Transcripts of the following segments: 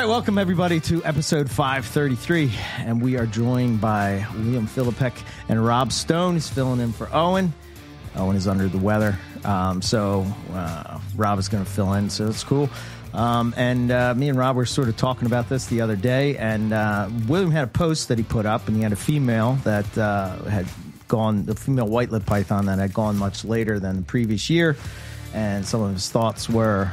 right, welcome everybody to episode 533, and we are joined by William Filipek and Rob Stone. He's filling in for Owen. Owen is under the weather, so Rob is going to fill in, so it's cool. And me and Rob were sort of talking about this the other day, and William had a post that he put up, and he had a female that had gone, the female white-lipped python that had gone much later than the previous year, and some of his thoughts were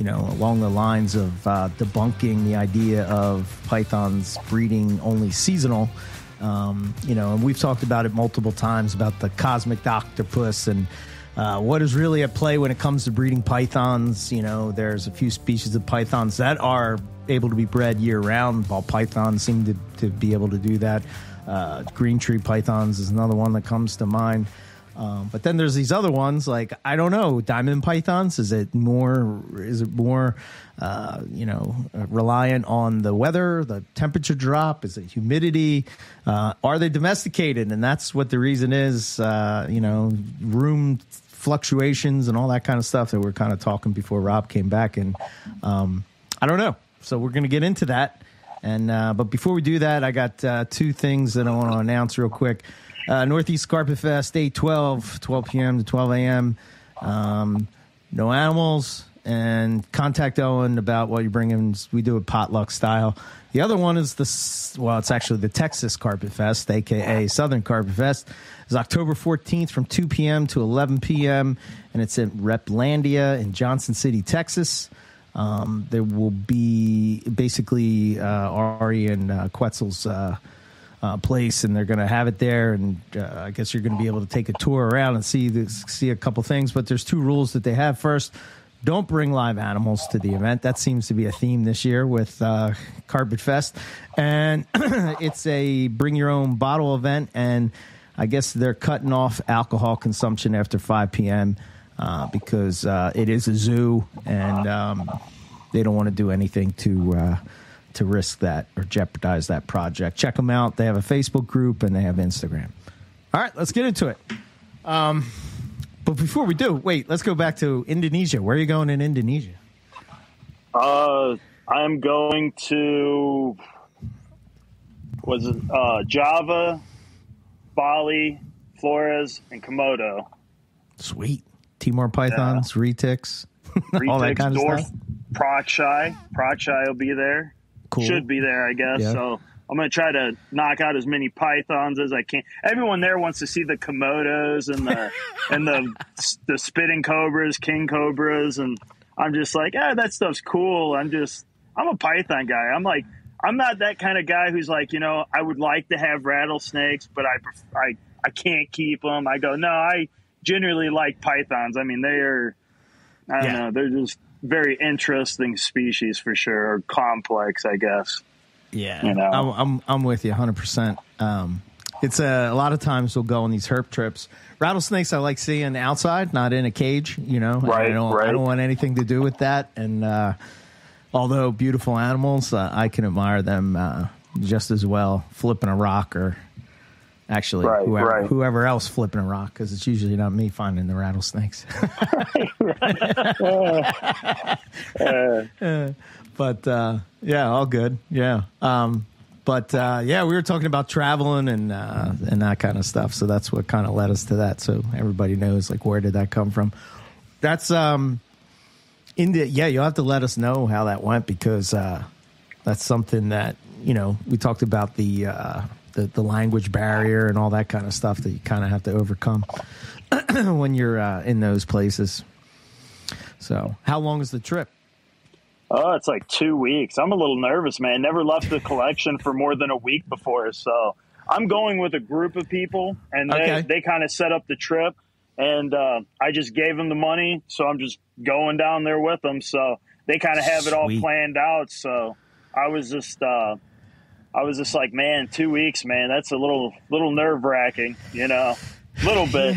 along the lines of debunking the idea of pythons breeding only seasonal. And we've talked about it multiple times about the cosmic octopus and what is really at play when it comes to breeding pythons. You know, there's a few species of pythons that are able to be bred year-round. Ball pythons seem to be able to do that. Green tree pythons is another one that comes to mind. But then there's these other ones, like, I don't know, diamond pythons. Is it more reliant on the weather, the temperature drop? Is it humidity? Are they domesticated? And that's what the reason is, room fluctuations and all that kind of stuff that we're kind of talking before Rob came back. And I don't know. So we're going to get into that. And but before we do that, I got two things that I want to announce real quick. Northeast Carpet Fest, 8/12, 12 p.m. to 12 a.m. No animals, and contact Owen about what you bring in. We do it potluck style. The other one is it's actually the Texas Carpet Fest, a.k.a. Southern Carpet Fest. It's October 14th from 2 p.m. to 11 p.m., and it's at Replandia in Johnson City, Texas. There will be basically Ari and Quetzal's place, and they're going to have it there, and I guess you're going to be able to take a tour around and see a couple things. But there's two rules that they have. First, don't bring live animals to the event. That seems to be a theme this year with Carpet Fest, and it's a bring your own bottle event, and I guess they're cutting off alcohol consumption after 5 p.m. Because it is a zoo, and they don't want to do anything to risk that or jeopardize that project. Check them out. They have a Facebook group and they have Instagram. All right, let's get into it. But before we do, let's go back to Indonesia. Where are you going in Indonesia? I'm going to Java, Bali, Flores, and Komodo. Sweet. Timor pythons, retics, all that kind of stuff. Proxy will be there. Cool. Should be there, I guess. Yeah. So I'm going to try to knock out as many pythons as I can. Everyone there wants to see the Komodos and the spitting cobras, king cobras, and I'm just like, that stuff's cool. I'm a python guy. I'm not that kind of guy who's like, I would like to have rattlesnakes, but I can't keep them. I go, no, I generally like pythons. I mean, they're just very interesting species for sure, or complex, I guess. Yeah, I'm with you 100%. It's a lot of times we'll go on these herp trips. Rattlesnakes I like seeing outside, not in a cage. Right, I don't want anything to do with that. And although beautiful animals, I can admire them just as well, flipping a rock or. Actually, whoever else flipping a rock, because it's usually not me finding the rattlesnakes. But all good. Yeah. We were talking about traveling and that kind of stuff. So that's what kind of led us to that. So everybody knows, like, where did that come from? That's India. Yeah, you'll have to let us know how that went, because that's something that we talked about the language barrier and all that kind of stuff that you kind of have to overcome when you're in those places. So how long is the trip? Oh, it's like 2 weeks. I'm a little nervous, man. Never left the collection for more than a week before. So I'm going with a group of people, and they kind of set up the trip, and I just gave them the money. So I'm just going down there with them. So they kind of have it all planned out. So I was just like, man, 2 weeks, man, that's a little nerve wracking, a little bit.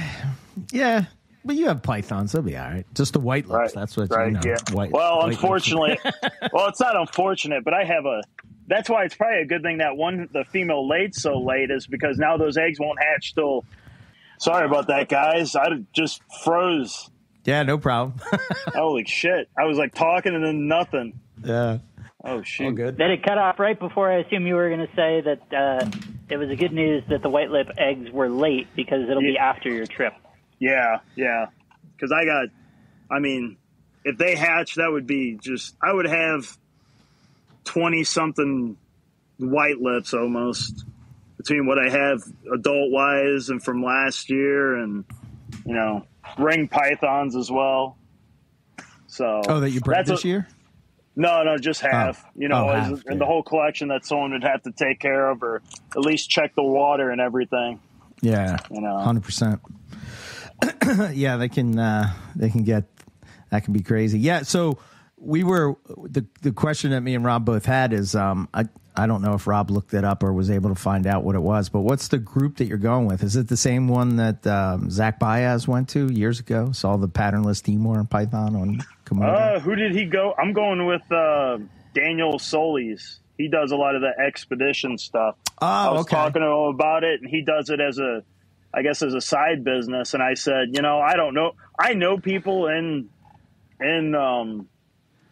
Yeah. But you have pythons, they'll be all right. Just the white lips, that's what Yeah. Well, unfortunately, it's not unfortunate, but that's why it's probably a good thing that the female laid so late, is because now those eggs won't hatch till. Sorry about that, guys. I just froze. Yeah, no problem. Holy shit. I was like talking and then nothing. Yeah. Oh, shoot. All good. That it cut off right before I assume you were going to say that it was a good news that the white lip eggs were late because it'll be after your trip. Yeah. Because if they hatch, that would be I would have 20-something white lips almost between what I have adult-wise and from last year and, ring pythons as well. So that you bred this year? No, just half. Half, and the whole collection that someone would have to take care of or at least check the water and everything. Yeah, 100%. Yeah, they can get, that can be crazy. Yeah, so the question that me and Rob both had is, I don't know if Rob looked it up or was able to find out what it was, but what's the group that you're going with? Is it the same one that Zach Baez went to years ago? Saw the patternless Timor python on Komodo? Who did he go? I'm going with Daniel Solis. He does a lot of the expedition stuff. Oh, I was talking to him about it, and he does it as a side business. And I said, I don't know. I know people in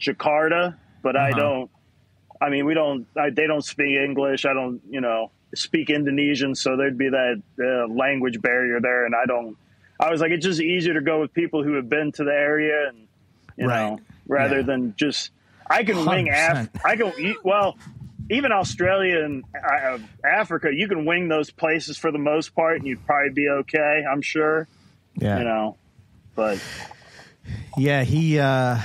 Jakarta, but I don't. They don't speak English. I don't, speak Indonesian. So there'd be that language barrier there. And I was like, it's just easier to go with people who have been to the area and, rather than just, I can 100%. Wing even Australia and Africa, you can wing those places for the most part and you'd probably be okay, I'm sure. Yeah. But yeah, he was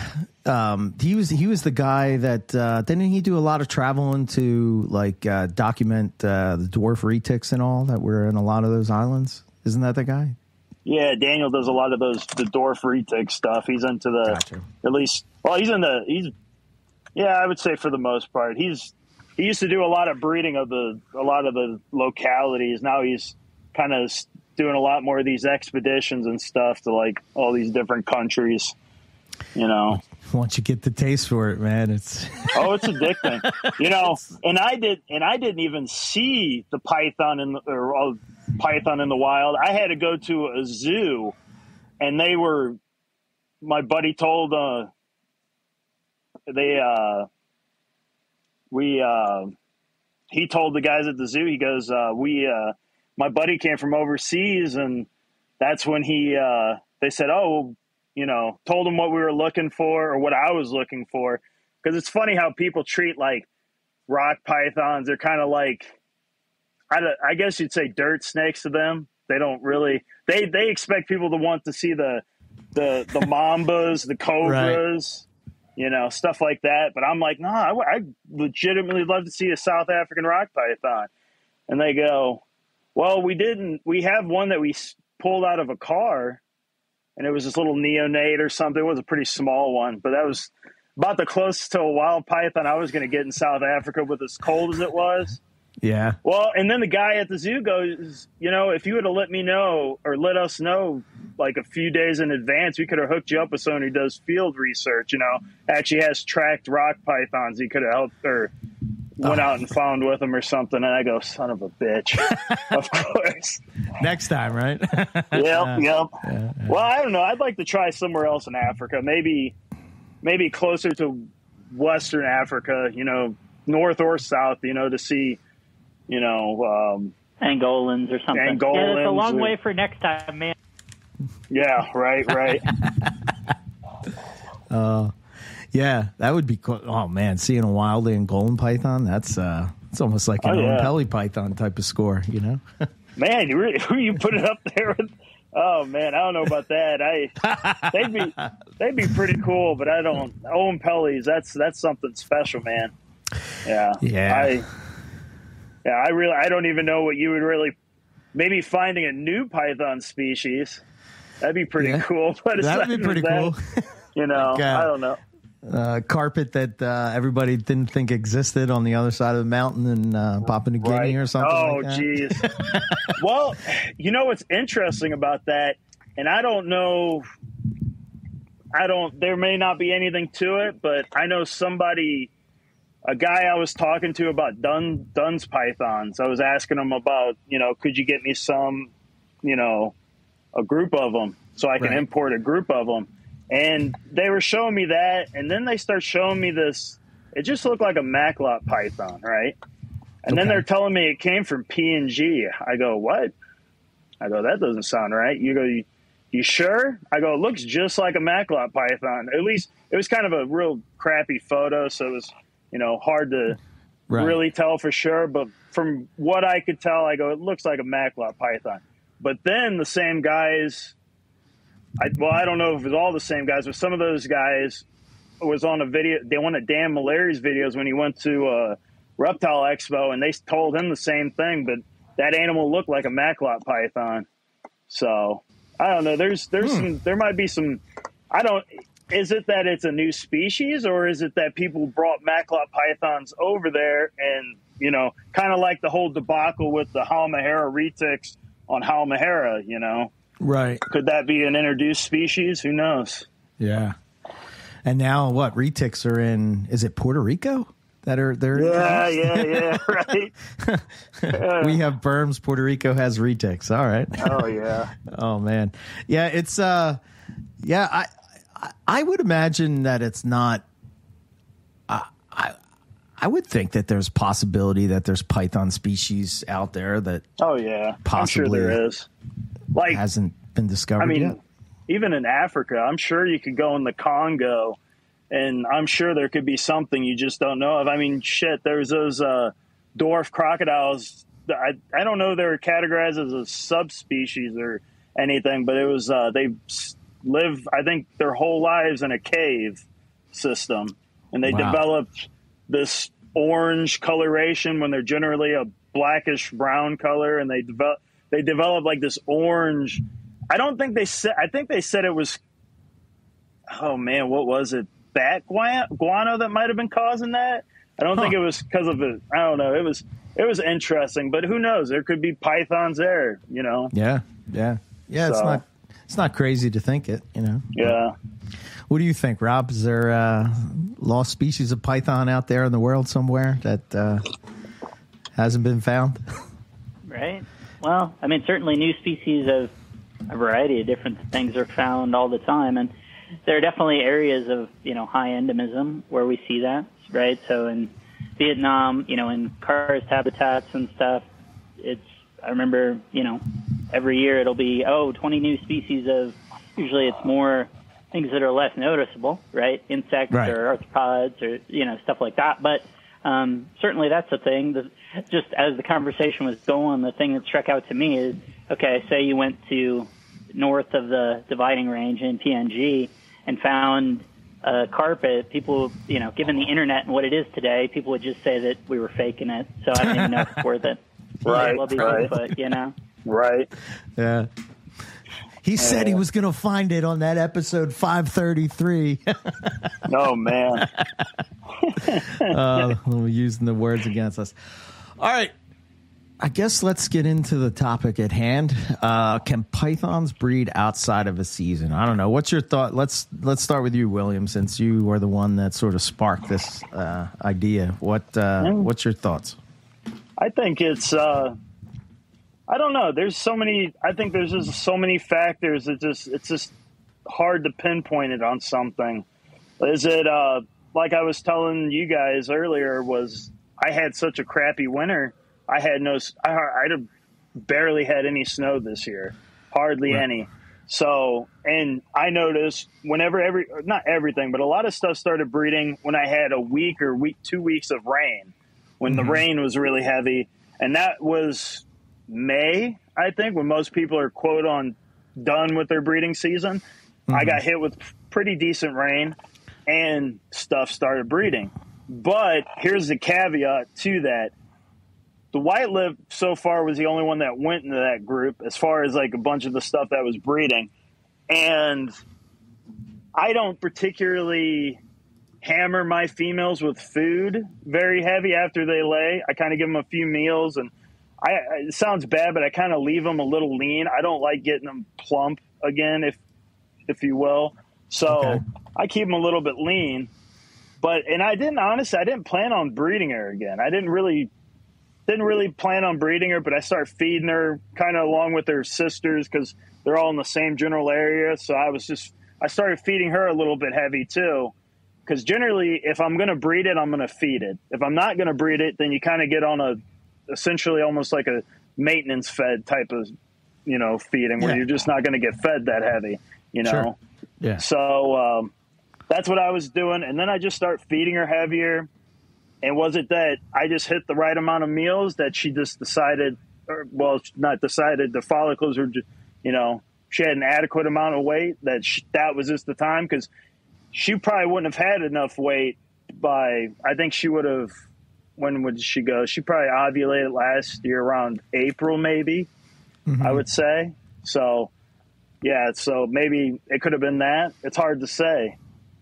the guy that didn't he do a lot of traveling to document the dwarf retics and all that were in a lot of those islands? Isn't that the guy? Yeah, Daniel does a lot of the dwarf retic stuff. He's into at least. Well, I would say for the most part, he used to do a lot of breeding of a lot of the localities. Now he's kind of doing a lot more of these expeditions and stuff to all these different countries. Once you get the taste for it, man, it's addicting. And I didn't even see the python in the wild. I had to go to a zoo, and my buddy told he told the guys at the zoo, he goes, my buddy came from overseas, and that's when they said, told him what we were looking for or what I was looking for. Because it's funny how people treat rock pythons. They're kind of I guess you'd say dirt snakes to them. They don't really, they expect people to want to see the mambas, the cobras, right. Stuff like that. But I'm like, no, I legitimately love to see a South African rock python. And they go, well, we have one that we pulled out of a car. And it was this little neonate or something. It was a pretty small one, but that was about the closest to a wild python I was going to get in South Africa with as cold as it was. Yeah. Well, and then the guy at the zoo goes, if you would have let me know or let us know a few days in advance, we could have hooked you up with someone who does field research, actually has tracked rock pythons. He could have helped or went out and found with him or something. And I go, son of a bitch. Of course. Next time, right? Yep. Yeah. Well, I don't know. I'd like to try somewhere else in Africa, maybe closer to Western Africa, north or south, to see, Angolans or something. Angolans. Yeah, it's a long way for next time, man. Yeah, right. Yeah, that would be cool. Oh man, seeing a wild Angolan python, it's almost like an Owen Pelly python type of score, Man, you put it up there with, oh man, I don't know about that. They'd be pretty cool, but I don't. Owen Pellies, that's something special, man. Yeah. I don't even know what you would really, maybe finding a new python species. That'd be pretty cool. But that'd be pretty cool. I don't know. Carpet that everybody didn't think existed on the other side of the mountain in Papua New Guinea or something. Oh, like that. Geez. Well, what's interesting about that, and I don't know, there may not be anything to it, but I know a guy I was talking to about Dunn's pythons. I was asking him about, could you get me some, a group of them so I can import a group of them. And they were showing me that, and then they start showing me this. it just looked like a Macklot python, right? And then they're telling me it came from P&G. I go, what? I go, that doesn't sound right. You go, you sure? I go, it looks just like a Macklot python. At least it was kind of a real crappy photo, so it was, hard to really tell for sure. But from what I could tell, I go, it looks like a Macklot python. But then the same guys, I don't know if it was all the same guys, but some of those guys was on a video. They went to Dan Malari's videos when he went to Reptile Expo, and they told him the same thing, but that animal looked like a Macklot python. So I don't know. There might be some, is it that it's a new species, or is it that people brought Macklot pythons over there and, kind of like the whole debacle with the Halmahera retics on Halmahera, Right. Could that be an introduced species? Who knows? Yeah. And now what? Retics are in, is it Puerto Rico? Right. We have berms. Puerto Rico has retics. All right. Oh yeah. Oh man. Yeah. It's I would imagine that it's not. I would think that there's possibility that there's python species out there that. Oh yeah. Possibly I'm sure there is. Hasn't been discovered yet. Even in Africa, I'm sure you could go in the Congo. And I'm sure there could be something you just don't know of. I mean, shit, there's those dwarf crocodiles. I don't know if they were categorized as a subspecies or anything, but it was they live, I think, their whole lives in a cave system. And they developed this orange coloration when they're generally a blackish brown color. And they develop like this orange. I think they said it was, oh man, what was it? Bat guano that might have been causing that. I don't think it was because of it. I don't know. It was interesting, but who knows? There could be pythons there, Yeah. So, it's not crazy to think it, Yeah. What do you think, Rob? Is there a lost species of python out there in the world somewhere that hasn't been found? Right. Well, I mean, certainly new species of a variety of different things are found all the time, and there are definitely areas of, high endemism where we see that, right? So in Vietnam, in karst habitats and stuff, I remember, every year it'll be, 20 new species of, usually it's more things that are less noticeable, right? Insects or arthropods or, stuff like that. But certainly that's a thing. Just as the conversation was going, the thing that struck out to me is, okay, say you went to north of the dividing range in PNG and found a carpet, people, given the internet and what it is today, people would just say that we were faking it. So I don't even know if it's worth it. Right. Right. Yeah. He said he was going to find it on that episode 533. Oh, man. Using the words against us. All right. I guess let's get into the topic at hand. Can pythons breed outside of a season? I don't know. What's your thought? Let's start with you, William, since you are the one that sort of sparked this idea. What's your thoughts? I think it's I don't know. There's so many. I think there's just so many factors. It's just hard to pinpoint it on something. Is it like I was telling you guys earlier? Was I had such a crappy winter. I barely had any snow this year, hardly any. So, and I noticed whenever not everything, but a lot of stuff started breeding when I had a week or 2 weeks of rain, when the rain was really heavy. And that was May, I think, when most people are quote on done with their breeding season. I got hit with pretty decent rain and stuff started breeding. But here's the caveat to that. The white lip so far was the only one that went into that group as far as like a bunch of the stuff that was breeding. And I don't particularly hammer my females with food very heavy after they lay. I kind of give them a few meals, and it sounds bad, but I kind of leave them a little lean. I don't like getting them plump again, if you will. So I keep them a little bit lean. And I didn't plan on breeding her again. I didn't really plan on breeding her, but I started feeding her kind of along with her sisters because they're all in the same general area. So I started feeding her a little bit heavy too. because generally if I'm going to breed it, I'm going to feed it. If I'm not going to breed it, then you kind of get on essentially almost like a maintenance fed type of, feeding where you're just not going to get fed that heavy, Sure. Yeah. So that's what I was doing. And then I just start feeding her heavier. And was it that I just hit the right amount of meals that she just decided, not decided, the follicles were just, she had an adequate amount of weight that was just the time, because she probably wouldn't have had enough weight by, I think she would have, when would she go? She probably ovulated last year around April, maybe, I would say. So, yeah, so maybe it could have been that. It's hard to say.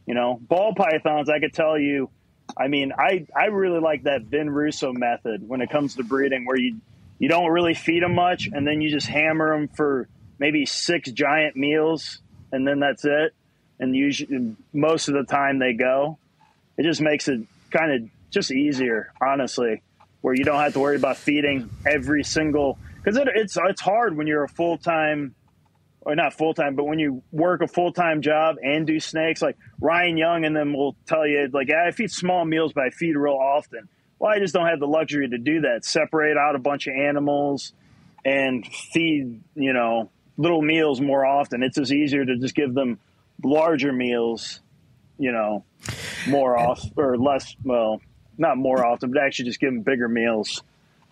Ball pythons, I could tell you, I mean, I really like that Vin Russo method when it comes to breeding, where you don't really feed them much, and then you just hammer them for maybe 6 giant meals, and then that's it. And usually, most of the time they go. It just makes it kind of just easier, honestly, where you don't have to worry about feeding every single, because it's hard when you're a full-time, or not full-time, but when you work a full-time job and do snakes. Like Ryan Young and them will tell you, like, I feed small meals, but I feed real often. Well, I just don't have the luxury to do that. Separate out a bunch of animals and feed, little meals more often. It's just easier to just give them larger meals, more often, or less, well, not more often, but actually just give them bigger meals.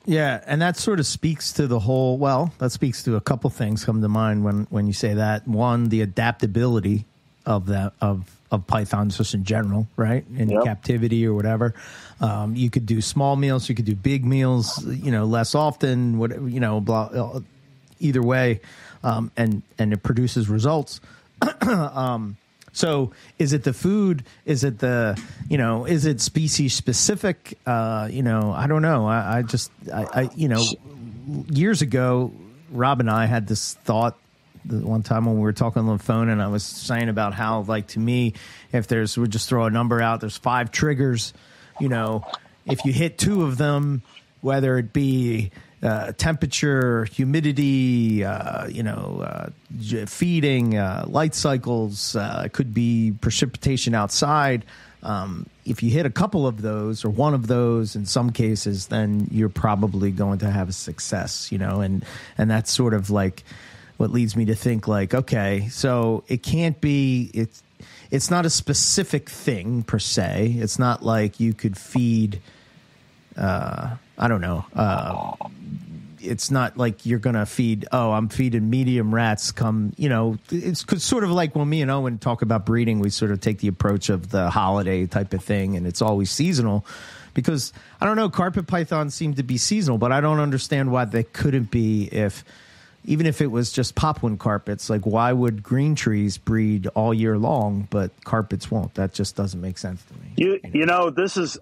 Yeah, and that sort of speaks to that speaks to a couple things come to mind when you say that. One, the adaptability of pythons just in general, right? In captivity or whatever. You could do small meals, you could do big meals, less often, whatever, either way, and it produces results. So is it the food? Is it is it species specific? I don't know. I years ago, Rob and I had this thought one time when we were talking on the phone, and I was saying about how, like, to me, if we just throw a number out, there's 5 triggers, if you hit 2 of them, whether it be temperature, humidity, feeding, light cycles, could be precipitation outside. If you hit a couple of those or one of those in some cases, then you're probably going to have a success, and that's sort of like what leads me to think, like, okay, so it can't be, it's not a specific thing per se. It's not like you could feed, I don't know, it's not like you're going to feed, I'm feeding medium rats it's sort of like when me and Owen talk about breeding, we sort of take the approach of the holiday type of thing, and it's always seasonal, because I don't know, carpet pythons seem to be seasonal, but I don't understand why they couldn't be even if it was just popwin carpets. Like, why would green trees breed all year long, but carpets won't? That just doesn't make sense to me. This is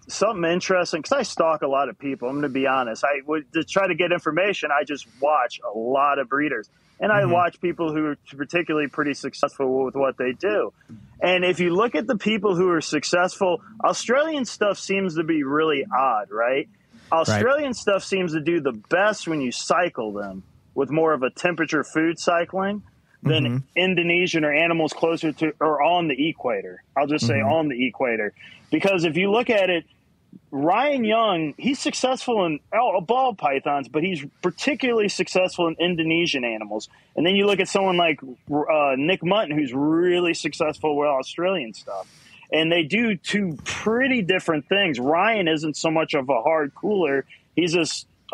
something interesting, because I stalk a lot of people. I'm going to be honest. To try to get information, I just watch a lot of breeders. And I watch people who are particularly pretty successful with what they do. And if you look at the people who are successful, Australian stuff seems to be really odd, right? Australian stuff seems to do the best when you cycle them, with more of a temperature food cycling than Indonesian or animals closer to or on the equator. I'll just say on the equator. Because if you look at it, Ryan Young, he's successful in ball pythons, but he's particularly successful in Indonesian animals. And then you look at someone like Nick Mutton, who's really successful with Australian stuff. And they do 2 pretty different things. Ryan isn't so much of a hard cooler. He's a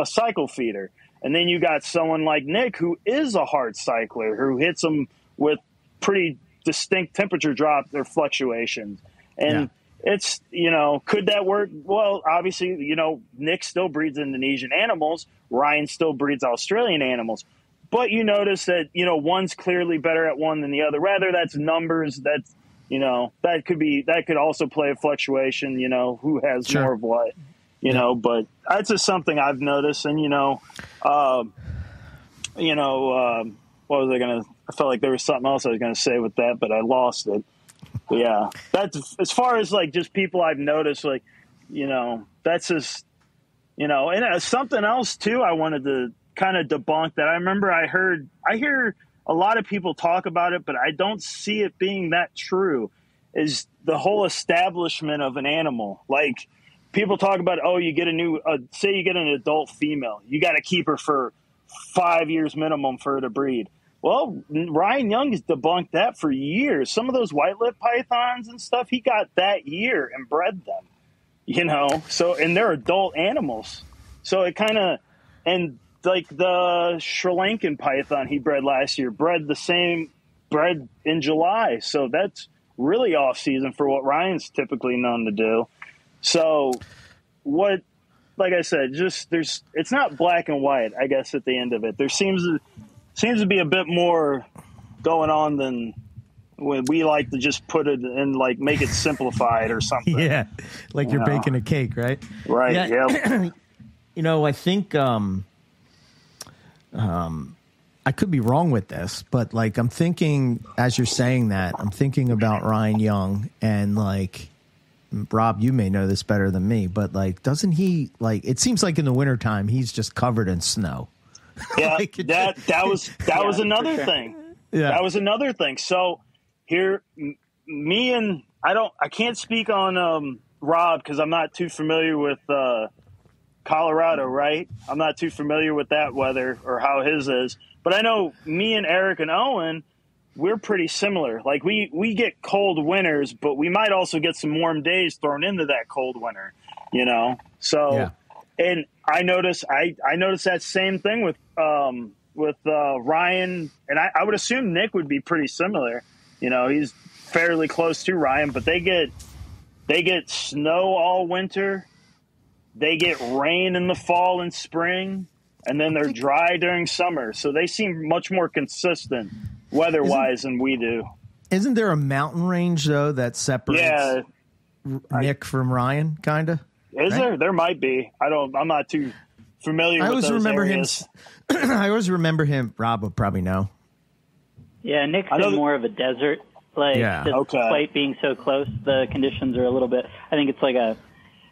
cycle feeder. And then you got someone like Nick, who is a hard cycler, who hits them with pretty distinct temperature drop or fluctuations. And it's, could that work? Well, obviously, Nick still breeds Indonesian animals. Ryan still breeds Australian animals. But you notice that, one's clearly better at one than the other. Rather, that's numbers. That's, that could also play a fluctuation, who has more of what. But that's just something I've noticed. And, what was I going to, I felt like there was something else I was going to say with that, but I lost it. But yeah, that's as far as like just people I've noticed, like, that's just, and something else too, I wanted to kind of debunk that. I remember I hear a lot of people talk about it, but I don't see it being that true, is the whole establishment of an animal. Like, people talk about, you get say you get an adult female, you got to keep her for 5 years minimum for her to breed. Well, Ryan Young has debunked that for years. Some of those white-lipped pythons and stuff, he got that year and bred them, So, and they're adult animals. So it kind of, and like the Sri Lankan python he bred last year, bred in July. So that's really off season for what Ryan's typically known to do. So like I said, it's not black and white, I guess, at the end of it. There seems to be a bit more going on than when we like to just put it and like make it simplified or something. Yeah. Like you're baking a cake, right? Right. Yeah. I think, I could be wrong with this, but like I'm thinking, as you're saying that, I'm thinking about Ryan Young, and like, Rob, you may know this better than me, but like, doesn't he, like, it seems like in the wintertime he's just covered in snow. Yeah, that was another thing. Yeah, that was another thing. So here, I can't speak on Rob because I'm not too familiar with Colorado, right? I'm not too familiar with that weather or how his is. But I know me and Eric and Owen, we're pretty similar. Like we get cold winters, but we might also get some warm days thrown into that cold winter, So, yeah. And I noticed that same thing with Ryan, and I would assume Nick would be pretty similar. He's fairly close to Ryan, but they get snow all winter. They get rain in the fall and spring, and then they're dry during summer. So they seem much more consistent weather-wise than we do. Isn't there a mountain range, though, that separates Nick from Ryan, kind of? Is there? There might be. I'm not too familiar with those areas. I always remember him. Rob would probably know. Yeah, Nick's in more of a desert. Despite being so close, the conditions are a little bit, I think it's like a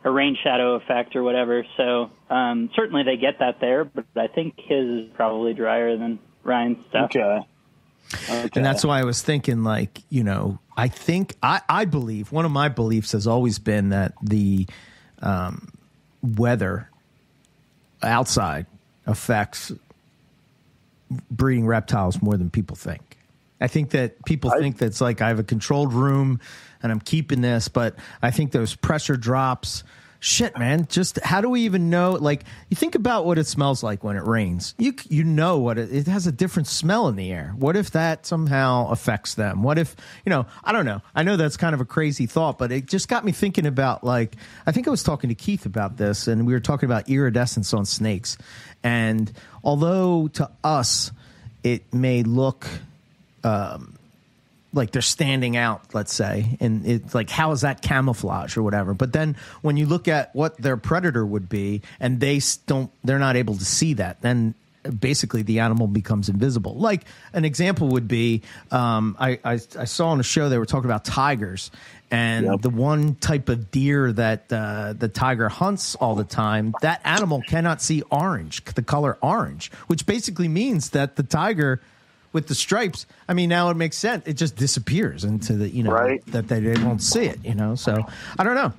rain shadow effect or whatever. So certainly they get that there, but I think his is probably drier than Ryan's stuff. Okay. And that's why I was thinking, like, I think I believe, one of my beliefs has always been that the weather outside affects breeding reptiles more than people think. I think that people think that's like, I have a controlled room and I'm keeping this, but I think those pressure drops, shit, man, just how do we even know? Like, you think about what it smells like when it rains. You know what it has a different smell in the air. What if that somehow affects them? What if, I don't know. I know that's kind of a crazy thought, but it just got me thinking about, like, I think I was talking to Keith about this, and we were talking about iridescence on snakes. And although to us it may look like they're standing out, let's say, and it's like, how is that camouflage or whatever? But then when you look at what their predator would be, and they're not able to see that, then basically the animal becomes invisible. Like an example would be, I saw on a show they were talking about tigers, and the one type of deer that the tiger hunts all the time, that animal cannot see orange, the color orange, which basically means that the tiger with the stripes, I mean, now it makes sense. It just disappears into the, right. that they won't see it, So I don't know.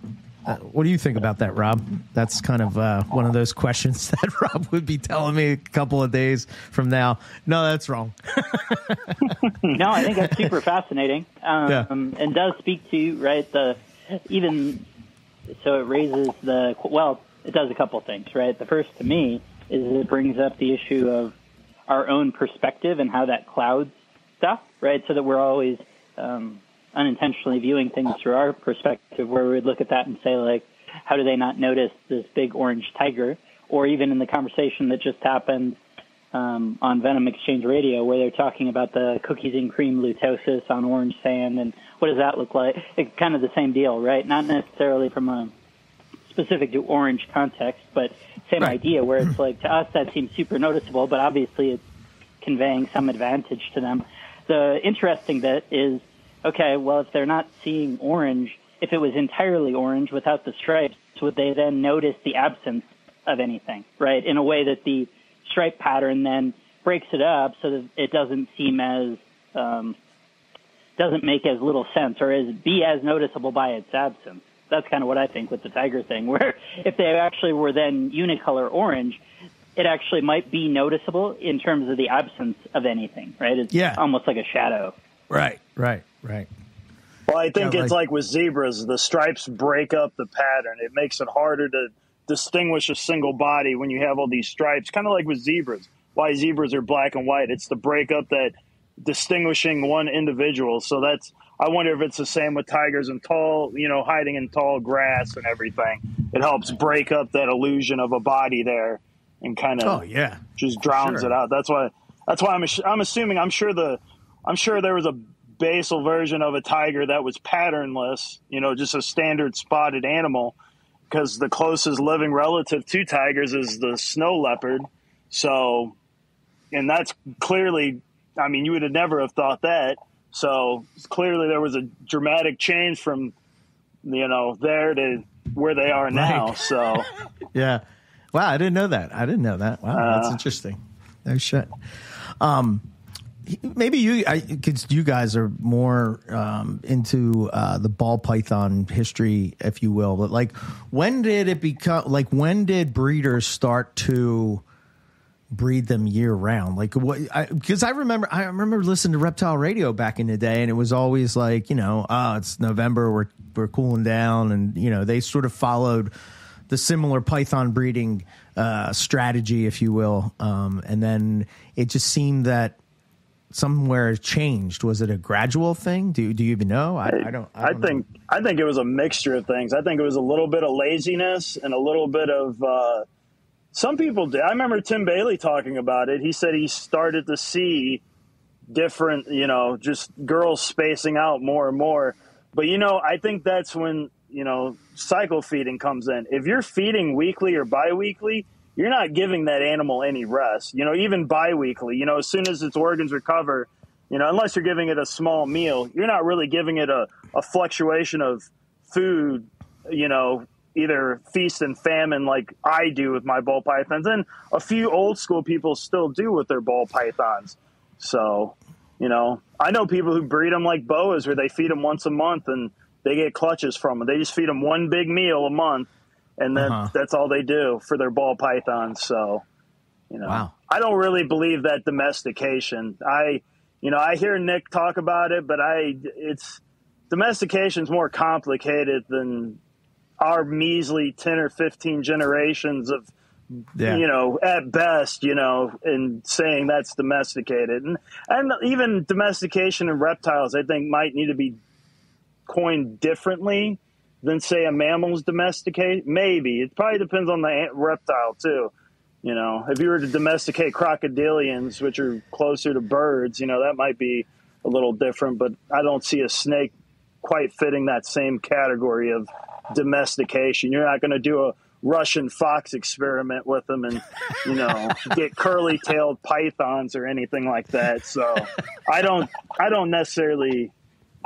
What do you think about that, Rob? That's kind of one of those questions that Rob would be telling me a couple of days from now. No, that's wrong. No, I think that's super fascinating, and does speak to, right, so it raises it does a couple things, right? The first to me is it brings up the issue of our own perspective and how that clouds stuff, right? So that we're always unintentionally viewing things through our perspective, where we would look at that and say, like, how do they not notice this big orange tiger? Or even in the conversation that just happened on Venom Exchange Radio, where they're talking about the cookies and cream lutosis on orange sand, and what does that look like? It's kind of the same deal, right? Not necessarily from a specific to orange context, but same idea, where it's like, to us that seems super noticeable, but obviously it's conveying some advantage to them. The interesting bit is, okay, well, if they're not seeing orange, if it was entirely orange without the stripes, would they then notice the absence of anything, right? In a way that the stripe pattern then breaks it up so that it doesn't seem as doesn't make as little sense or be as noticeable by its absence. That's kind of what I think with the tiger thing, where if they actually were then unicolor orange, it actually might be noticeable in terms of the absence of anything, right? It's almost like a shadow. Right. Well, I think it's like with zebras, the stripes break up the pattern. It makes it harder to distinguish a single body when you have all these stripes, kind of like with zebras. Why zebras are black and white. It's to break up that distinguishing one individual. So I wonder if it's the same with tigers and tall, hiding in tall grass and everything. It helps break up that illusion of a body there and kind of just drowns it out. That's why I'm assuming, I'm sure there was a basal version of a tiger that was patternless, just a standard spotted animal, because the closest living relative to tigers is the snow leopard. So, and that's clearly, you would have never have thought that. So clearly there was a dramatic change from, there to where they are now. Right. So, yeah. Wow. I didn't know that. Wow. That's interesting. No shit. Maybe because you guys are more into the ball python history, if you will. But when did breeders start to breed them year round? Because I remember listening to Reptile Radio back in the day, and it was always it's November, we're cooling down, and they sort of followed the similar python breeding strategy, if you will, and then it just seemed that somewhere changed. Was it a gradual thing? Do you even know? I think it was a mixture of things. I think it was a little bit of laziness and a little bit of some people did. I remember Tim Bailey talking about it. He said he started to see different, just girls spacing out more and more. But I think that's when cycle feeding comes in. If you're feeding weekly or biweekly, you're not giving that animal any rest, even biweekly, as soon as its organs recover, unless you're giving it a small meal, you're not really giving it a fluctuation of food, either feast and famine like I do with my ball pythons, and a few old school people still do with their ball pythons. So, I know people who breed them like boas, where they feed them once a month and they get clutches from them. They just feed them one big meal a month. And then that's all they do for their ball pythons. So, wow. I don't really believe that domestication. I hear Nick talk about it, but domestication's more complicated than our measly 10 or 15 generations of, at best, and saying that's domesticated. And even domestication in reptiles, I think, might need to be coined differently than, say, a mammal's domesticate. Maybe. It probably depends on the reptile, too. If you were to domesticate crocodilians, which are closer to birds, that might be a little different. But I don't see a snake quite fitting that same category of domestication. You're not going to do a Russian fox experiment with them and, get curly-tailed pythons or anything like that. So I don't necessarily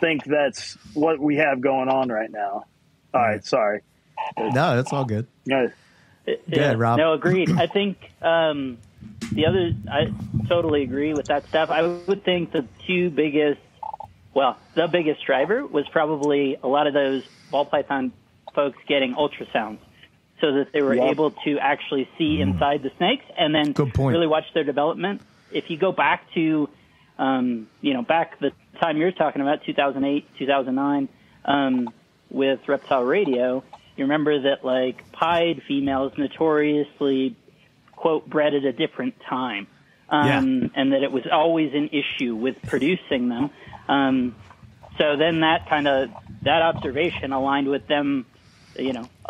think that's what we have going on right now. All right, sorry. No, that's all good. Yeah, Rob. No, agreed. I think I totally agree with that stuff. I would think the biggest driver was probably a lot of those ball python folks getting ultrasounds so that they were able to actually see inside the snakes and then really watch their development. If you go back to, back the time you're talking about, 2008, 2009, with Reptile Radio, you remember that pied females notoriously, quote, bred at a different time, and that it was always an issue with producing them. So then that observation aligned with them,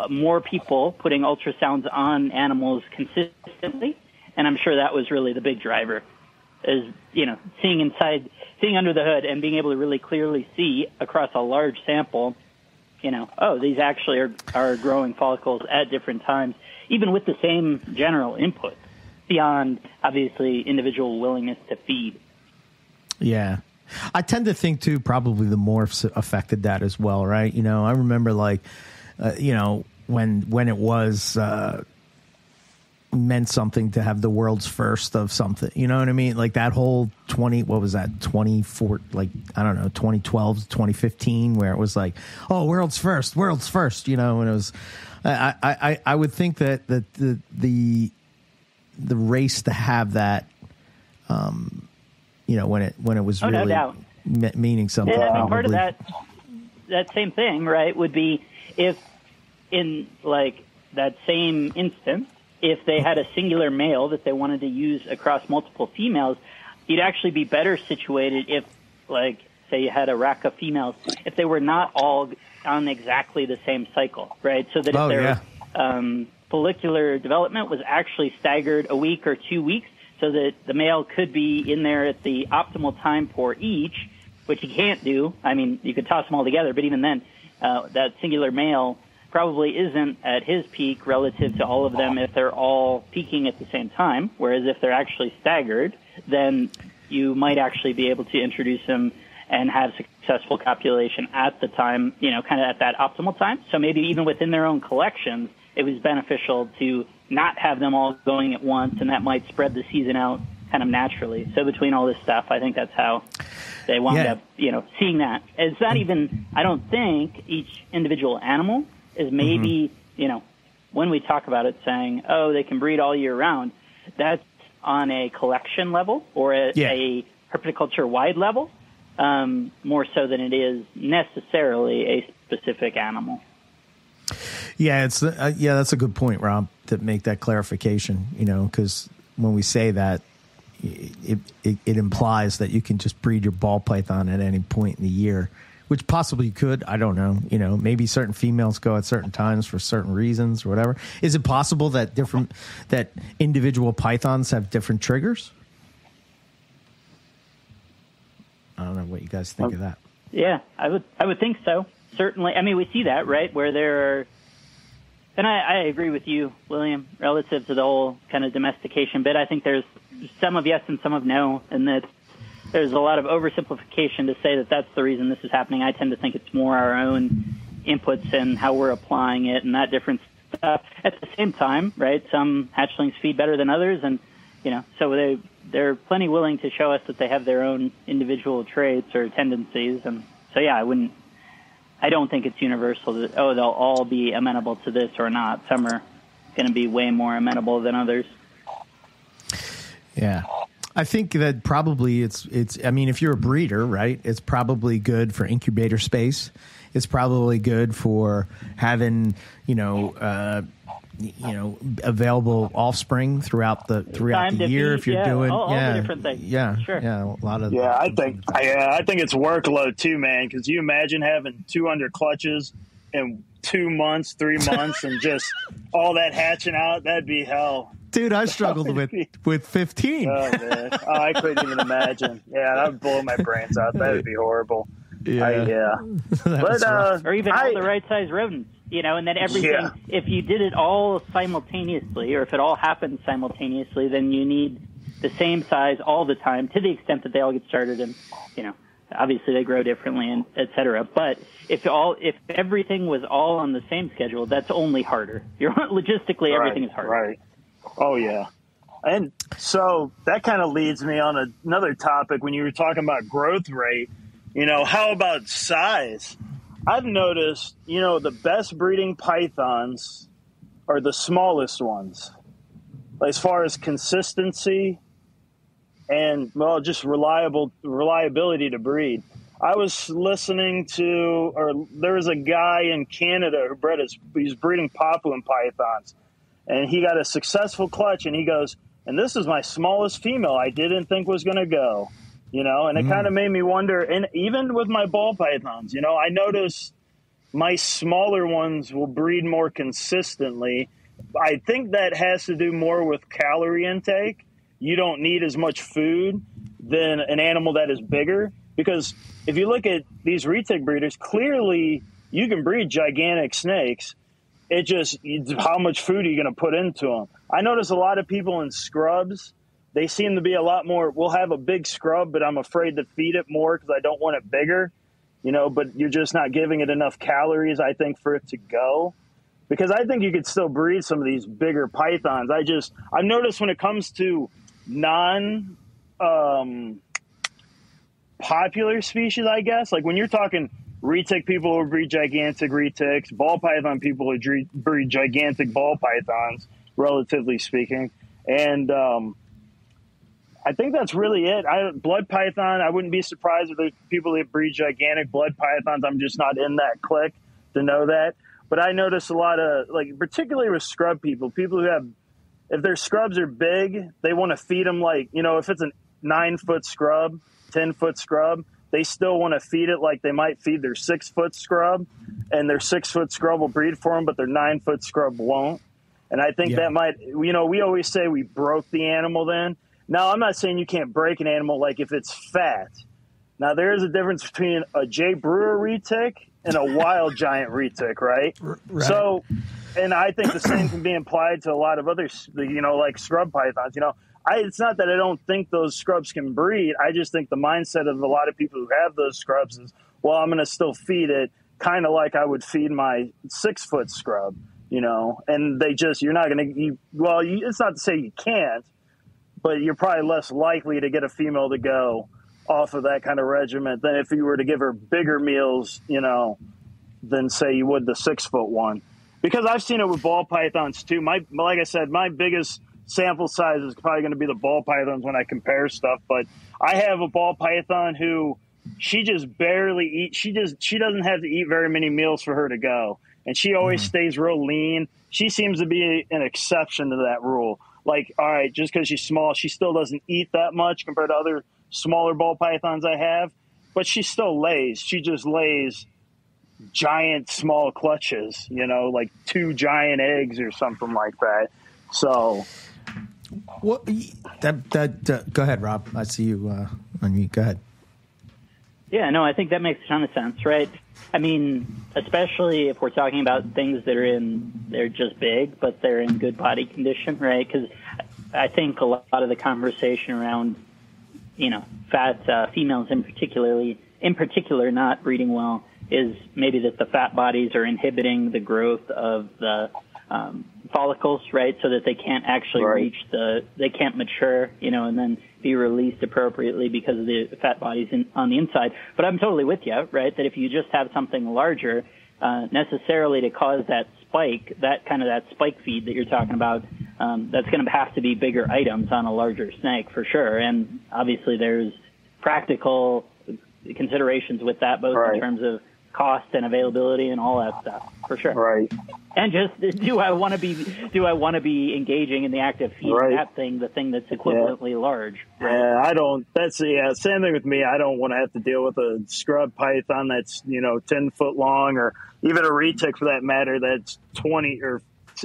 more people putting ultrasounds on animals consistently, and I'm sure that was really the big driver, is seeing under the hood and being able to really clearly see across a large sample. These actually are growing follicles at different times, even with the same general input, beyond, obviously, individual willingness to feed. Yeah. I tend to think, too, probably the morphs affected that as well, right? I remember, when it was, meant something to have the world's first of something. You know what I mean? Like that whole 24, like, I don't know, 2012, 2015, where it was like, oh, world's first, you know, and it was, I would think that the race to have that, you know, when it was really no doubt. Meaning something. Yeah, I mean, part of that same thing, right, would be if in like that same instance, if they had a singular male that they wanted to use across multiple females, you'd actually be better situated if, like, say you had a rack of females, if they were not all on exactly the same cycle, right? So that if their follicular development was actually staggered a week or 2 weeks, so that the male could be in there at the optimal time for each, which you can't do. I mean, you could toss them all together, but even then, that singular male probably isn't at his peak relative to all of them if they're all peaking at the same time, whereas if they're actually staggered, then you might actually be able to introduce them and have successful copulation at the time, you know, kind of at that optimal time. So maybe even within their own collections, it was beneficial to not have them all going at once, and that might spread the season out kind of naturally. So between all this stuff, I think that's how they wound up, you know, seeing that. It's not even, I don't think each individual animal is maybe, you know, when we talk about it saying, oh, they can breed all year round, that's on a collection level or a herpetoculture-wide level, more so than it is necessarily a specific animal. Yeah, it's that's a good point, Rob, to make that clarification, you know, because when we say that, it implies that you can just breed your ball python at any point in the year, which possibly you could. I don't know. You know, maybe certain females go at certain times for certain reasons or whatever. Is it possible that that individual pythons have different triggers? I don't know what you guys think of that. Yeah, I would think so. Certainly. I mean, we see that, right, where there are, and I agree with you, William, relative to the whole kind of domestication bit. I think there's some of yes and some of no, and that there's a lot of oversimplification to say that that's the reason this is happening. I tend to think it's more our own inputs and how we're applying it and that different stuff. At the same time, right, some hatchlings feed better than others, and, you know, so they're plenty willing to show us that they have their own individual traits or tendencies. And so, yeah, I don't think it's universal that, oh, they'll all be amenable to this or not. Some are going to be way more amenable than others. Yeah. I think that probably it's, I mean, if you're a breeder, right, it's probably good for incubator space. It's probably good for having, available offspring throughout the year if you're doing all the different things. Yeah, sure. Yeah, a lot of I think it's workload too, man. Because you imagine having 200 clutches in 2 months, 3 months, and just all that hatching out. That'd be hell. Dude, I struggled with 15. Oh, man. I couldn't even imagine. Yeah, that would blow my brains out. That would be horrible. Yeah. But or even all the right size rodents, you know, and then everything. Yeah. If you did it all simultaneously, or if it all happened simultaneously, then you need the same size all the time, to the extent that they all get started, and, you know, obviously they grow differently, and et cetera. But if everything was all on the same schedule, that's only harder. Logistically, everything is harder. Right. Oh, yeah. And so that kind of leads me on another topic when you were talking about growth rate. You know, how about size? I've noticed, you know, the best breeding pythons are the smallest ones, as far as consistency and, well, just reliability to breed. I was listening there was a guy in Canada who he's breeding Papuan pythons, and he got a successful clutch, and he goes, and this is my smallest female I didn't think was going to go. You know, and it kind of made me wonder, and even with my ball pythons, you know, I notice my smaller ones will breed more consistently. I think that has to do more with calorie intake. You don't need as much food than an animal that is bigger, because if you look at these retic breeders, clearly you can breed gigantic snakes. It just, how much food are you going to put into them? I notice a lot of people in scrubs, they seem to be a lot more, we'll have a big scrub, but I'm afraid to feed it more because I don't want it bigger, you know, but you're just not giving it enough calories, I think, for it to go. because I think you could still breed some of these bigger pythons. I've noticed when it comes to popular species, I guess, like when you're talking retic people who breed gigantic retics, ball python people who breed gigantic ball pythons, relatively speaking. And I think that's really it. Blood python, I wouldn't be surprised if there's people that breed gigantic blood pythons. I'm just not in that clique to know that. But I notice a lot of, like, particularly with scrub people who have, if their scrubs are big, they want to feed them like, you know, if it's a 9-foot scrub, 10-foot scrub, they still want to feed it like they might feed their 6-foot scrub, and their 6-foot scrub will breed for them, but their 9-foot scrub won't. And I think that might, you know, we always say we broke the animal then. Now, I'm not saying you can't break an animal like if it's fat. Now, there is a difference between a J. Brewer retic and a wild giant retic, right? So, and I think the same can be applied to a lot of other, you know, like scrub pythons. You know, it's not that I don't think those scrubs can breed. I just think the mindset of a lot of people who have those scrubs is, well, I'm going to still feed it kind of like I would feed my 6-foot scrub, you know, and you're not going to, it's not to say you can't, but you're probably less likely to get a female to go off of that kind of regiment than if you were to give her bigger meals, you know, than say you would the 6-foot one. Because I've seen it with ball pythons too. Like I said, my biggest sample size is probably going to be the ball pythons when I compare stuff. But I have a ball python who she just barely eats. She doesn't have to eat very many meals for her to go. And she always stays real lean. She seems to be an exception to that rule. Like, all right, just because she's small, she still doesn't eat that much compared to other smaller ball pythons I have, but she still lays. She just lays giant small clutches, you know, like 2 giant eggs or something like that. So, well, go ahead, Rob. I see you on mute. Go ahead. Yeah, no, I think that makes a ton of sense, right? I mean, especially if we're talking about things that they're just big, but they're in good body condition, right? Because I think a lot of the conversation around, you know, fat females in particular not breeding well is maybe that the fat bodies are inhibiting the growth of the follicles, right? So that they can't actually they can't mature, you know, and then be released appropriately because of the fat bodies on the inside. But I'm totally with you, right? That if you just have something larger, necessarily to cause that spike, that spike feed that you're talking about, that's going to have to be bigger items on a larger snake for sure. And obviously there's practical considerations with that, both in terms of cost and availability and all that stuff, for sure. Right. And just, do I want to be engaging in the act of feeding that thing, the thing that's equivalently large? Right? Yeah, I don't. Same thing with me. I don't want to have to deal with a scrub python that's, you know, 10 foot long, or even a retic for that matter that's 20 or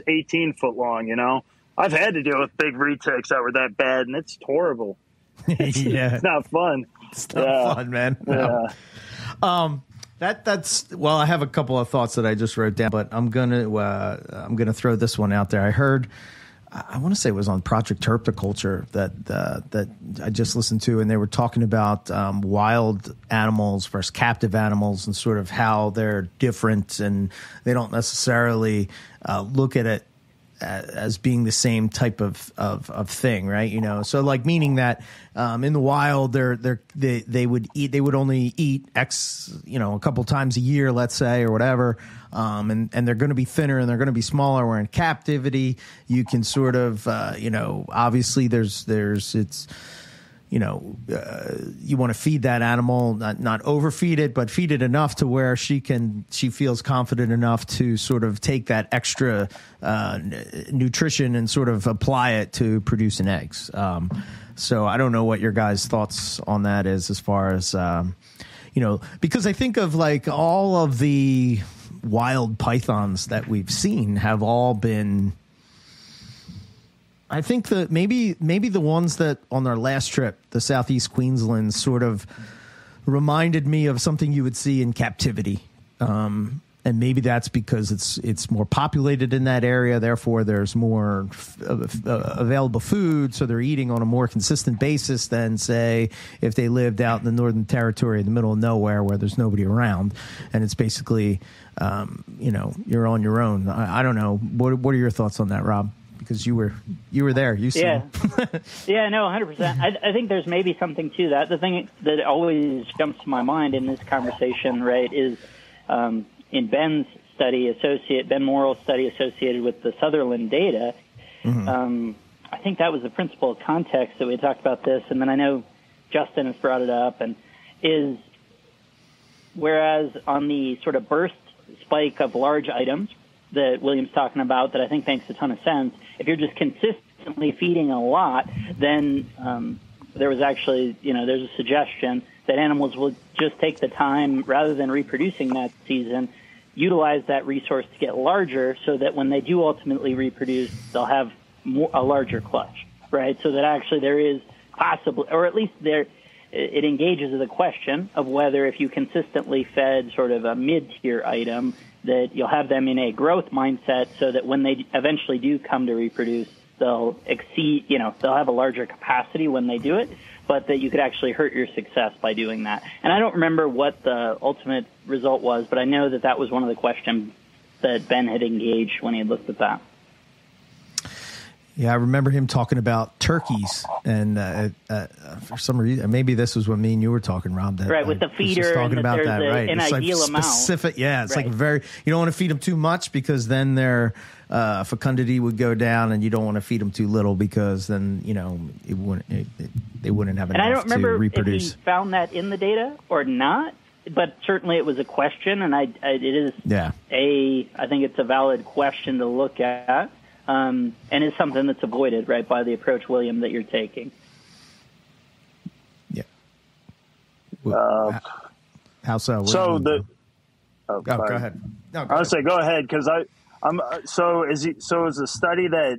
18 foot long. You know, I've had to deal with big retics that were that bad, and it's horrible. It's not fun. It's not fun, man. No. Yeah. That's well. I have a couple of thoughts that I just wrote down, but I'm gonna throw this one out there. I heard, I want to say it was on Project Herpetoculture that I just listened to, and they were talking about wild animals versus captive animals and sort of how they're different, and they don't necessarily look at it as being the same type of thing, right? You know, so like meaning that in the wild they would only eat X, you know, a couple times a year, let's say, or whatever, and they're going to be thinner and they're going to be smaller. Where in captivity, you can sort of, you know, obviously it's. You know, you want to feed that animal, not overfeed it, but feed it enough to where she feels confident enough to sort of take that extra nutrition and sort of apply it to producing eggs. So I don't know what your guys' thoughts on that is, as far as, you know, because I think of like all of the wild pythons that we've seen have all been, I think that maybe the ones that on our last trip, the Southeast Queensland, sort of reminded me of something you would see in captivity. And maybe that's because it's more populated in that area. Therefore, there's more available food, so they're eating on a more consistent basis than, say, if they lived out in the Northern Territory in the middle of nowhere where there's nobody around, and it's basically, you're on your own. I don't know. What are your thoughts on that, Rob? Because you were there. You see. Yeah. Yeah, no, 100%. I think there's maybe something to that. The thing that always jumps to my mind in this conversation, right, is in Ben's study, Ben Morrell's study associated with the Sutherland data. I think that was the principal context that we talked about this, and then I know Justin has brought it up, and is whereas on the sort of burst spike of large items that William's talking about, that I think makes a ton of sense, if you're just consistently feeding a lot, then there was actually, there's a suggestion that animals will just take the time, rather than reproducing that season, utilize that resource to get larger, so that when they do ultimately reproduce, they'll have a larger clutch, right? So that actually there is possibly, or at least it engages the question of whether if you consistently fed sort of a mid-tier item, that you'll have them in a growth mindset, so that when they eventually do come to reproduce, they'll exceed, they'll have a larger capacity when they do it, but that you could actually hurt your success by doing that. And I don't remember what the ultimate result was, but I know that was one of the questions that Ben had engaged when he had looked at that. Yeah, I remember him talking about turkeys, and for some reason, maybe this was when me and you were talking, Rob. Right, with the feeder, talking and about there's that, right? an it's ideal like amount. Specific, yeah. It's right. like you don't want to feed them too much, because then their fecundity would go down, and you don't want to feed them too little, because then they wouldn't have enough to reproduce. And I don't remember if he found that in the data or not, but certainly it was a question, and it is I think it's a valid question to look at. And it's something that's avoided, right, by the approach, William, that you're taking. Yeah. How so? So go ahead. No, I would say go ahead, because is a study that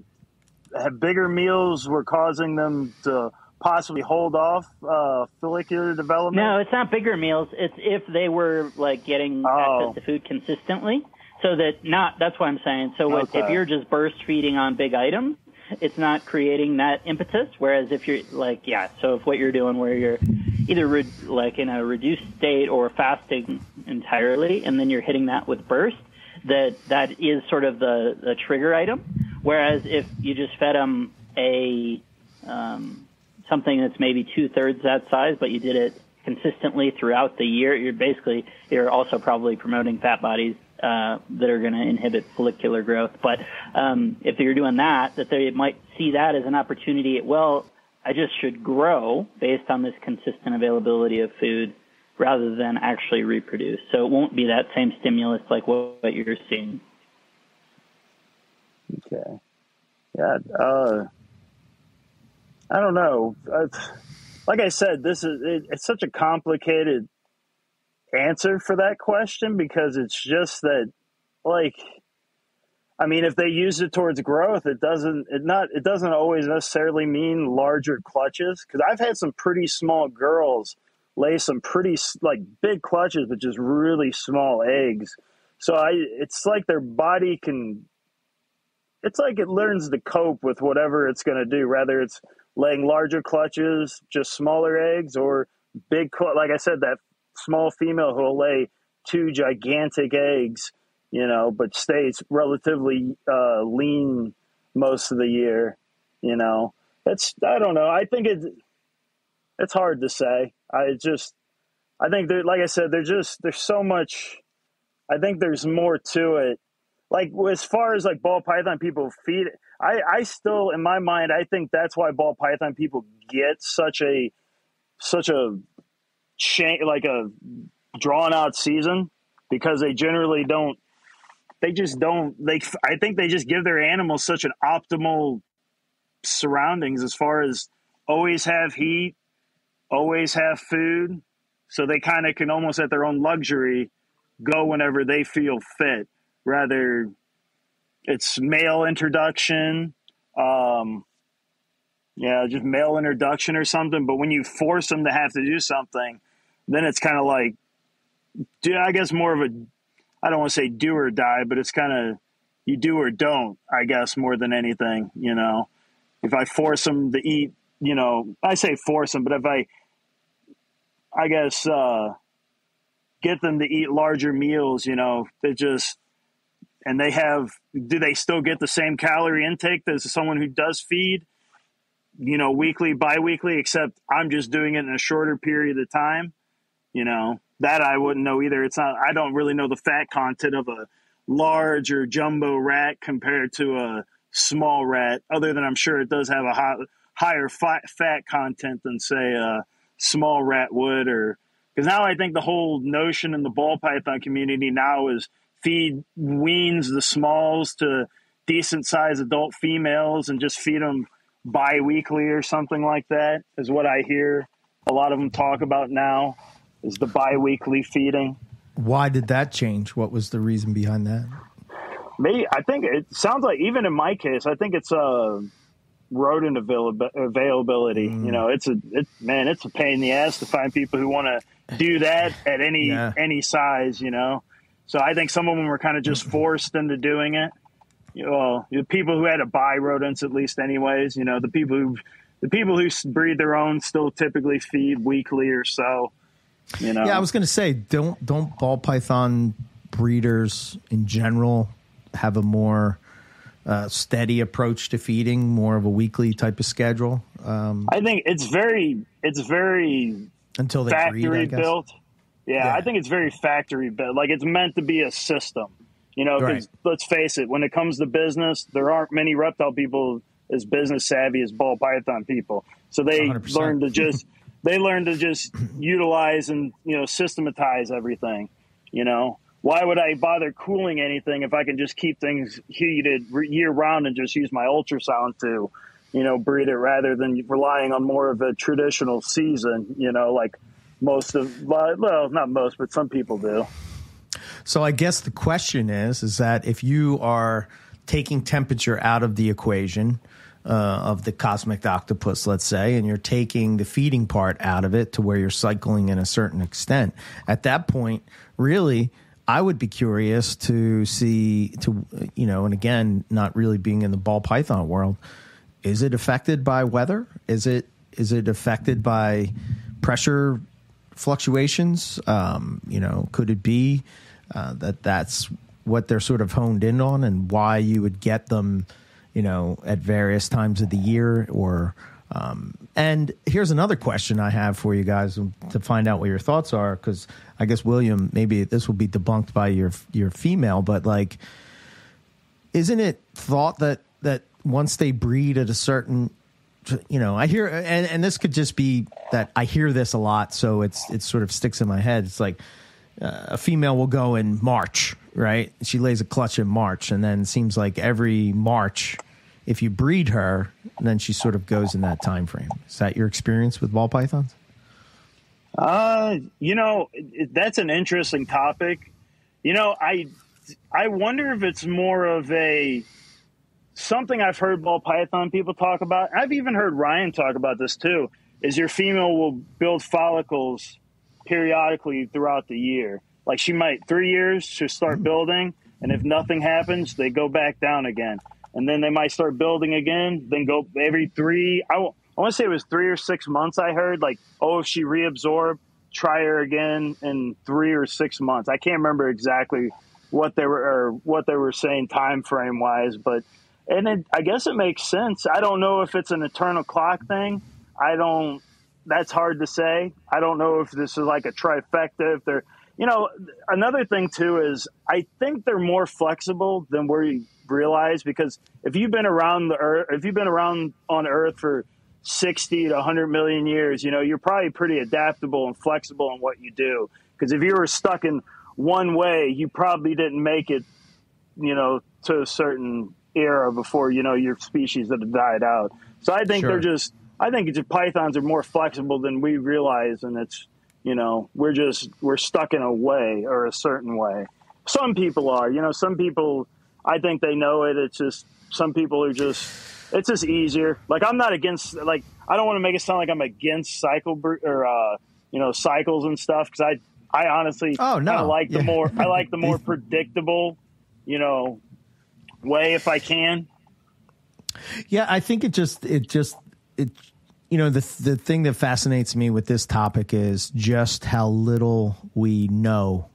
have bigger meals were causing them to possibly hold off follicular development? No, it's not bigger meals. It's if they were like getting access to food consistently. So that's what I'm saying. So if you're just burst feeding on big items, it's not creating that impetus. Whereas if you're so if what you're doing where you're either in a reduced state or fasting entirely, and then you're hitting that with burst, that is sort of the trigger item. Whereas if you just fed them something that's maybe 2/3 that size, but you did it consistently throughout the year, you're also probably promoting fat bodies that are going to inhibit follicular growth. But if you're doing that they might see that as an opportunity. I just should grow based on this consistent availability of food rather than actually reproduce. So it won't be that same stimulus like what you're seeing. Okay. Yeah. I don't know. Like I said, it's such a complicated answer for that question, because it's just that, if they use it towards growth, it doesn't always necessarily mean larger clutches. Because I've had some pretty small girls lay some pretty big clutches, but just really small eggs. So it's like their body it's like it learns to cope with whatever it's going to do, whether it's laying larger clutches, just smaller eggs, or big, like I said, that small female who will lay 2 gigantic eggs, but stays relatively lean most of the year. I don't know. I think it's hard to say. I think like I said, there's so much. I think there's more to it. Like as far as ball python people feed, I still, in my mind, I think that's why ball python people get such a a drawn out season, because they generally don't. I think they just give their animals such an optimal surroundings as far as always have heat, always have food, so they kind of can almost at their own luxury go whenever they feel fit. Rather, it's male introduction, just male introduction or something. But when you force them to have to do something, then it's kind of like, I guess more of I don't want to say do or die, but it's kind of, you do or don't, I guess, more than anything. If I force them to eat, I say force them, but if I guess, get them to eat larger meals, they just, and do they still get the same calorie intake as someone who does feed, weekly, biweekly, except I'm just doing it in a shorter period of time, that I wouldn't know either. I don't really know the fat content of a large or jumbo rat compared to a small rat, other than I'm sure it does have a higher fat content than, say, a small rat would. Or because now I think the whole notion in the ball python community now is weans the smalls to decent sized adult females and just feed them bi-weekly or something like that, is what I hear a lot of them talk about now, is the bi-weekly feeding. Why did that change? What was the reason behind that? Maybe, I think it sounds like, even in my case, I think it's rodent availability. It's a pain in the ass to find people who want to do that at any size. So I think some of them were kind of just forced into doing it. The people who had to buy rodents, at least, anyways. The people who breed their own still typically feed weekly or so. Yeah, I was going to say, don't ball python breeders in general have a more steady approach to feeding, more of a weekly type of schedule? I think it's very until they factory breed, I guess. built. Yeah, I think it's very factory built. Like, it's meant to be a system. Because let's face it, when it comes to business, there aren't many reptile people as business savvy as ball python people. So they 100%. learn to just utilize and systematize everything. Why would I bother cooling anything if I can just keep things heated year round and just use my ultrasound to breed it, rather than relying on more of a traditional season, like not most, but some people do. So I guess the question is that if you are taking temperature out of the equation of the cosmic octopus, let's say, and you're taking the feeding part out of it to where you're cycling in a certain extent, at that point, really, I would be curious to see, and again, not really being in the ball python world, is it affected by weather? Is it affected by pressure fluctuations? Could it be that's what they're sort of honed in on, and why you would get them, at various times of the year? Or and here's another question I have for you guys to find out what your thoughts are, because I guess, William, maybe this will be debunked by your female, but like, isn't it thought that once they breed at a certain, I hear, and this could just be that I hear this a lot, so it sort of sticks in my head. It's like, a female will go in March, right? She lays a clutch in March, and then it seems like every March, if you breed her, then she sort of goes in that time frame. Is that your experience with ball pythons? That's an interesting topic. I wonder if it's more of something I've heard ball python people talk about. I've even heard Ryan talk about this too, is your female will build follicles periodically throughout the year. Like, she might 3 years she'll start building, and if nothing happens, they go back down again, and then they might start building again, then go every I want to say it was 3 or 6 months. I heard, like, if she reabsorbed, try her again in 3 or 6 months. I can't remember exactly what they were saying time frame wise, but I guess it makes sense. I don't know if it's an eternal clock thing. That's hard to say. I don't know if this is like a trifecta. If they're, another thing too is I think they're more flexible than we realize, because if you've been around on Earth for 60 to 100 million years, you're probably pretty adaptable and flexible in what you do. Because if you were stuck in one way, you probably didn't make it, to a certain era before, your species that have died out. So I think I think pythons are more flexible than we realize, and it's, we're stuck in a way, or a certain way. Some people are, some people, I think they know it. It's just, some people are it's just easier. Like, I'm not against, like, I don't want to make it sound like I'm against cycles and stuff, because I honestly like the more I like the more predictable, way if I can. Yeah, I think the thing that fascinates me with this topic is just how little we know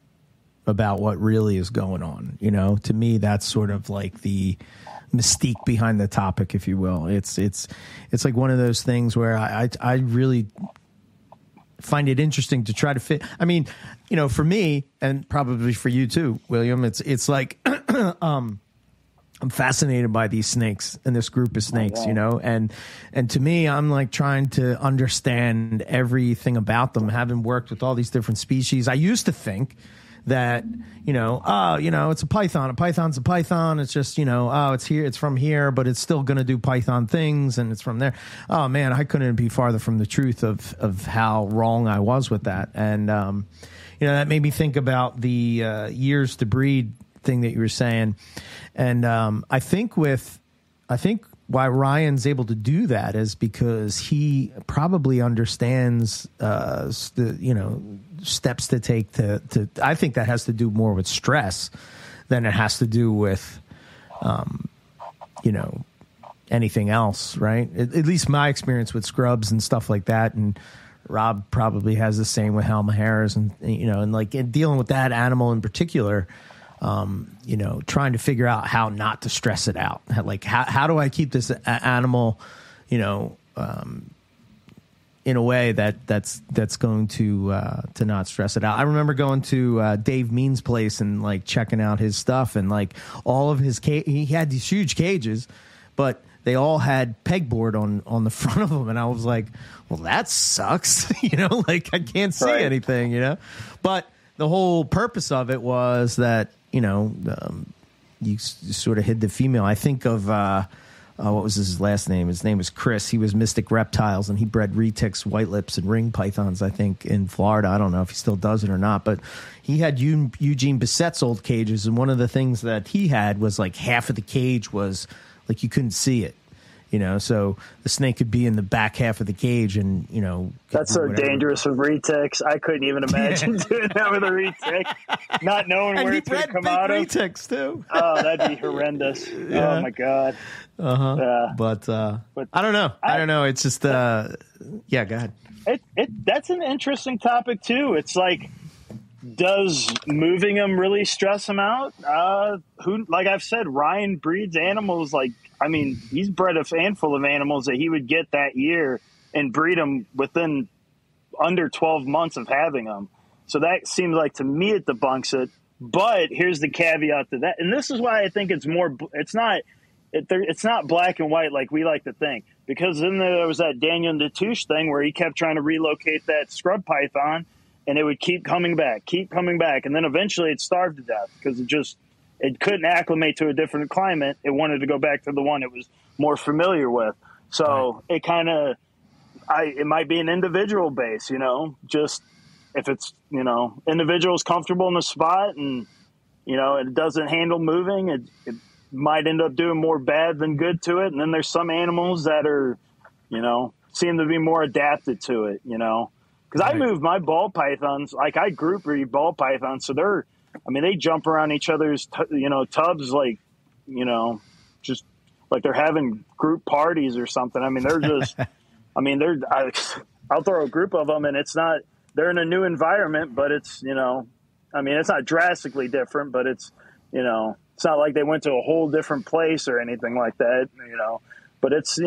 about what really is going on. To me, that's sort of like the mystique behind the topic, if you will. It's like one of those things where I really find it interesting to try to fit. I mean, for me, and probably for you too, William, it's like I'm fascinated by these snakes and this group of snakes, and to me, I'm like trying to understand everything about them, having worked with all these different species. I used to think that, it's a python. A python's a python. It's just, it's here, it's from here, but it's still going to do python things, and it's from there. Oh man, I couldn't be farther from the truth of how wrong I was with that. And, that made me think about the years to breed thing that you were saying. And I think why Ryan's able to do that is because he probably understands steps to take to I think that has to do more with stress than it has to do with anything else, right? At least my experience with scrubs and stuff like that, and Rob probably has the same with Halmaharas, and and dealing with that animal in particular. Trying to figure out how not to stress it out. Like, how do I keep this animal, in a way that's going to not stress it out. I remember going to Dave Mean's place and like checking out his stuff, and like all of his he had these huge cages, but they all had pegboard on the front of them, and I was like, well, that sucks. Like I can't see anything. But the whole purpose of it was that you sort of hid the female. I think of what was his last name? His name was Chris. He was Mystic Reptiles, and he bred retics, white lips, and ring pythons, I think, in Florida. I don't know if he still does it or not, but he had Eugene Bissett's old cages, and one of the things that he had was like half of the cage was like you couldn't see it. So the snake could be in the back half of the cage, and that's so dangerous with retics. I couldn't even imagine doing that with a retic, not knowing where it's going to come out of. Retics too. Oh, that'd be horrendous. Yeah. Oh my god. But I don't know. I don't know. It's just go ahead. That's an interesting topic too. It's like, does moving them really stress them out? Like I've said, Ryan breeds animals he's bred a handful of animals that he would get that year and breed them within under 12 months of having them. So that seems like, to me, it debunks it. But here's the caveat to that. And this is why I think it's not black and white like we like to think. Because then there was that Daniel Destouche thing where he kept trying to relocate that scrub python, and it would keep coming back. And then eventually it starved to death because it couldn't acclimate to a different climate. It wanted to go back to the one it was more familiar with. So It kind of, it might be an individual base, just if it's, individual's comfortable in the spot and, it doesn't handle moving, it might end up doing more bad than good to it. And then there's some animals that are, seem to be more adapted to it, because I moved my ball pythons, like I group breed ball pythons. So they jump around each other's, tubs like, just like they're having group parties or something. They're just, I'll throw a group of them, and they're in a new environment, but it's, it's not drastically different, but it's, it's not like they went to a whole different place or anything like that, but it's,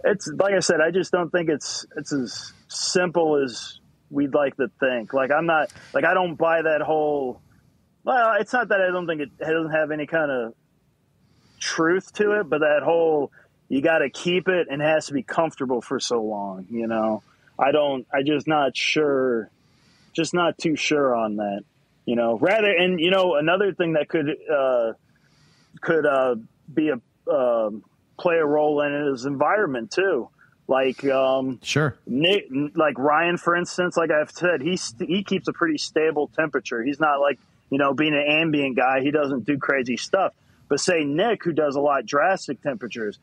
it's like I said, I just don't think it's as simple as we'd like to think. Like, I don't buy that whole, well, it's not that I don't think it doesn't have any kind of truth to it, but that whole, you got to keep it and it has to be comfortable for so long, just not too sure on that, another thing that could be play a role in it is environment too. Like, sure. Nick, like Ryan, for instance, like I've said, he keeps a pretty stable temperature. He's not like, being an ambient guy, he doesn't do crazy stuff. But say Nick, who does a lot drastic temperatures,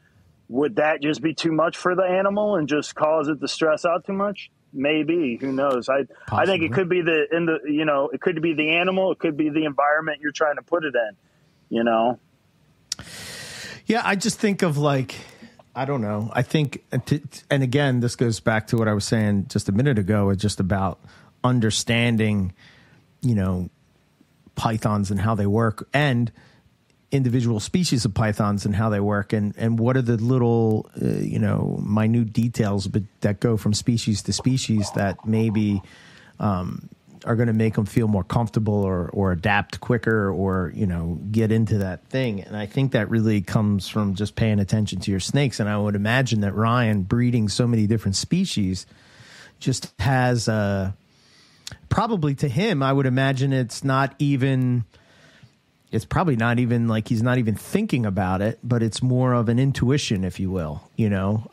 would that just be too much for the animal and just cause it to stress out too much? maybe, who knows? I think it could be it could be the animal, it could be the environment you're trying to put it in, you know? Yeah, I just think of like, I don't know. I think, and again, this goes back to what I was saying just a minute ago. It's just about understanding, you know, pythons and how they work, and individual species of pythons and how they work, and what are the little, you know, minute details that go from species to species that maybe are going to make them feel more comfortable or adapt quicker, or, you know, get into that thing. And I think that really comes from just paying attention to your snakes. And I would imagine that Ryan, breeding so many different species, just has probably, to him, I would imagine it's probably not even like he's not even thinking about it, but it's more of an intuition, if you will. You know,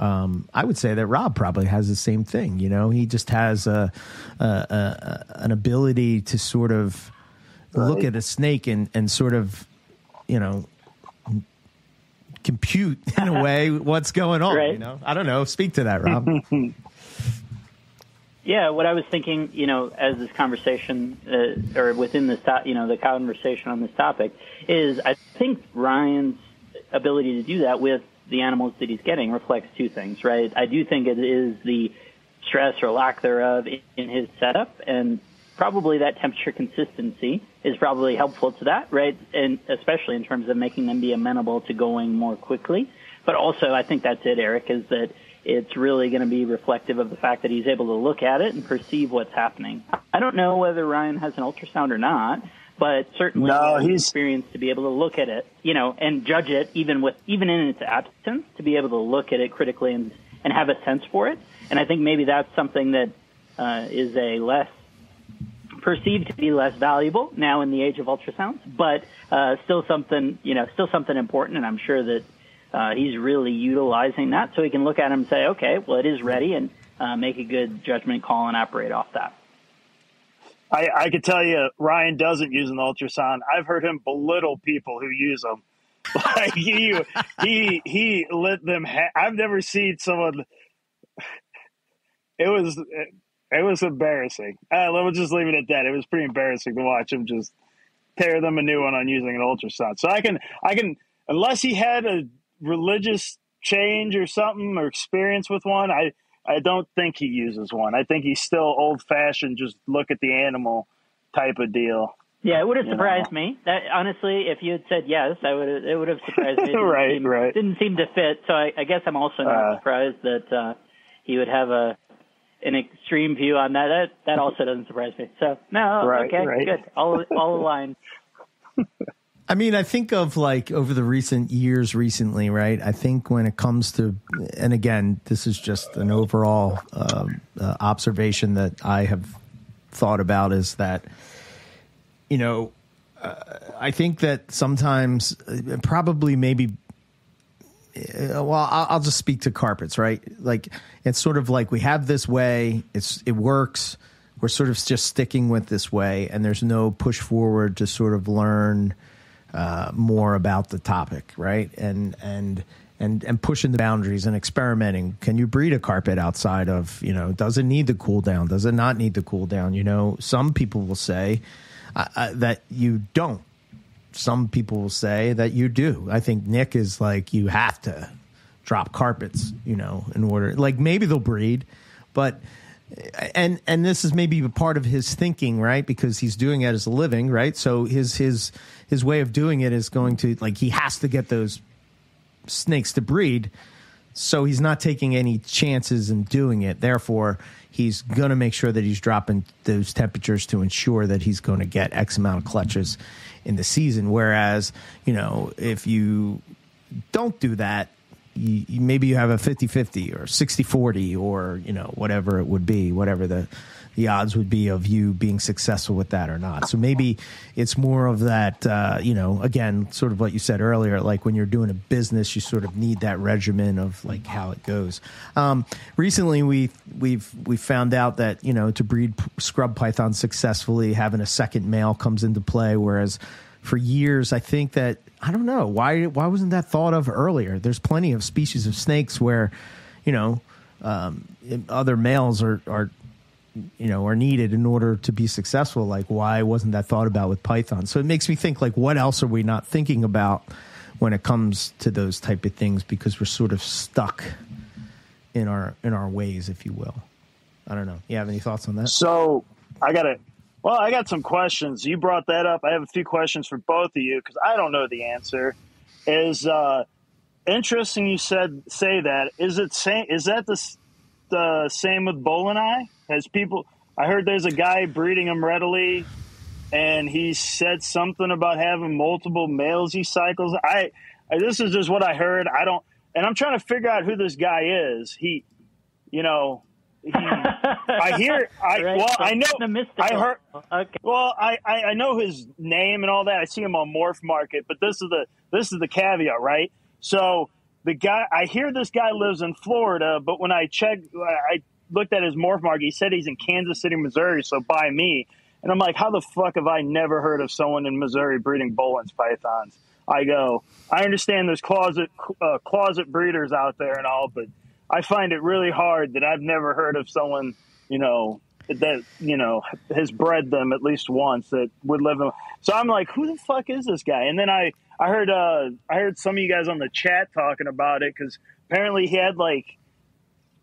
I would say that Rob probably has the same thing. You know, he just has an ability to sort of look at a snake and sort of, you know, compute in a way what's going on. Right. You know, I don't know. Speak to that, Rob. Yeah, what I was thinking, you know, as this conversation, or within this, you know, the conversation on this topic, is I think Ryan's ability to do that with the animals that he's getting reflects two things, right? I do think it is the stress or lack thereof in his setup, and probably that temperature consistency is probably helpful to that, right? And especially in terms of making them be amenable to going more quickly. But also, I think that's it, Eric, is that it's really going to be reflective of the fact that he's able to look at it and perceive what's happening. I don't know whether Ryan has an ultrasound or not, but certainly he's experienced to be able to look at it, you know, and judge it even in its absence, to be able to look at it critically and have a sense for it. And I think maybe that's something that is a less perceived to be less valuable now in the age of ultrasounds, but still something important. And I'm sure that he's really utilizing that, so he can look at him and say, okay, well, it is ready, and make a good judgment call and operate off that. I could tell you, Ryan doesn't use an ultrasound. I've heard him belittle people who use them. Like he let them. I've never seen someone. It was embarrassing. Let's just leave it at that. It was pretty embarrassing to watch him just tear them a new one on using an ultrasound. So I can, unless he had a religious change or something or experience with one, I don't think he uses one. I think he's still old fashioned, just look at the animal type of deal. Yeah, it would have surprised me. That honestly, if you had said yes, it would have surprised me. It didn't seem to fit. So I guess I'm also not surprised that he would have an extreme view on that. That also doesn't surprise me. So no, good. All aligned. I mean, I think of like over the recently, right? I think when it comes to, and again, this is just an overall observation that I have thought about, is that, you know, I think that sometimes probably maybe, I'll just speak to carpets, right? Like, it's sort of like we have this way, it works. We're sort of just sticking with this way, and there's no push forward to sort of learn more about the topic, right? And pushing the boundaries and experimenting. Can you breed a carpet outside of, you know, does it need the cool down? Does it not need the cool down? You know, some people will say that you don't. Some people will say that you do. I think Nick is like, you have to drop carpets, you know, in order, like maybe they'll breed, but and this is maybe a part of his thinking, right? Because he's doing it as a living, right? So his way of doing it is going to, like, he has to get those snakes to breed, so he's not taking any chances in doing it. Therefore, he's going to make sure that he's dropping those temperatures to ensure that he's going to get X amount of clutches in the season. Whereas, you know, if you don't do that, maybe you have a 50-50 or 60-40 or, you know, whatever it would be, whatever the odds would be of you being successful with that or not. So maybe it's more of that, you know, again, sort of what you said earlier, like when you're doing a business, you sort of need that regimen of like how it goes. Recently, we've found out that, you know, to breed scrub pythons successfully, having a second male comes into play, whereas for years, I think that, I don't know, why wasn't that thought of earlier? There's plenty of species of snakes where, you know, other males are are needed in order to be successful. Like, why wasn't that thought about with pythons? So it makes me think, like, what else are we not thinking about when it comes to those type of things, because we're sort of stuck in our ways, if you will. I don't know. You have any thoughts on that? So I got some questions. You brought that up. I have a few questions for both of you because I don't know the answer. Is interesting you say that. Is that the same with Bolini? I heard there's a guy breeding them readily, and he said something about having multiple males he cycles. This is just what I heard. And I'm trying to figure out who this guy is. I know. Okay. Well, I know his name and all that. I see him on Morph Market, but this is the caveat, right? So the guy, I hear this guy lives in Florida, but when I looked at his Morph Market, he said he's in Kansas City, Missouri, so by me. And I'm like, how the fuck have I never heard of someone in Missouri breeding Boelen's pythons? I understand there's closet breeders out there and all, but I find it really hard that I've never heard of someone, that, has bred them at least once that would live in. So I'm like, who the fuck is this guy? And then I heard some of you guys on the chat talking about it, because apparently he had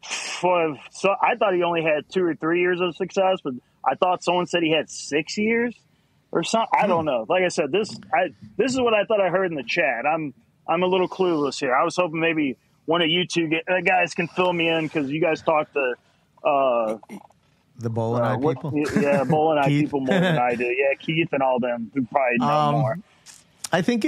so I thought he only had 2 or 3 years of success, but I thought someone said he had 6 years or something. I don't know. Like I said, this is what I thought I heard in the chat. I'm a little clueless here. I was hoping maybe one of you two guys can fill me in, because you guys talk to the Bolini people. Yeah, Bolini people more than I do. Yeah, Keith and all them who probably know more. I think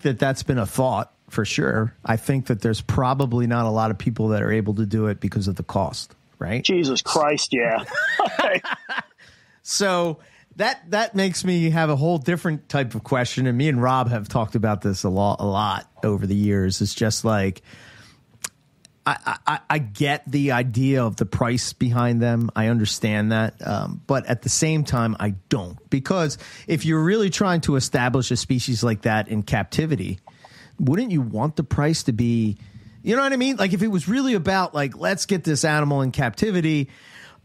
that's been a thought for sure. I think that there's probably not a lot of people that are able to do it because of the cost, right? Jesus Christ, yeah. So that makes me have a whole different type of question. And me and Rob have talked about this a lot over the years. It's just like, I get the idea of the price behind them. I understand that. But at the same time, I don't. Because if you're really trying to establish a species like that in captivity, wouldn't you want the price to be, you know what I mean? Like, if it was really about, like, let's get this animal in captivity,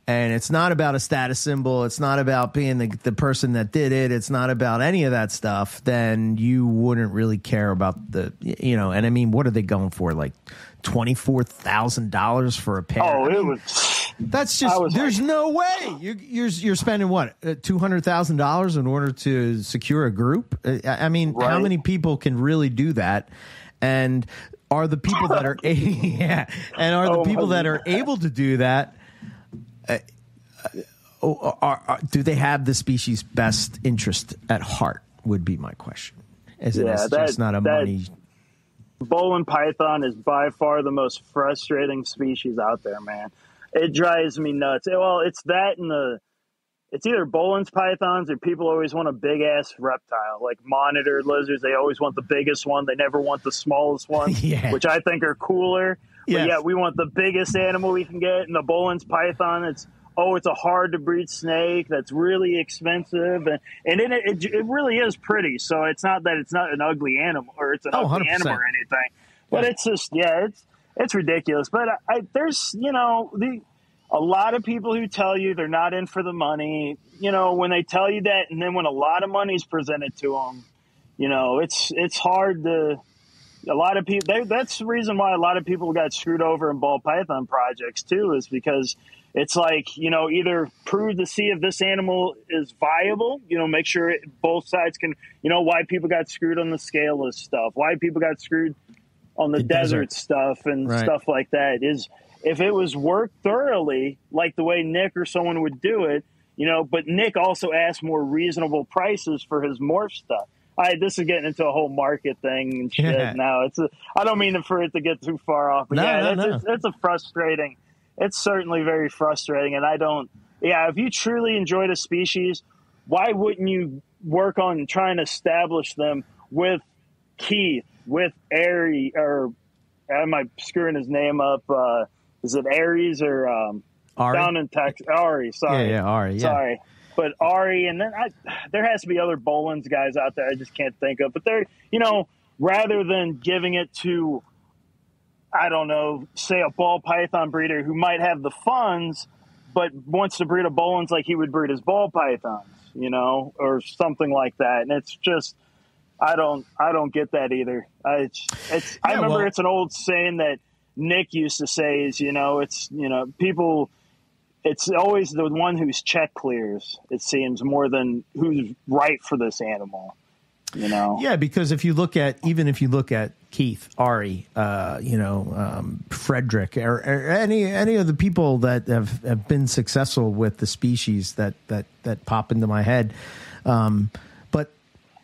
and it's not about a status symbol, it's not about being the person that did it, it's not about any of that stuff, then you wouldn't really care about and I mean, what are they going for? Like $24,000 for a pair? That's just, there's no way you're spending what, $200,000 in order to secure a group. I mean, right. How many people can really do that? And are the people that are that are able to do that, do they have the species' best interest at heart? Would be my question. Just not a money. Boelen python is by far the most frustrating species out there, man. It drives me nuts. Well, it's that and it's either Boelen's pythons, or people always want a big ass reptile, like monitored lizards. They always want the biggest one. They never want the smallest one, which I think are cooler. Yes. But yeah, we want the biggest animal we can get. And the Boelen's python, it's a hard to breed snake that's really expensive, and it really is pretty. So it's not that it's not an ugly animal, or it's an ugly 100%. Animal or anything. But it's just it's ridiculous. But there's a lot of people who tell you they're not in for the money. When they tell you that, and then when a lot of money's presented to them, it's hard to. A lot of people. That's the reason why a lot of people got screwed over in ball python projects too, is because it's like, either prove to see if this animal is viable, make sure both sides can, why people got screwed on the scaleless stuff, why people got screwed on the desert stuff and stuff like that, is if it was worked thoroughly, like the way Nick or someone would do it, but Nick also asked more reasonable prices for his morph stuff. This is getting into a whole market thing and shit now. I don't mean for it to get too far off, but it's a frustrating. It's certainly very frustrating, and if you truly enjoyed a species, why wouldn't you work on trying to establish them with Keith, with Ari, or am I screwing his name up? Is it Aries or Ari? Down in Texas? Ari, sorry. Yeah, Ari, yeah. Sorry. But Ari, and then there has to be other Boelen's guys out there I just can't think of. But they're, rather than giving it to I don't know, say a ball python breeder who might have the funds, but wants to breed a Boelens like he would breed his ball pythons, or something like that. And it's just, I don't get that either. I remember it's an old saying that Nick used to say is, people, it's always the one whose check clears, it seems, more than who's right for this animal. Yeah, because if you look at Keith, Ari, Frederick, or any of the people that have been successful with the species that pop into my head, but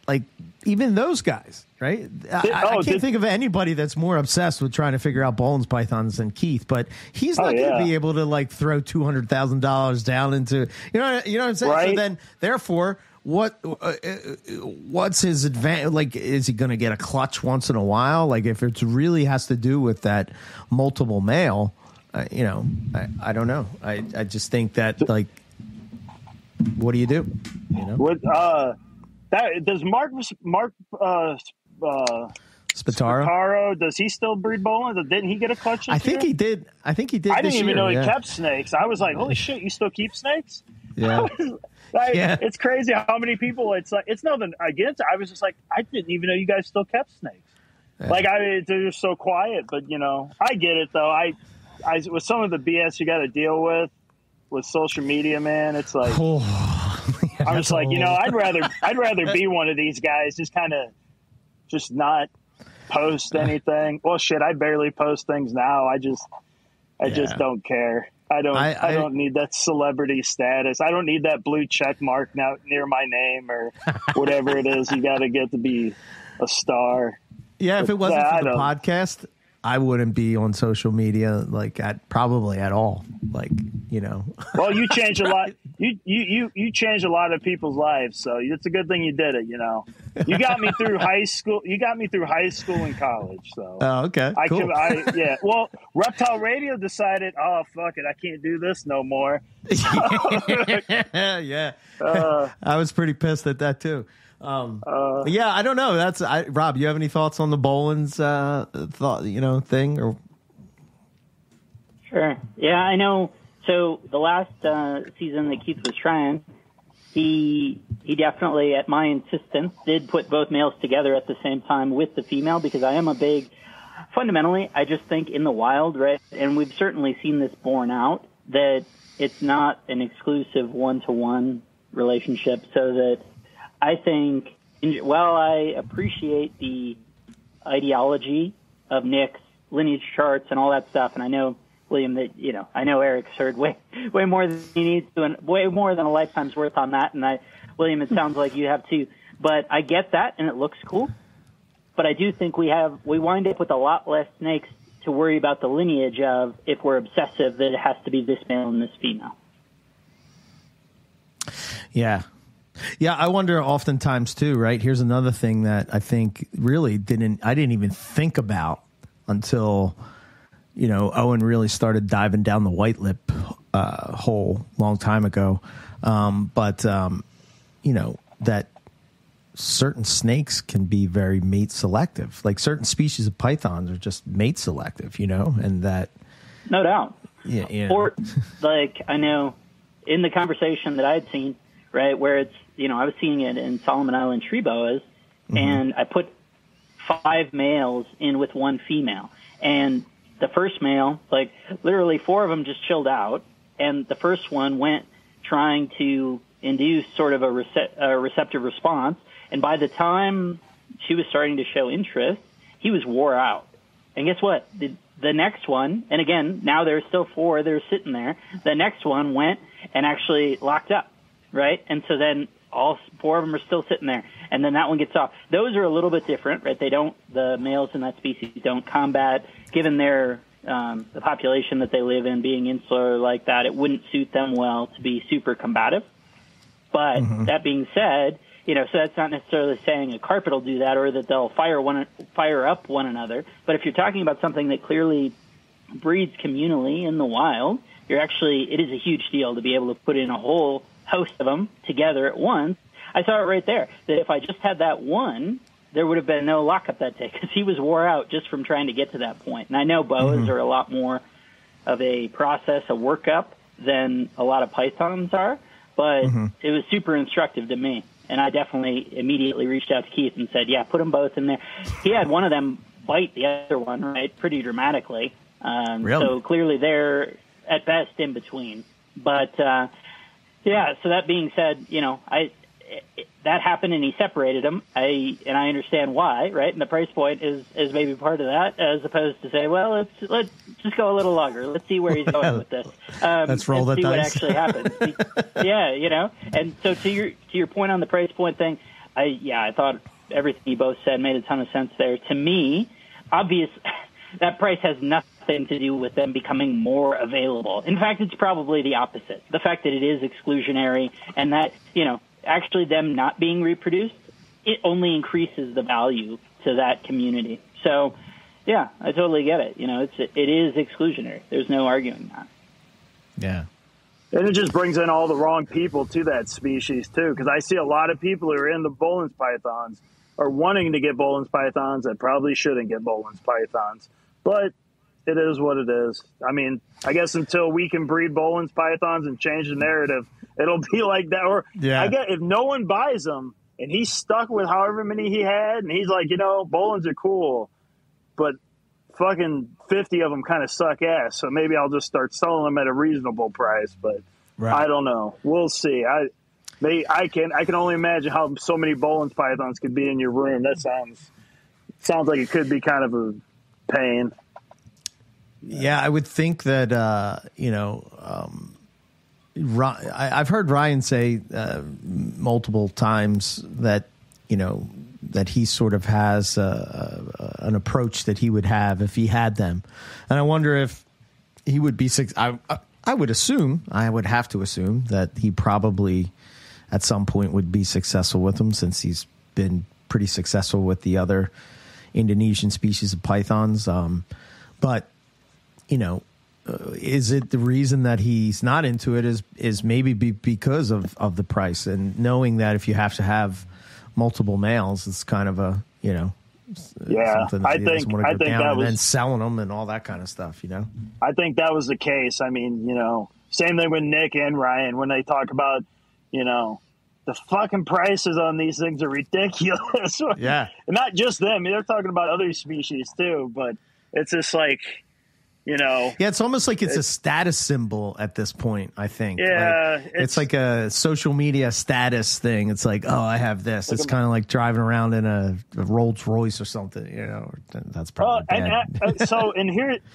like even those guys, right? I can't think of anybody that's more obsessed with trying to figure out Boelens pythons than Keith, but he's not going to be able to like throw $200,000 down into you know what I'm saying. Right. So then, therefore, what's his advantage? Like, is he going to get a clutch once in a while? Like, if it really has to do with that multiple male, I don't know. I just think that, like, what do you do? What does Mark Spataro, does he still breed Boelens? Didn't he get a clutch? I think he did. I didn't even know he kept snakes. I was like, holy shit, you still keep snakes? Yeah. It's crazy how many people. It's like, it's nothing against. I was just like, I didn't even know you guys still kept snakes. Yeah. They're just so quiet. But I get it though. I with some of the BS you got to deal with social media, man. It's like I'm just like, I'd rather be one of these guys. Just kind of just not post anything. Well, shit, I barely post things now. I just don't care. I don't need that celebrity status. I don't need that blue check mark now near my name or whatever it is you got to get to be a star. Yeah, if it wasn't for the podcast, I wouldn't be on social media probably at all. Well, you change a lot. You change a lot of people's lives, so it's a good thing you did it. You got me through high school. You got me through high school and college. So okay, cool. Well, Reptile Radio decided, oh fuck it, I can't do this no more. Yeah, I was pretty pissed at that too. Yeah, I don't know. Rob. You have any thoughts on the Boelens thing? Or sure. Yeah, I know. So the last season that Keith was trying, he definitely, at my insistence, did put both males together at the same time with the female, because I am fundamentally, I just think in the wild, right, and we've certainly seen this borne out, that it's not an exclusive one-to-one relationship, so that I think, while I appreciate the ideology of Nick's lineage charts and all that stuff, and I know, William, that I know Eric's heard way more than he needs to, and way more than a lifetime's worth on that. And William, it sounds like you have too. But I get that, and it looks cool. But I do think we wind up with a lot less snakes to worry about the lineage of, if we're obsessive that it has to be this male and this female. Yeah. Yeah, I wonder oftentimes too, right? Here's another thing that I think really I didn't even think about until Owen really started diving down the white lip hole long time ago. That certain snakes can be very mate selective. Like certain species of pythons are just mate selective, and that. No doubt. Yeah. Or I know in the conversation that I had seen, right, where it's, I was seeing it in Solomon Island tree boas, and I put 5 males in with 1 female, and the first male, literally 4 of them just chilled out, and the first one went trying to induce sort of a receptive response, and by the time she was starting to show interest, he was wore out. And guess what? The next one, and again, now there's still 4 that are sitting there, the next one went and actually locked up, right? And so then all 4 of them are still sitting there, and then that one gets off. Those are a little bit different, right? The males in that species don't combat, given their the population that they live in, being insular like that, it wouldn't suit them well to be super combative. But that being said, so that's not necessarily saying a carpet will do that, or that they'll fire up one another. But if you're talking about something that clearly breeds communally in the wild, it is a huge deal to be able to put in a whole host of them together at once. I saw it right there, that if I just had that one, there would have been no lockup that day because he was wore out just from trying to get to that point. And I know boas are a lot more of a process, a workup, than a lot of pythons are, but it was super instructive to me. And I definitely immediately reached out to Keith and said, yeah, put them both in there. He had one of them bite the other one, right, pretty dramatically. Really? So clearly they're at best in between. But, yeah, so that being said, that happened and he separated them. I understand why, right? And the price point is maybe part of that, as opposed to say, well, let's just go a little longer. Let's see where he's going with this. Let's roll the dice. See what actually happens. Yeah, And so to your point on the price point thing, I thought everything you both said made a ton of sense there. To me, obvious that price has nothing to do with them becoming more available. In fact, it's probably the opposite. The fact that it is exclusionary and that, actually them not being reproduced, it only increases the value to that community. So, yeah, I totally get it. It is exclusionary. There's no arguing that. Yeah. And it just brings in all the wrong people to that species, too, because I see a lot of people who are into Boelen's pythons are wanting to get Boelen's pythons that probably shouldn't get Boelen's pythons. But it is what it is. I mean, I guess until we can breed Boelen's pythons and change the narrative, it'll be like that. Or I guess if no one buys them and he's stuck with however many he had, and he's like, Boelen's are cool, but fucking 50 of them kind of suck ass. So maybe I'll just start selling them at a reasonable price. But I don't know. We'll see. I can only imagine how so many Boelen's pythons could be in your room. That sounds like it could be kind of a pain. Yeah, I would think that, I've heard Ryan say multiple times that, that he sort of has an approach that he would have if he had them. And I wonder if he would be, I would have to assume that he probably at some point would be successful with them, since he's been pretty successful with the other Indonesian species of pythons. But is it the reason that he's not into it is maybe because of the price, and knowing that if you have to have multiple males, it's kind of a, something that he doesn't want to go down, and then selling them and all that kind of stuff, I think that was the case. I mean, same thing with Nick and Ryan when they talk about, the fucking prices on these things are ridiculous. Yeah. And not just them. They're talking about other species too, but it's just like, yeah, it's almost like it's a status symbol at this point, I think. Yeah. It's like a social media status thing. It's like, oh, I have this. It's kind of like driving around in a Rolls Royce or something, That's probably bad. And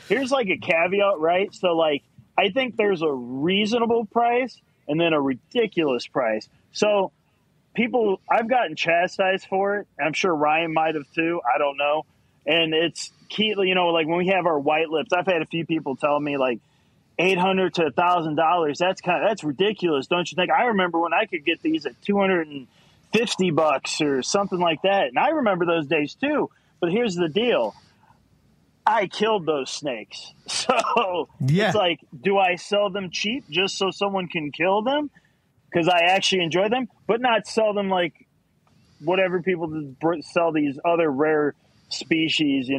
here's like a caveat, right? So, like, I think there's a reasonable price and then a ridiculous price. So I've gotten chastised for it. I'm sure Ryan might have too. I don't know. And it's key, like when we have our white lips, I've had a few people tell me like $800 to $1,000. That's ridiculous, don't you think? I remember when I could get these at $250 or something like that, and I remember those days too. But here's the deal: I killed those snakes, so It's like, do I sell them cheap just so someone can kill them because I actually enjoy them, but not sell them like whatever people sell these other rare species,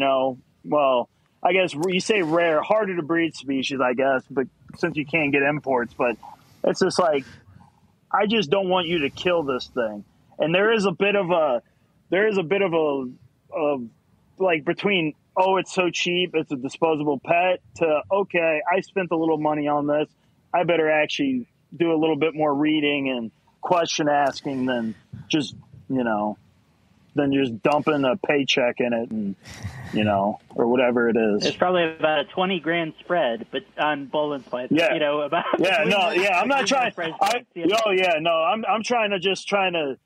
well, I guess you say rare, harder to breed species, I guess, but since you can't get imports, but it's just like, I just don't want you to kill this thing. And there is a bit of a like between, oh, it's so cheap, it's a disposable pet, to, okay, I spent a little money on this, I better actually do a little bit more reading and question asking than just, than just dumping a paycheck in it and, or whatever it is. It's probably about a $20,000 spread, but on Boelen's python, about. I'm not trying. I'm trying to,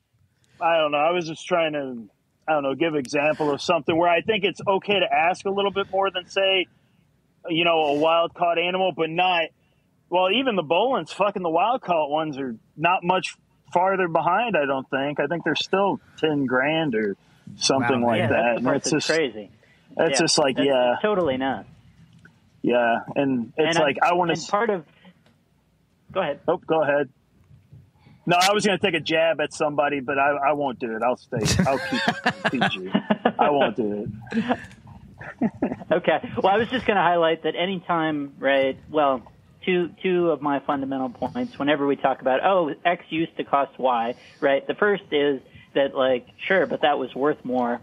I don't know. I was just trying to, give an example of something where I think it's okay to ask a little bit more than say, a wild caught animal, but not, well, even the Boelen's, fucking the wild caught ones are not much farther behind, I don't think. I think they're still $10,000 or something like that. And it's just crazy. It's just like, it's totally not. Yeah, and it's like I want to. Part of. Go ahead. Oh, go ahead. No, I was going to take a jab at somebody, but I won't do it. I'll keep it PG. I won't do it. Okay. Well, I was just going to highlight that anytime, right, well, two of my fundamental points whenever we talk about, X used to cost Y, right? The first is that, like, sure, but that was worth more.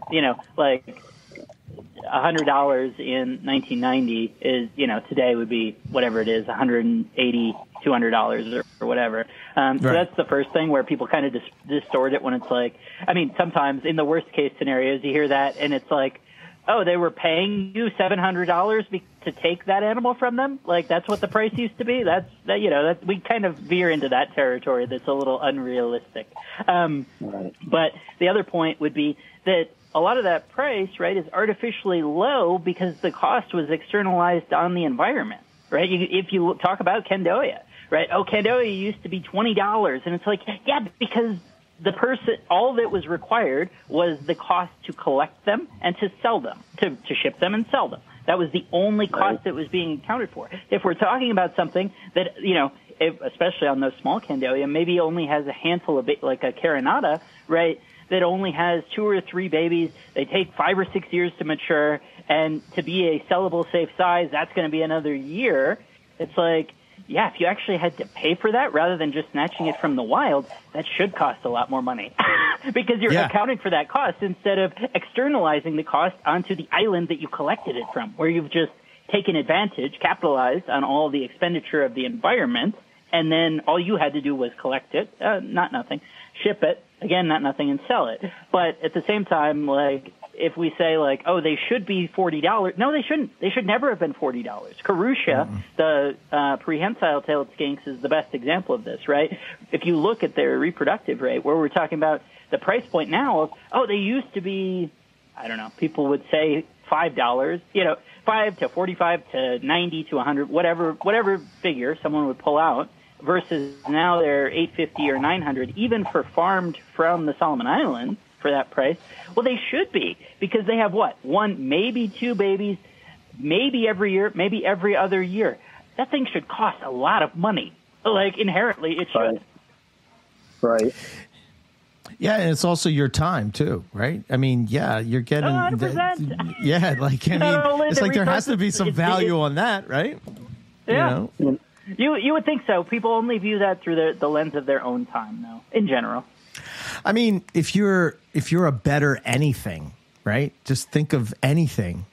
Like $100 in 1990 is, today would be whatever it is, $180, $200 or whatever. So that's the first thing where people kind of distort it when it's like, I mean, sometimes in the worst case scenarios, you hear that and it's like, oh, they were paying you $700 to take that animal from them? Like, that's what the price used to be? We kind of veer into that territory that's a little unrealistic. But the other point would be that a lot of that price, right, is artificially low because the cost was externalized on the environment, right? If you talk about Candoia, right? Oh, Candoia used to be $20. And it's like, yeah, because all that was required was the cost to collect them and to sell them, to ship them and sell them. That was the only cost that was being accounted for. If we're talking about something that, especially on those small Candoia, maybe only has a handful of, like a Carinata, right, that only has 2 or 3 babies. They take 5 or 6 years to mature, and to be a sellable safe size, that's going to be another year. It's like, yeah, if you actually had to pay for that rather than just snatching it from the wild, that should cost a lot more money because you're accounting for that cost instead of externalizing the cost onto the island that you collected it from, where you've just taken advantage, capitalized on all the expenditure of the environment, and then all you had to do was collect it, not nothing, ship it, again, not nothing, and sell it. But at the same time, like, if we say, like, oh, they should be $40. No, they shouldn't. They should never have been $40. Carusha, the prehensile-tailed skinks, is the best example of this, right? If you look at their reproductive rate, where we're talking about the price point now of, they used to be, I don't know, people would say $5, 5 to 45 to 90 to 100, whatever figure someone would pull out, versus now they're $850 or $900, even for farmed from the Solomon Islands, for that price. Well, they should be, because they have 1, maybe 2 babies, maybe every year, maybe every other year. That thing should cost a lot of money. Like, inherently, it should. Right. Yeah, and it's also your time too, right? I mean, yeah, you're getting 100%. It's like there has to be some value on that, right? Yeah. You would think so. People only view that through the lens of their own time, though, in general. I mean, if you're a better anything, right? Just think of anything.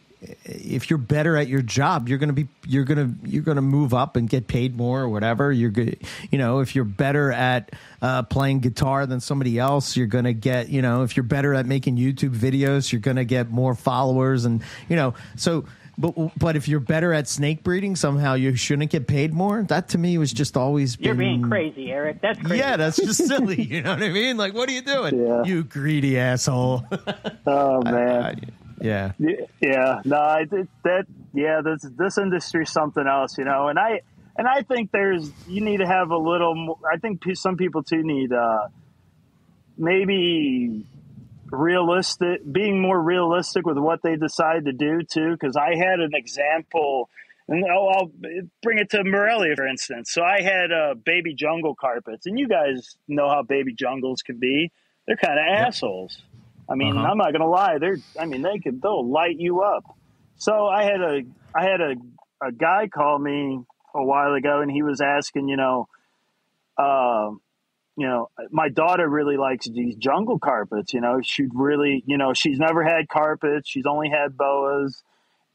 If you're better at your job, you're gonna move up and get paid more or whatever. You're good. If you're better at playing guitar than somebody else, you're gonna get. If you're better at making YouTube videos, you're gonna get more followers, and so. But if you're better at snake breeding, somehow you shouldn't get paid more. That to me was just always been... You're being crazy, Eric. That's crazy. Yeah, that's just silly. You know what I mean? Like, what are you doing? Yeah. You greedy asshole. Oh, man. Yeah. No, this industry's something else, and I think you need to have a little more, I think some people too need maybe being more realistic with what they decide to do too. Because I had an example, and I'll bring it to Morelia, for instance. So I had baby jungle carpets, and you guys know how baby jungles can be. They're kind of assholes. I mean, I'm not gonna lie. They'll light you up. So I had a guy call me a while ago, and he was asking, my daughter really likes these jungle carpets. She'd really, she's never had carpets. She's only had boas.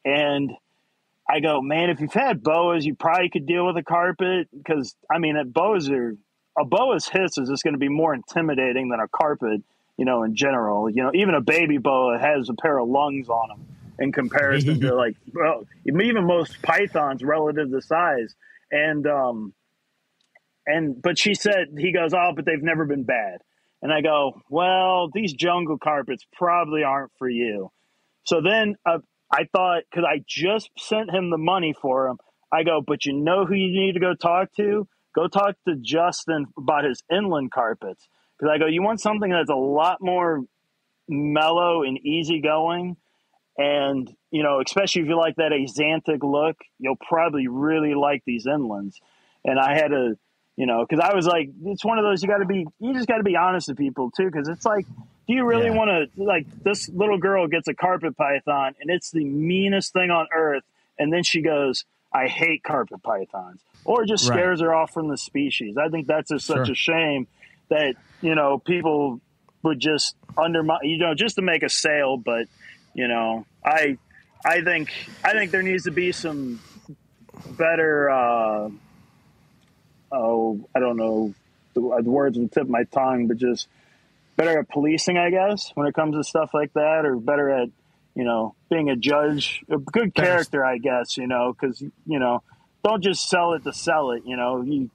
And I go, man, if you've had boas, you probably could deal with a carpet. Because, I mean, a boa's hiss is just going to be more intimidating than a carpet, in general. Even a baby boa has a pair of lungs on them in comparison to, even most pythons relative to size. But he goes, but they've never been bad. And I go, well, these jungle carpets probably aren't for you. So then I thought, because I just sent him the money for them, I go, but you know who you need to go talk to? Go talk to Justin about his inland carpets. Because I go, you want something that's a lot more mellow and easygoing. And, especially if you like that axanthic look, you'll probably really like these inlands. And I had you know, because I was like, it's one of those, you just got to be honest with people too. Because it's like, do you really want to, like, this little girl gets a carpet python and it's the meanest thing on earth. And then she goes, I hate carpet pythons, or just scares her off from the species. I think that's just such a shame that, you know, people would just undermine, you know, just to make a sale. But, you know, I think there needs to be some better, I don't know the words on the tip of my tongue, but just better at policing, I guess, when it comes to stuff like that, or better at, you know, being a judge, a good character, I guess, you know, because, you know, don't just sell it to sell it, you know, you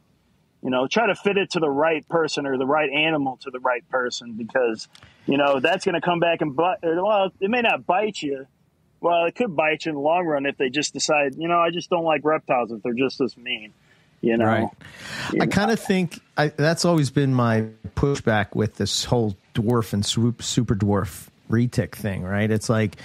know, try to fit it to the right person or the right animal to the right person, because, you know, that's going to come back and bite. Well, it may not bite you. Well, it could bite you in the long run if they just decide, you know, I just don't like reptiles if they're just this mean, you know. Right. I kind of think that's always been my pushback with this whole dwarf and super dwarf retic thing, right? It's like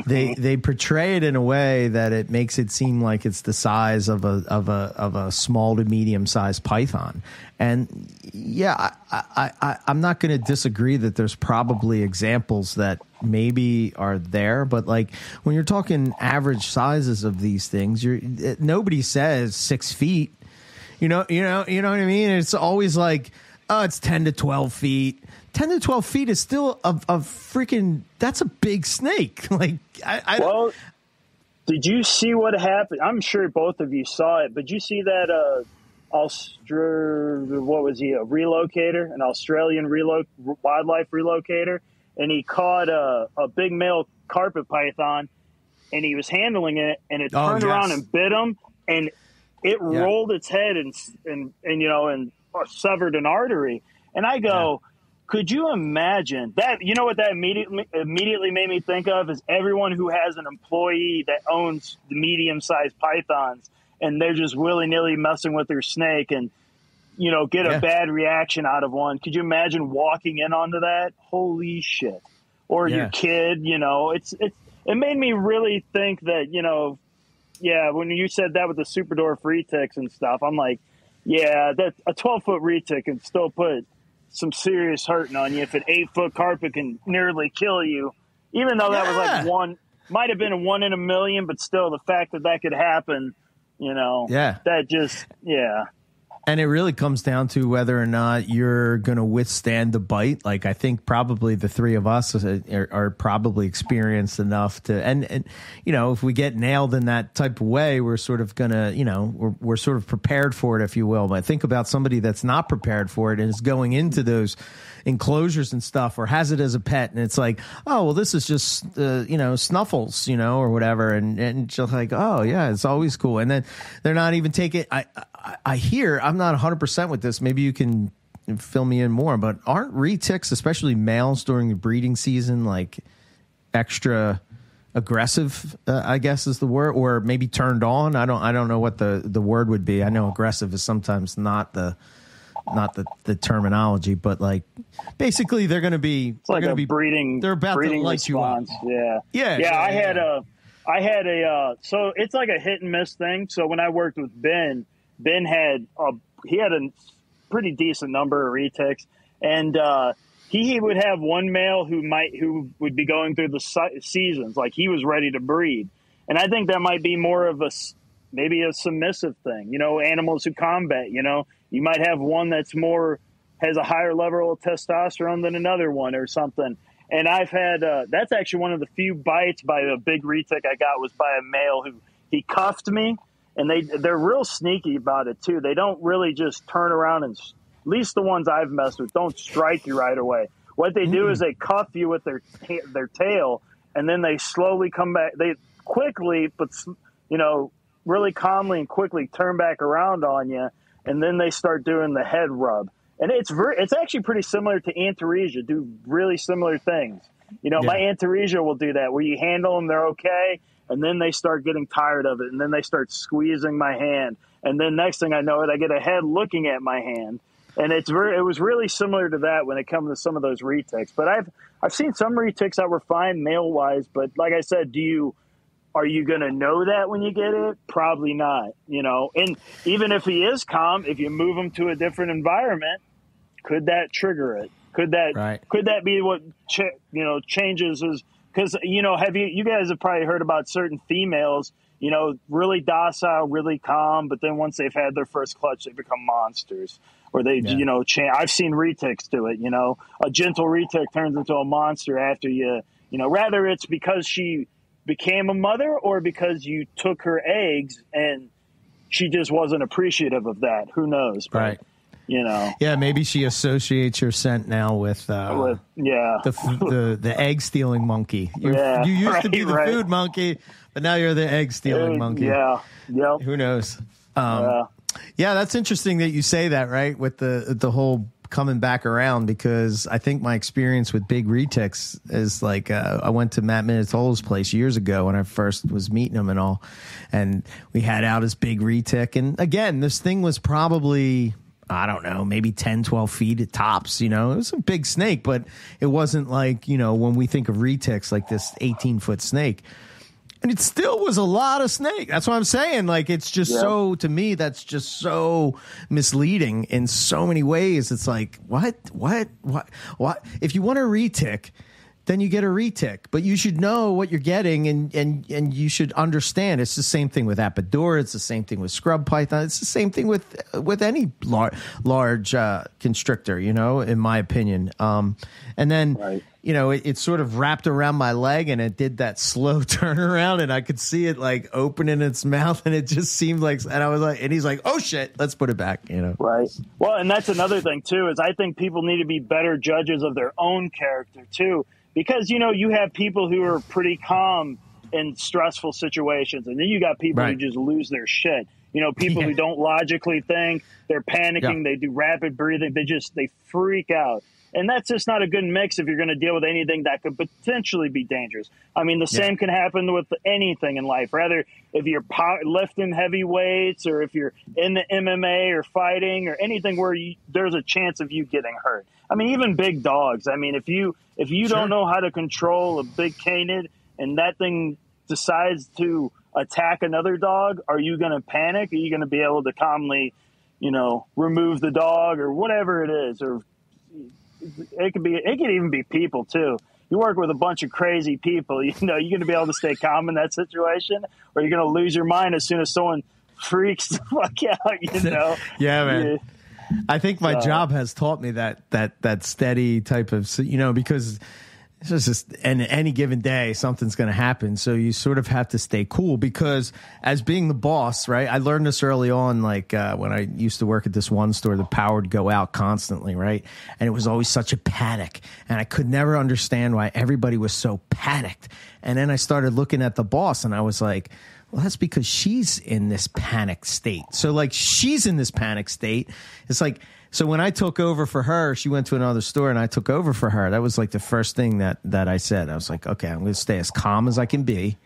they portray it in a way that it makes it seem like it's the size of a small to medium sized python. And yeah, I'm not going to disagree that there's probably examples that maybe are there, but like when you're talking average sizes of these things, nobody says 6 feet. You know what I mean? It's always like, oh, it's 10 to 12 feet. 10 to 12 feet is still a freaking, that's a big snake. Like, well, did you see what happened? I'm sure both of you saw it, but you see that, what was he, a relocator, an Australian wildlife relocator, and he caught a big male carpet python, and he was handling it, and it turned around and bit him, and it rolled its head and you know, and severed an artery. And I go, could you imagine that? You know what that immediately made me think of is everyone who has an employee that owns the medium-sized pythons, and they're just willy-nilly messing with their snake and, you know, get a bad reaction out of one. Could you imagine walking in onto that? Holy shit. Or your kid, you know, it made me really think that, you know, when you said that with the super dwarf retics and stuff, I'm like, that a 12-foot retic can still put some serious hurting on you if an 8-foot carpet can nearly kill you, even though that was like might have been a 1 in a million, but still the fact that could happen, you know, that just, And it really comes down to whether or not you're going to withstand the bite. Like, I think probably the three of us are probably experienced enough to, and you know, if we get nailed in that type of way, we're sort of going to, you know, we're sort of prepared for it, if you will. But think about somebody that's not prepared for it and is going into those enclosures and stuff, or has it as a pet, and it's like, oh, well, this is just you know, Snuffles, you know, or whatever, and just like, oh yeah, it's always cool. And then they're not even taking, I hear, I'm not 100% with this, maybe you can fill me in more, but aren't retics, especially males during the breeding season, like extra aggressive, I guess is the word, or maybe turned on? I don't know what the word would be. I know aggressive is sometimes not the terminology, but like basically they're going to be, it's like a breeding, they're about to light response. you up. I had a so it's like a hit and miss thing. So when I worked with Ben had he had a pretty decent number of retics, and he would have one male who would be going through the seasons, like he was ready to breed. And I think that might be more of maybe a submissive thing, you know, animals who combat, you know. You might have one that's has a higher level of testosterone than another one or something. And I've had, that's actually one of the few bites by a big retic I got was by a male who he cuffed me, and they're real sneaky about it too. They don't really just turn around and, at least the ones I've messed with, don't strike you right away. What they do is they cuff you with their tail, and then they slowly come back. They quickly, but, you know, really calmly and quickly turn back around on you. And then they start doing the head rub. And it's actually pretty similar to Antaresia, do really similar things. You know, my Antaresia will do that, where you handle them, they're okay, and then they start getting tired of it, and then they start squeezing my hand. And then next thing I know I get a head looking at my hand. And it was really similar to that when it comes to some of those retics. But I've seen some retics that were fine male-wise, but like I said, do you are you going to know that when you get it? Probably not, you know. And even if he is calm, if you move him to a different environment, could that trigger it? Could that be what changes his? Because you guys have probably heard about certain females, really docile, really calm, but then once they've had their first clutch, they become monsters. Or they, I've seen retics do it. A gentle retic turns into a monster after rather it's because she became a mother or because you took her eggs and she just wasn't appreciative of that. Who knows? But, right. Yeah, maybe she associates your scent now with the egg stealing monkey. You used to be the food monkey, but now you're the egg stealing monkey. Yeah, yep. Who knows? Yeah, that's interesting that you say that, right? With the whole coming back around, because I think my experience with big retics is like I went to Matt Minutolo's place years ago when I first was meeting him and all, and we had out his big retic, and again, this thing was probably, I don't know, maybe 10, 12 feet at tops. It was a big snake, but it wasn't like, when we think of retics, like this 18-foot snake. And it still was a lot of snake. That's what I'm saying. Like, it's just so, to me, that's just so misleading in so many ways. It's like, what? If you want a retic, then you get a retic, but you should know what you're getting and you should understand. It's the same thing with Apodora. It's the same thing with scrub python. It's the same thing with any large constrictor, in my opinion. And then, it sort of wrapped around my leg and it did that slow turnaround and I could see it like opening its mouth and it just seemed like, and I was like, and he's like, oh shit, let's put it back, Right. Well, and that's another thing too, is I think people need to be better judges of their own character too. Because, you have people who are pretty calm in stressful situations, and then you got people who just lose their shit. People who don't logically think, they're panicking, they do rapid breathing, they freak out. And that's just not a good mix if you're going to deal with anything that could potentially be dangerous. I mean, the same can happen with anything in life. Rather, if you're lifting heavy weights or if you're in the MMA or fighting or anything where there's a chance of you getting hurt. I mean, even big dogs. I mean, if you don't know how to control a big canid and that thing decides to attack another dog, are you going to panic? Are you going to be able to calmly, remove the dog or whatever it is? Or it could even be people too. You work with a bunch of crazy people, you're going to be able to stay calm in that situation, or you're going to lose your mind as soon as someone freaks the fuck out, Yeah, man. I think my job has taught me that steady type of, because it's just any given day, something's going to happen. So you sort of have to stay cool because as being the boss, right? I learned this early on, like when I used to work at this one store, the power would go out constantly, right? And it was always such a panic. And I could never understand why everybody was so panicked. And then I started looking at the boss and I was like, well, that's because she's in this panic state. So like she's in this panic state. It's like, so when I took over for her, she went to another store and I took over for her. That was like the first thing that I said. I was like, okay, I'm going to stay as calm as I can be.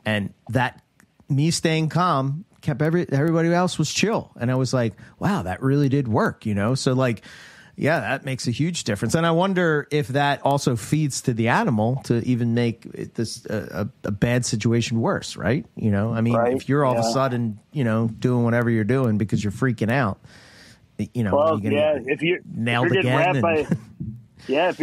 And that me staying calm kept everybody else was chill. And I was like, wow, that really did work, So like, yeah, that makes a huge difference. And I wonder if that also feeds to the animal to even make this a bad situation worse, right? I mean, if you're all of a sudden, doing whatever you're doing because you're freaking out, if you're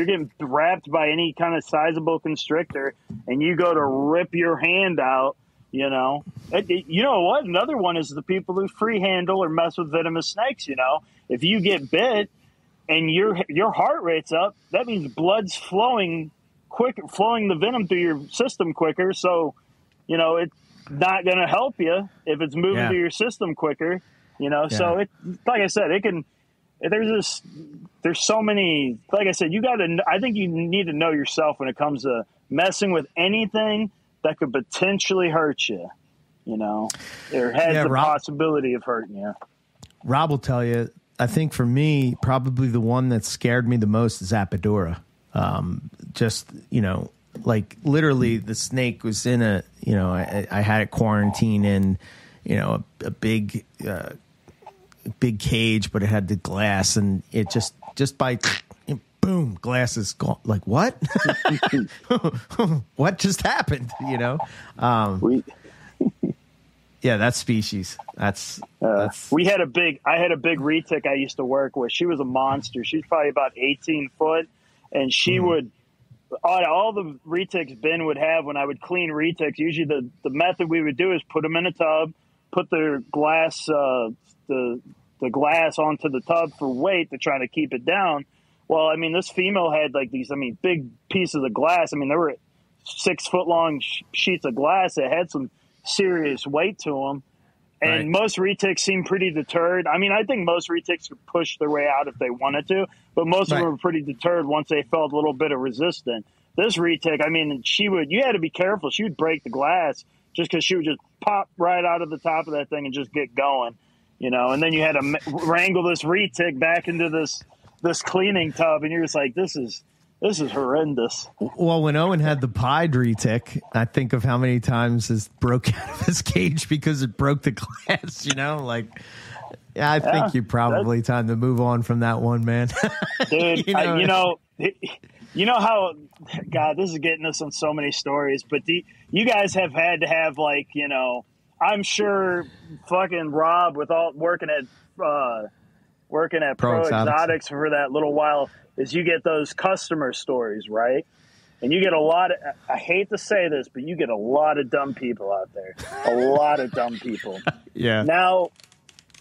getting wrapped by any kind of sizable constrictor and you go to rip your hand out, you know what? Another one is the people who free handle or mess with venomous snakes. If you get bit and your heart rate's up, that means blood's flowing the venom through your system quicker. So, it's not going to help you if it's moving through your system quicker. So it, like I said, there's so many, like I said, I think you need to know yourself when it comes to messing with anything that could potentially hurt you, or has the possibility of hurting you. Rob will tell you, I think for me, probably the one that scared me the most is Apodora. Like literally the snake was in I had it quarantined in, a big cage, but it had the glass and it just by boom, boom, glass is gone. Like, what? What just happened? You know? Yeah, that's species. That's I had a big retic I used to work with. She was a monster. She's probably about 18 foot, and she would all the retics Ben would have when I would clean retics. Usually the method we would do is put them in a tub, put their glass the glass onto the tub for weight to try to keep it down. Well, I mean, this female had like these, big pieces of glass. I mean, there were 6 foot long sheets of glass that had some serious weight to them. And most retics seem pretty deterred. I mean, I think most retics could push their way out if they wanted to, but most of them were pretty deterred once they felt a little bit of resistance. This retic, I mean, you had to be careful. She would break the glass just because she would just pop right out of the top of that thing and just get going, you know. And then you had to wrangle this retic back into this cleaning tub, and you're just like, this is horrendous. Well, when Owen had the pied retic, I think of how many times it broke out of his cage because it broke the glass, you know? Like, yeah, I think you probably time to move on from that one, man. Dude, you know how, God, this is getting us on so many stories, but you guys have had to have, like, you know, I'm sure fucking Rob with all working at Pro Exotics for that little while, is you get those customer stories, right? And you get a lot of, I hate to say this, but you get a lot of dumb people out there. A lot of dumb people. Yeah. Now,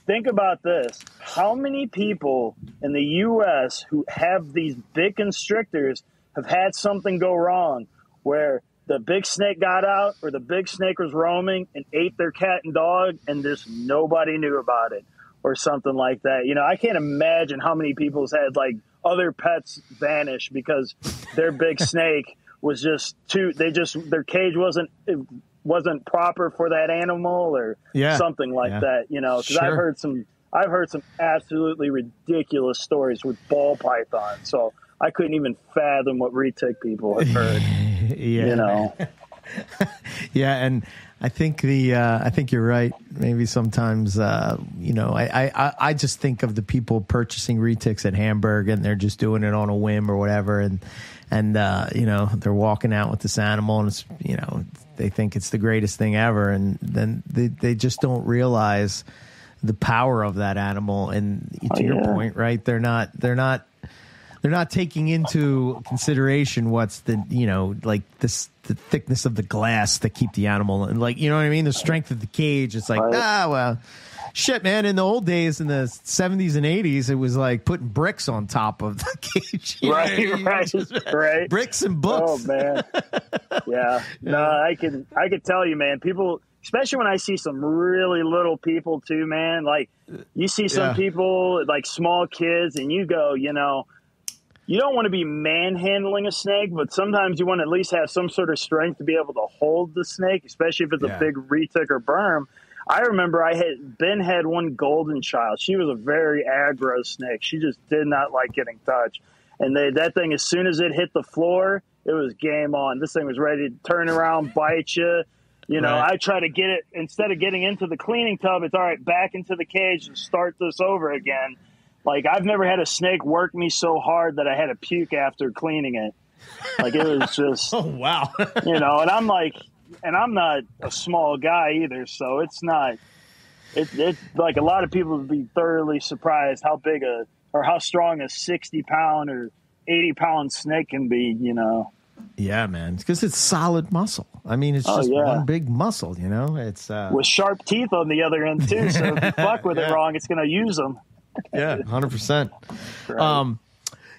think about this. How many people in the U.S. who have these big constrictors have had something go wrong where the big snake got out or the big snake was roaming and ate their cat and dog and just nobody knew about it or something like that? You know, I can't imagine how many people's had, like, other pets vanish because their big snake was just their cage wasn't proper for that animal or something like that, you know, because I've heard some absolutely ridiculous stories with ball pythons. So I couldn't even fathom what retic people have heard, you know? Yeah. And I think I think you're right. Maybe sometimes, you know, I just think of the people purchasing retics at Hamburg and they're just doing it on a whim or whatever. And you know, they're walking out with this animal and it's, you know, they think it's the greatest thing ever. And then they just don't realize the power of that animal. And to your point, right. They're not taking into consideration what's the, you know, like the thickness of the glass that keep the animal, and, like, you know what I mean? The strength of the cage. It's like, well, shit, man. In the old days, in the 70s and 80s, it was like putting bricks on top of the cage. Right. Bricks and books. Oh, man. Yeah. No, I can tell you, man, people, especially when I see some really little people too, man, like you see some people like small kids and you go, you know, you don't want to be manhandling a snake, but sometimes you want to at least have some sort of strength to be able to hold the snake, especially if it's a big retic or berm. I remember Ben had one golden child. She was a very aggro snake. She just did not like getting touched. And that thing, as soon as it hit the floor, it was game on. This thing was ready to turn around, bite you. You know, I try to get it, instead of getting into the cleaning tub, it's all right, back into the cage and start this over again. Like, I've never had a snake work me so hard that I had to puke after cleaning it. Like, it was just, oh, wow. You know, and I'm not a small guy either. So it's like a lot of people would be thoroughly surprised how big or how strong a 60-pound or 80-pound snake can be, you know. Yeah, man. Because it's solid muscle. I mean, it's just one big muscle, you know. It's with sharp teeth on the other end, too. So if you fuck with it wrong, it's going to use them. Yeah, 100%. Right.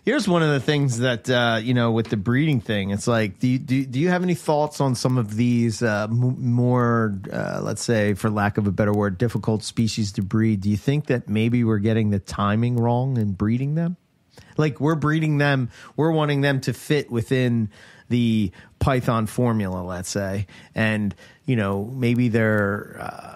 Here's one of the things that, you know, with the breeding thing, it's like, do you have any thoughts on some of these more, let's say, for lack of a better word, difficult species to breed? Do you think that maybe we're getting the timing wrong in breeding them? Like, we're breeding them, we're wanting them to fit within the Python formula, let's say, and, you know, maybe their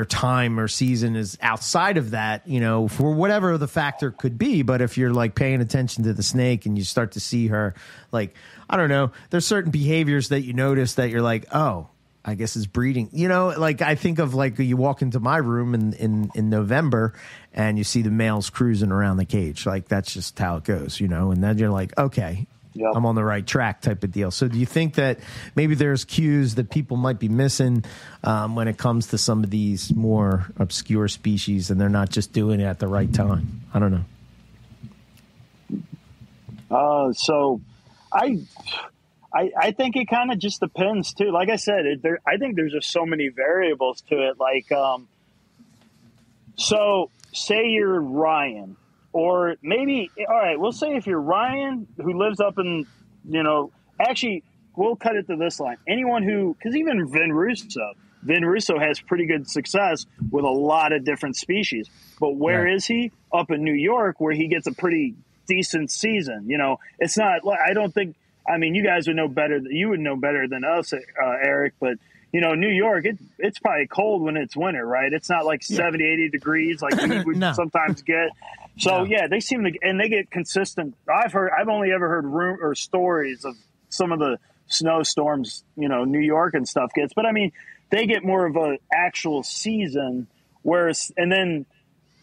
time or season is outside of that, you know, for whatever the factor could be. But if you're like paying attention to the snake and you start to see her, like, I don't know, there's certain behaviors that you notice that you're like, oh, I guess is breeding. You know, like I think of like you walk into my room in November and you see the males cruising around the cage. Like that's just how it goes, you know, and then you're like, okay, yep, I'm on the right track type of deal. So do you think that maybe there's cues that people might be missing when it comes to some of these more obscure species and they're not just doing it at the right time? I don't know. So I think it kind of just depends too. Like I said, I think there's just so many variables to it. Like, so say you're Ryan, or maybe, all right, we'll say if you're Ryan who lives up in, you know, actually we'll cut it to this line. Anyone who, because even Vin Russo has pretty good success with a lot of different species. But where is he? Up in New York, where he gets a pretty decent season. You know, it's not, I don't think, I mean, you guys would know better. You would know better than us, Eric. But, you know, New York, it's probably cold when it's winter, right? It's not like 70, 80 degrees like we would sometimes get. So, they seem to – and they get consistent. I've only ever heard stories of some of the snowstorms, you know, New York and stuff gets. But, I mean, they get more of an actual season. Whereas – and then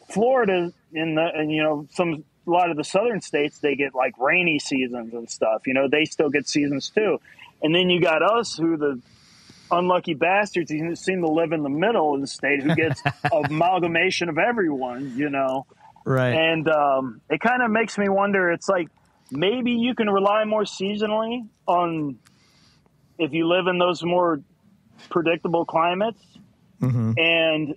Florida and you know, a lot of the southern states, they get like rainy seasons and stuff. You know, they still get seasons too. And then you got us, who the unlucky bastards who seem to live in the middle of the state, who gets amalgamation of everyone, you know. Right. And it kind of makes me wonder, it's like maybe you can rely more seasonally on if you live in those more predictable climates. Mm-hmm. And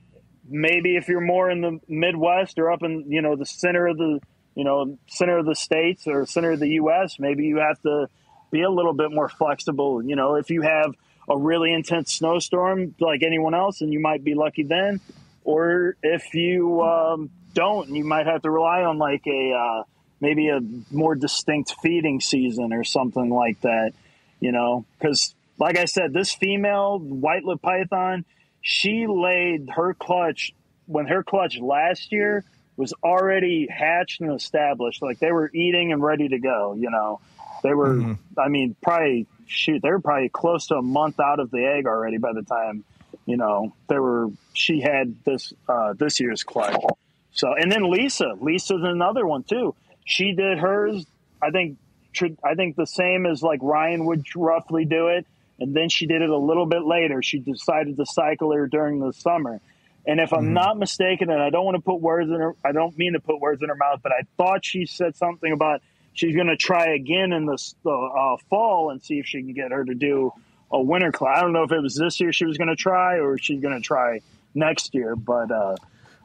maybe if you're more in the Midwest or up in, you know, the center of the states or center of the U.S., maybe you have to be a little bit more flexible. You know, if you have a really intense snowstorm like anyone else, and you might be lucky then, or if you don't, you might have to rely on like maybe a more distinct feeding season or something like that, you know, because like I said, this female white-lipped python, she laid her clutch last year was already hatched and established. Like they were eating and ready to go, you know. They were, I mean, they were probably close to a month out of the egg already by the time, you know, she had this year's clutch. So, and then Lisa's another one too. She did hers, I think the same as like Ryan would roughly do it. And then she did it a little bit later. She decided to cycle her during the summer. And if I'm not mistaken, and I don't mean to put words in her mouth, but I thought she said something about she's going to try again in the fall and see if she can get her to do a winter class. I don't know if it was this year she was going to try or she's going to try next year. But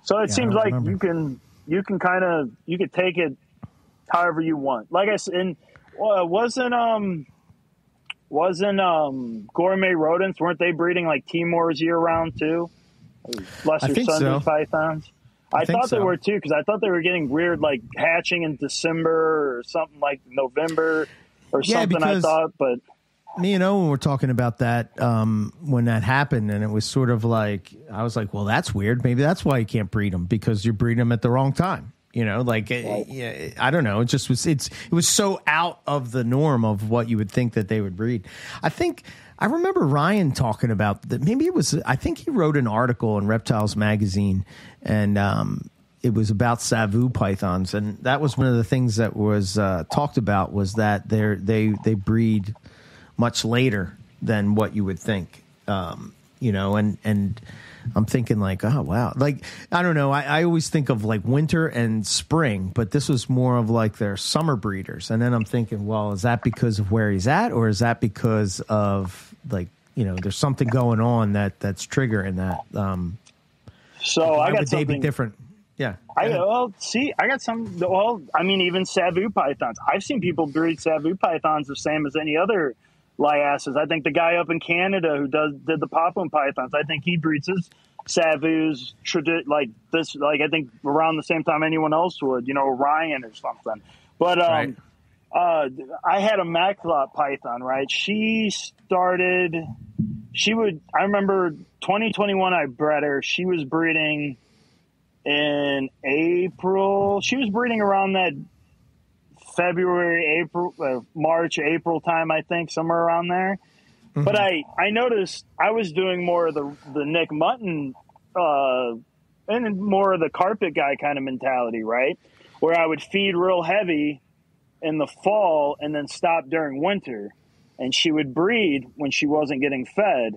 so it seems like you can take it however you want. Like I said, and wasn't Gourmet Rodents, weren't they breeding like Timors year round too? Lesser Sunday pythons. I thought they were too, because I thought they were getting weird, like hatching in December or something like November or something. I thought, but me and Owen were talking about that when that happened, and it was sort of like I was like, well, that's weird. Maybe that's why you can't breed them, because you're breeding them at the wrong time. You know, like I don't know. It just was. It was so out of the norm of what you would think that they would breed. I remember Ryan talking about that. Maybe it was. I think he wrote an article in Reptiles Magazine, and it was about Savu pythons, and that was one of the things that was talked about, was that they breed much later than what you would think. You know, and I'm thinking like, oh, wow. Like, I don't know. I always think of like winter and spring, but this was more of like their summer breeders. And then I'm thinking, well, is that because of where he's at, or is that because of like, you know, there's something going on that's triggering that? So I got something they be different. Yeah. I got some. Well, I mean, even Savu pythons. I've seen people breed Savu pythons the same as any other liasses. I think the guy up in Canada who did the Papuan pythons, I think he breeds his Savus like this, like I think around the same time anyone else would, you know, Ryan or something. But I had a Maclot python, right? I remember 2021 I bred her. She was breeding in April. She was breeding around that February, April, March, April time, I think, somewhere around there. Mm-hmm. But I noticed I was doing more of the Nick Mutton and more of the carpet guy kind of mentality, right? Where I would feed real heavy in the fall and then stop during winter. And she would breed when she wasn't getting fed.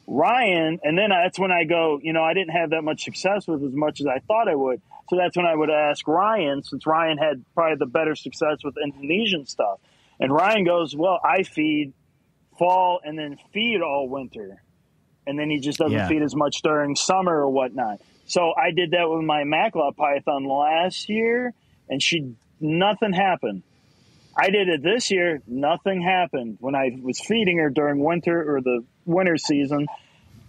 Ryan, and then that's when I go, I didn't have that much success with as much as I thought I would. So that's when I would ask Ryan, since Ryan had probably the better success with Indonesian stuff. And Ryan goes, well, I feed fall and then feed all winter. And then he just doesn't feed as much during summer or whatnot. So I did that with my Macklot python last year, and nothing happened. I did it this year. Nothing happened when I was feeding her during winter or the winter season.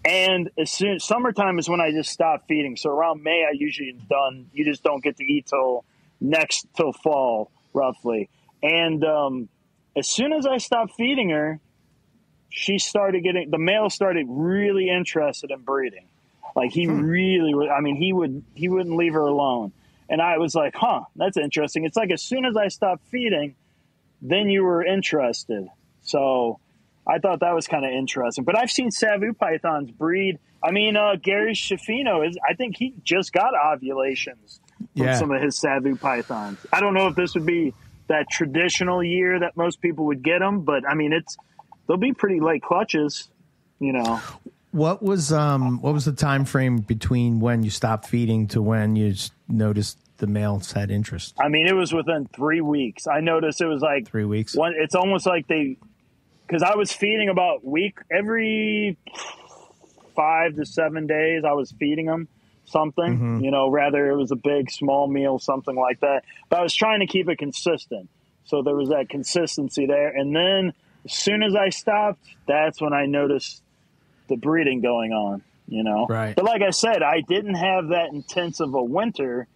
And summertime is when I just stop feeding. So around May, I usually am done. You just don't get to eat till fall, roughly. And as soon as I stopped feeding her, the male started really interested in breeding. Like he really would. I mean, he wouldn't leave her alone. And I was like, that's interesting. It's like as soon as I stopped feeding, then you were interested. So I thought that was kind of interesting. But I've seen Savu pythons breed. I mean, Gary Schifino I think he just got ovulations from some of his Savu pythons. I don't know if this would be that traditional year that most people would get them, but I mean, they'll be pretty late clutches, What was the time frame between when you stopped feeding to when you noticed the males had interest? I mean, it was within 3 weeks. I noticed it was like 3 weeks. It's almost like because I was feeding about every 5 to 7 days. I was feeding them something, rather it was a big, small meal, something like that. But I was trying to keep it consistent. So there was that consistency there. And then as soon as I stopped, that's when I noticed the breeding going on, Right. But like I said, I didn't have that intense of a winter.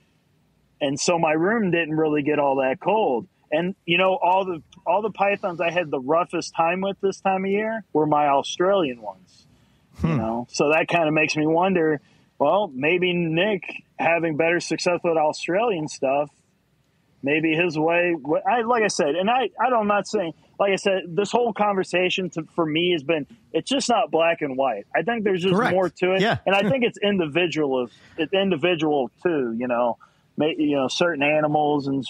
And so my room didn't really get all that cold. And, all the pythons I had the roughest time with this time of year were my Australian ones, So that kind of makes me wonder, well, maybe Nick having better success with Australian stuff, maybe his way, like I said, and I'm not saying, like I said, this whole conversation for me has been, it's just not black and white. I think there's just more to it. Yeah. And I think it's individual too, certain animals and,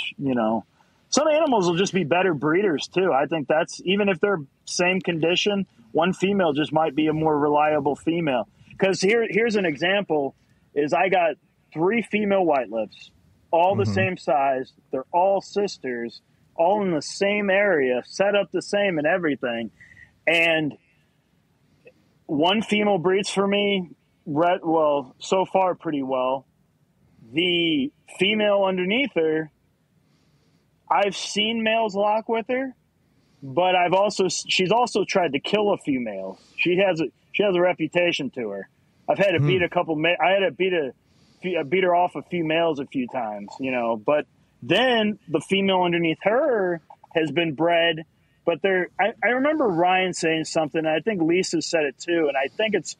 some animals will just be better breeders too. I think that's, even if they're same condition, one female just might be a more reliable female. Because here's an example, is I got 3 female white lips, all the same size. They're all sisters, all in the same area, set up the same and everything. And one female breeds for me, so far pretty well. The female underneath her, I've seen males lock with her, but she's also tried to kill a few males. She has a reputation to her. I've had to beat a couple. I had to beat her off a few males a few times, But then the female underneath her has been bred. But I remember Ryan saying something, and I think Lisa said it too. And I think it's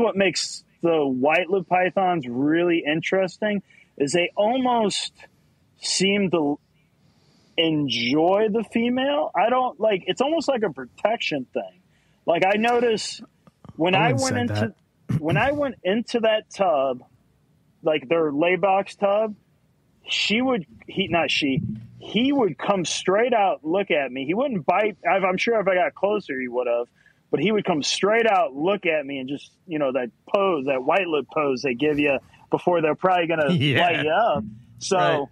what makes the white-lipped pythons really interesting is they almost seem to enjoy the female. It's almost like a protection thing. Like I noticed when I went into that tub, like their laybox tub, he would come straight out, look at me. He wouldn't bite. I'm sure if I got closer, he would have, but he would come straight out, look at me, and just, that pose, that white lip pose they give you before they're probably going to light you up. So,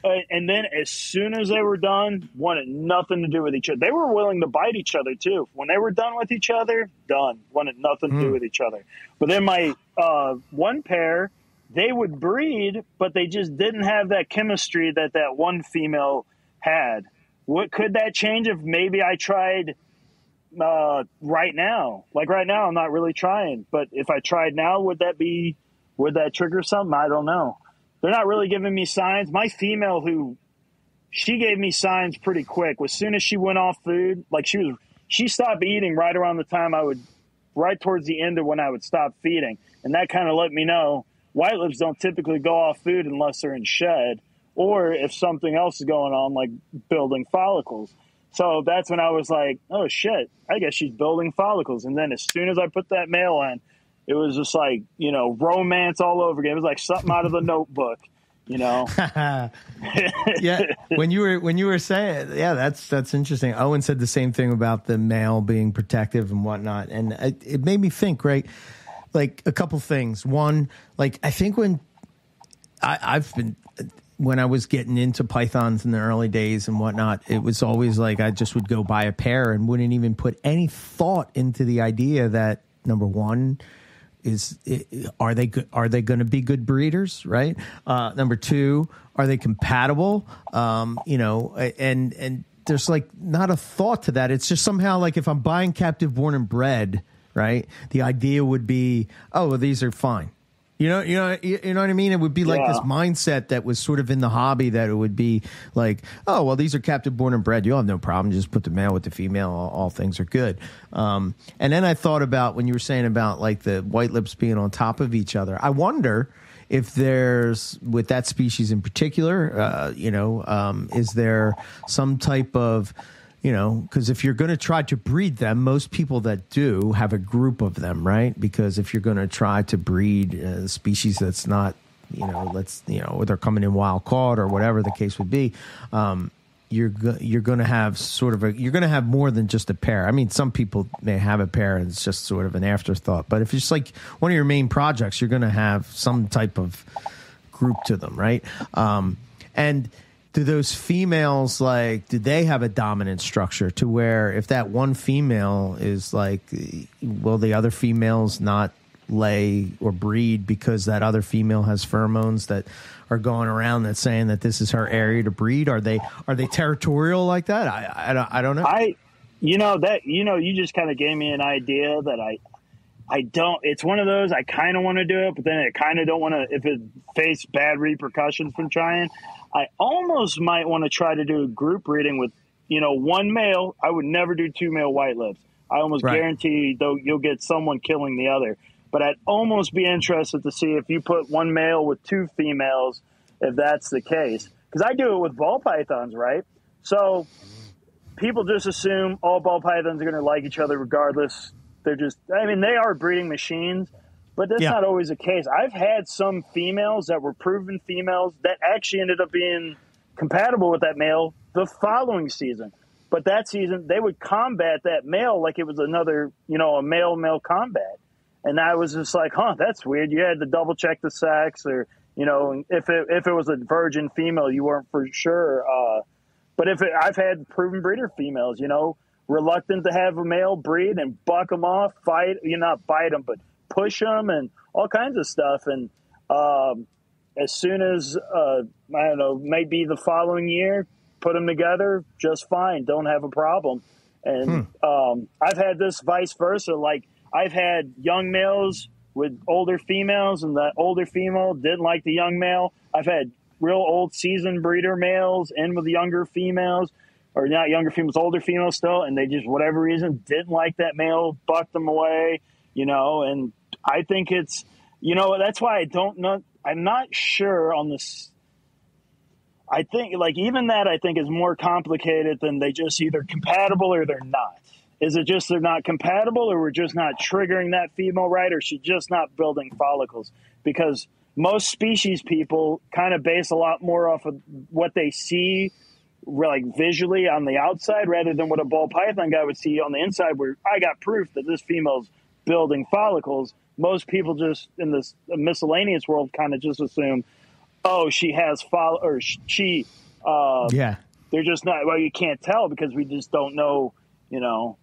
and then as soon as they were done, wanted nothing to do with each other. They were willing to bite each other too. When they were done with each other, wanted nothing to do with each other. But then my one pair, they would breed, but they just didn't have that chemistry that one female had. What could that change if maybe I tried right now? Like right now, I'm not really trying. But if I tried now, would that trigger something? I don't know. They're not really giving me signs. My female, she gave me signs pretty quick. As soon as she went off food, like she stopped eating right around the time right towards the end of when I would stop feeding. And that kind of let me know white lips don't typically go off food unless they're in shed or if something else is going on, like building follicles. So that's when I was like, oh shit, I guess she's building follicles. And then as soon as I put that male in, it was just like, romance all over again. It was like something out of the Notebook, Yeah. When you were saying, yeah, that's interesting. Owen said the same thing about the male being protective and whatnot. And it made me think, right? Like a couple things. One, like I think when I was getting into pythons in the early days and whatnot, it was always like I just would go buy a pair and wouldn't even put any thought into the idea that, number one, are they going to be good breeders, right? Number two, are they compatible? And there's like not a thought to that. It's just somehow like if I'm buying captive born and bred, right? The idea would be, oh, well, these are fine. You know what I mean? It would be like this mindset that was sort of in the hobby, that it would be like, oh, well, these are captive born and bred. You'll have no problem. Just put the male with the female. All things are good. And then I thought about when you were saying about like the white lips being on top of each other. I wonder if there's, with that species in particular, is there some type of, because if you're going to try to breed them, most people that do have a group of them, right? Because if you're going to try to breed a species that's not, they're coming in wild caught or whatever the case would be, you're going to have you're going to have more than just a pair. I mean, some people may have a pair and it's just sort of an afterthought. But if it's like one of your main projects, you're going to have some type of group to them, right? And do those females, like, do they have a dominant structure to where if that one female is like, will the other females not lay or breed because that other female has pheromones that are going around that's saying that this is her area to breed? Are they territorial like that? I don't know. You just kind of gave me an idea that I don't. It's one of those, I kind of want to do it, but then I kind of don't want to, if it face bad repercussions from trying. I almost might want to try to do a group breeding with, one male. I would never do two male white lips. I almost guarantee though you'll get someone killing the other. But I'd almost be interested to see if you put one male with two females, if that's the case. Because I do it with ball pythons, right? So people just assume all ball pythons are going to like each other regardless. They are breeding machines. But that's not always the case. I've had some females that were proven females that actually ended up being compatible with that male the following season. But that season, they would combat that male like it was another, a male-male combat. And I was just like, that's weird. You had to double-check the sex or, if it was a virgin female, you weren't for sure. But I've had proven breeder females, reluctant to have a male breed and buck them off, not bite them, but push them and all kinds of stuff. And as soon as, maybe the following year, put them together just fine. Don't have a problem. And I've had this vice versa. Like I've had young males with older females and the older female didn't like the young male. I've had real old seasoned breeder males in with younger females, or not younger females, older females still. And they just, whatever reason, didn't like that male, bucked them away, and I think it's, that's why I don't know. I'm not sure on this. I think I think is more complicated than they just either compatible or they're not. Is it just they're not compatible or we're just not triggering that female right, or she's just not building follicles? Because most species people kind of base a lot more off of what they see like visually on the outside rather than what a ball python guy would see on the inside, where I got proof that this female's building follicles. Most people just in this miscellaneous world kind of just assume, oh, she has or she, they're just not, well, you can't tell because we just don't know,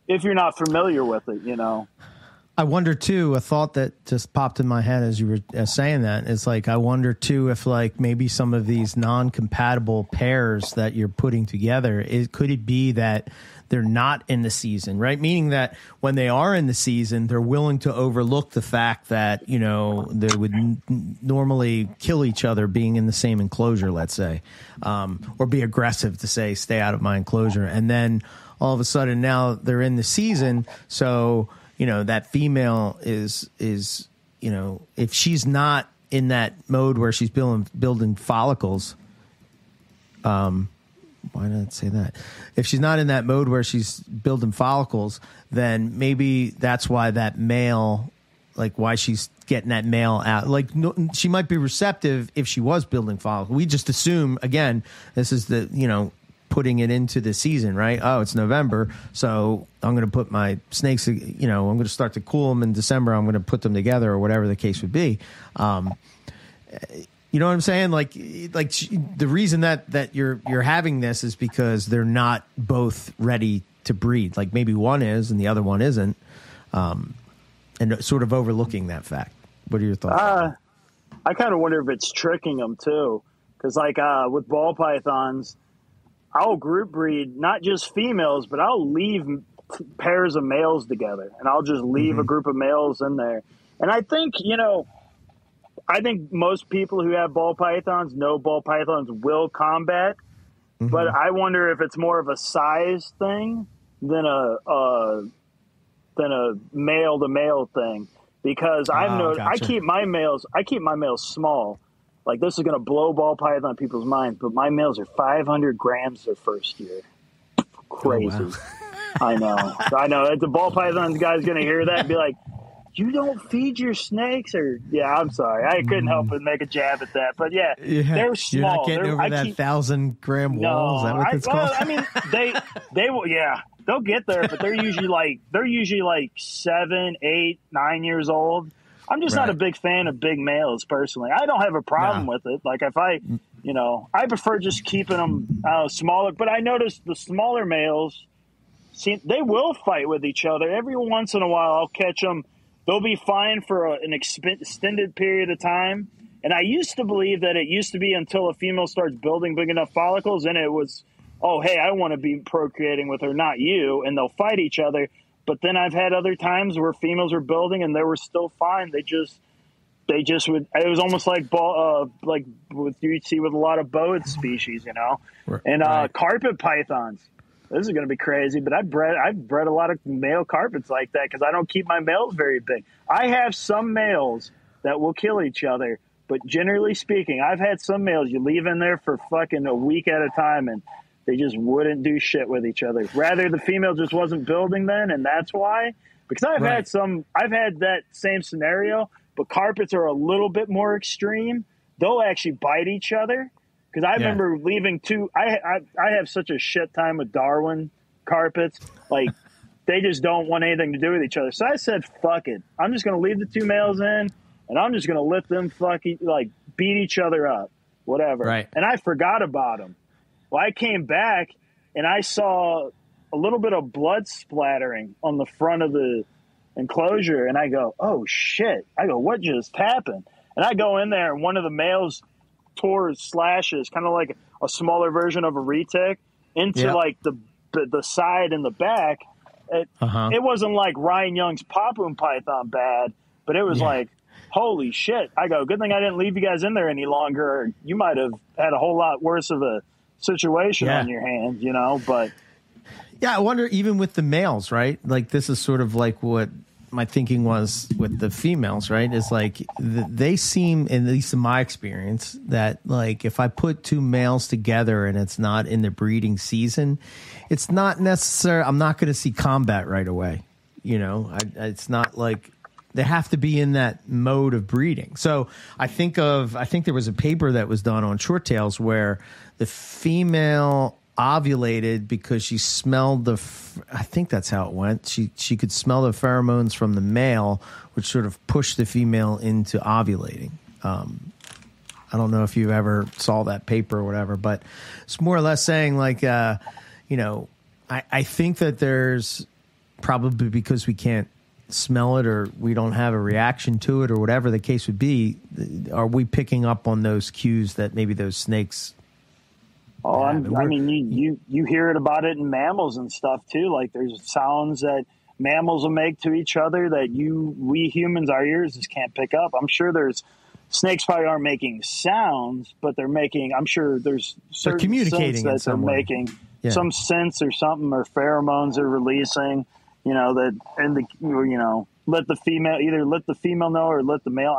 if you're not familiar with it, I wonder too, a thought that just popped in my head as you were saying that is like, I wonder too, if like maybe some of these non-compatible pairs that you're putting together, could it be that they're not in the season, right? Meaning that when they are in the season, they're willing to overlook the fact that, they would normally kill each other being in the same enclosure, let's say, or be aggressive to say, stay out of my enclosure. And then all of a sudden now they're in the season. So, that female is, if she's not in that mode where she's building follicles, why did it say that? If she's not in that mode where she's building follicles, then maybe that's why that male, like why she's getting that male out. Like no, she might be receptive if she was building follicles. We just assume, again, this is the, putting it into the season, right? Oh, it's November, so I'm going to put my snakes, I'm going to start to cool them in December. I'm going to put them together or whatever the case would be. You know what I'm saying? Like the reason that you're having this is because they're not both ready to breed. Like maybe one is and the other one isn't, and sort of overlooking that fact. What are your thoughts? I kind of wonder if it's tricking them too, because like with ball pythons, I'll group breed not just females, but I'll leave pairs of males together, and I'll just leave a group of males in there. And I think, I think most people who have ball pythons know ball pythons will combat, but I wonder if it's more of a size thing than a male to male thing, because I've noticed I keep my males small. Like, this is going to blow ball python people's minds, but my males are 500 grams their first year. Crazy. Oh, wow. I know. The ball python guy's going to hear that and be like, you don't feed your snakes? Or, yeah, I'm sorry. I couldn't help but make a jab at that. But, yeah, they're small. You're not getting over that 1,000-gram wall? Is that what it's called? I mean, they will, yeah. They'll get there, but they're usually like 7, 8, 9 years old. I'm just not a big fan of big males personally. I don't have a problem with it. Like if I prefer just keeping them smaller, but I noticed the smaller males, they will fight with each other. Every once in a while I'll catch them. They'll be fine for an extended period of time. And I used to believe that it used to be until a female starts building big enough follicles, and it was, oh, hey, I want to be procreating with her, not you. And they'll fight each other. But then I've had other times where females were building and they were still fine. They just would. It was almost like like what you see with a lot of boa species, and carpet pythons. This is going to be crazy, but I've bred a lot of male carpets like that because I don't keep my males very big. I have some males that will kill each other, but generally speaking, I've had some males you leave in there for fucking a week at a time and they just wouldn't do shit with each other. Rather, the female just wasn't building then, and that's why. Because I've had that same scenario, but carpets are a little bit more extreme. They'll actually bite each other. Because I remember leaving I have such a shit time with Darwin carpets. Like, they just don't want anything to do with each other. So I said, fuck it. I'm just going to leave the two males in, and I'm just going to let them beat each other up. Whatever. Right. And I forgot about them. Well, I came back and I saw a little bit of blood splattering on the front of the enclosure. And I go, oh, shit. I go, what just happened? And I go in there and one of the males tore slashes, kind of like a smaller version of a retic, into like the side and the back. It wasn't like Ryan Young's Papoon python bad, but it was like, holy shit. I go, good thing I didn't leave you guys in there any longer. Or you might have had a whole lot worse of a situation on your hands, but I wonder, even with the males, right? Like, this is sort of like what my thinking was with the females, right? Is like they seem, at least in my experience, that like if I put two males together and it's not in the breeding season, it's not necessary. I'm not going to see combat right away. It's not like they have to be in that mode of breeding. So I think there was a paper that was done on short tails where the female ovulated because she smelled I think that's how it went. She could smell the pheromones from the male, which sort of pushed the female into ovulating. I don't know if you ever saw that paper or whatever, but it's more or less saying like, I think that there's probably, because we can't smell it or we don't have a reaction to it or whatever the case would be, are we picking up on those cues that maybe those snakes? Oh, I mean, you hear it about it in mammals and stuff too. Like, there's sounds that mammals will make to each other that we humans, our ears just can't pick up. I'm sure snakes probably aren't making sounds, but they're making, I'm sure there's certain communicating sense that they're making some sense or something, or pheromones they're releasing, let the female know or let the male.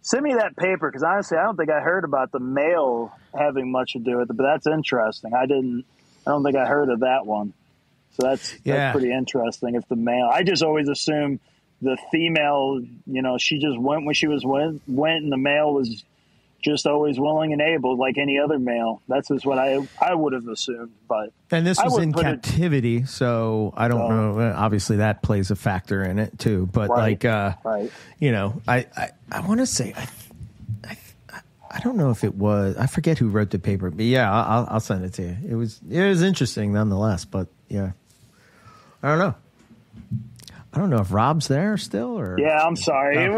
Send me that paper, because honestly, I don't think I heard about the male having much to do with it, but that's interesting. I don't think I heard of that one. So that's pretty interesting. If the male, I just always assume the female, she just went when she went, and the male was just always willing and able, like any other male. That's just what I would have assumed. And this was in captivity, so I don't know. Obviously, that plays a factor in it too. But I want to say, I don't know if it was. I forget who wrote the paper, but yeah, I'll send it to you. It was interesting nonetheless. But yeah, I don't know. I don't know if Rob's there still, or I'm sorry.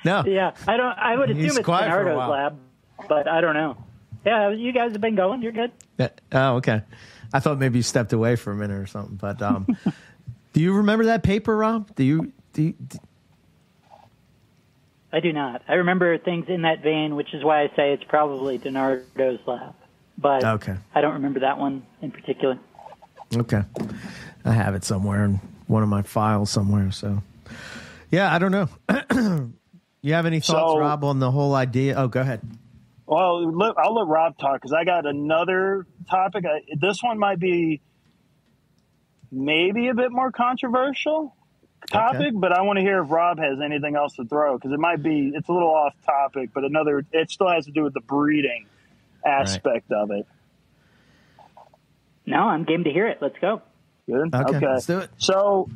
No. Yeah, I would assume it's Bernardo's lab, but I don't know. Yeah, you guys have been going. You're good. Oh, okay. I thought maybe you stepped away for a minute or something. But do you remember that paper, Rob? Do you? I do not. I remember things in that vein, which is why I say it's probably Bernardo's lab. But I don't remember that one in particular. Okay. I have it somewhere in one of my files somewhere. So, yeah, I don't know. You have any thoughts, Rob, on the whole idea? Oh, go ahead. Well, I'll let Rob talk, because I got another topic. This one might be maybe a bit more controversial topic, but I want to hear if Rob has anything else to throw, because it's a little off topic, but it still has to do with the breeding aspect of it. No, I'm game to hear it. Let's go. Good. Okay, let's do it. So,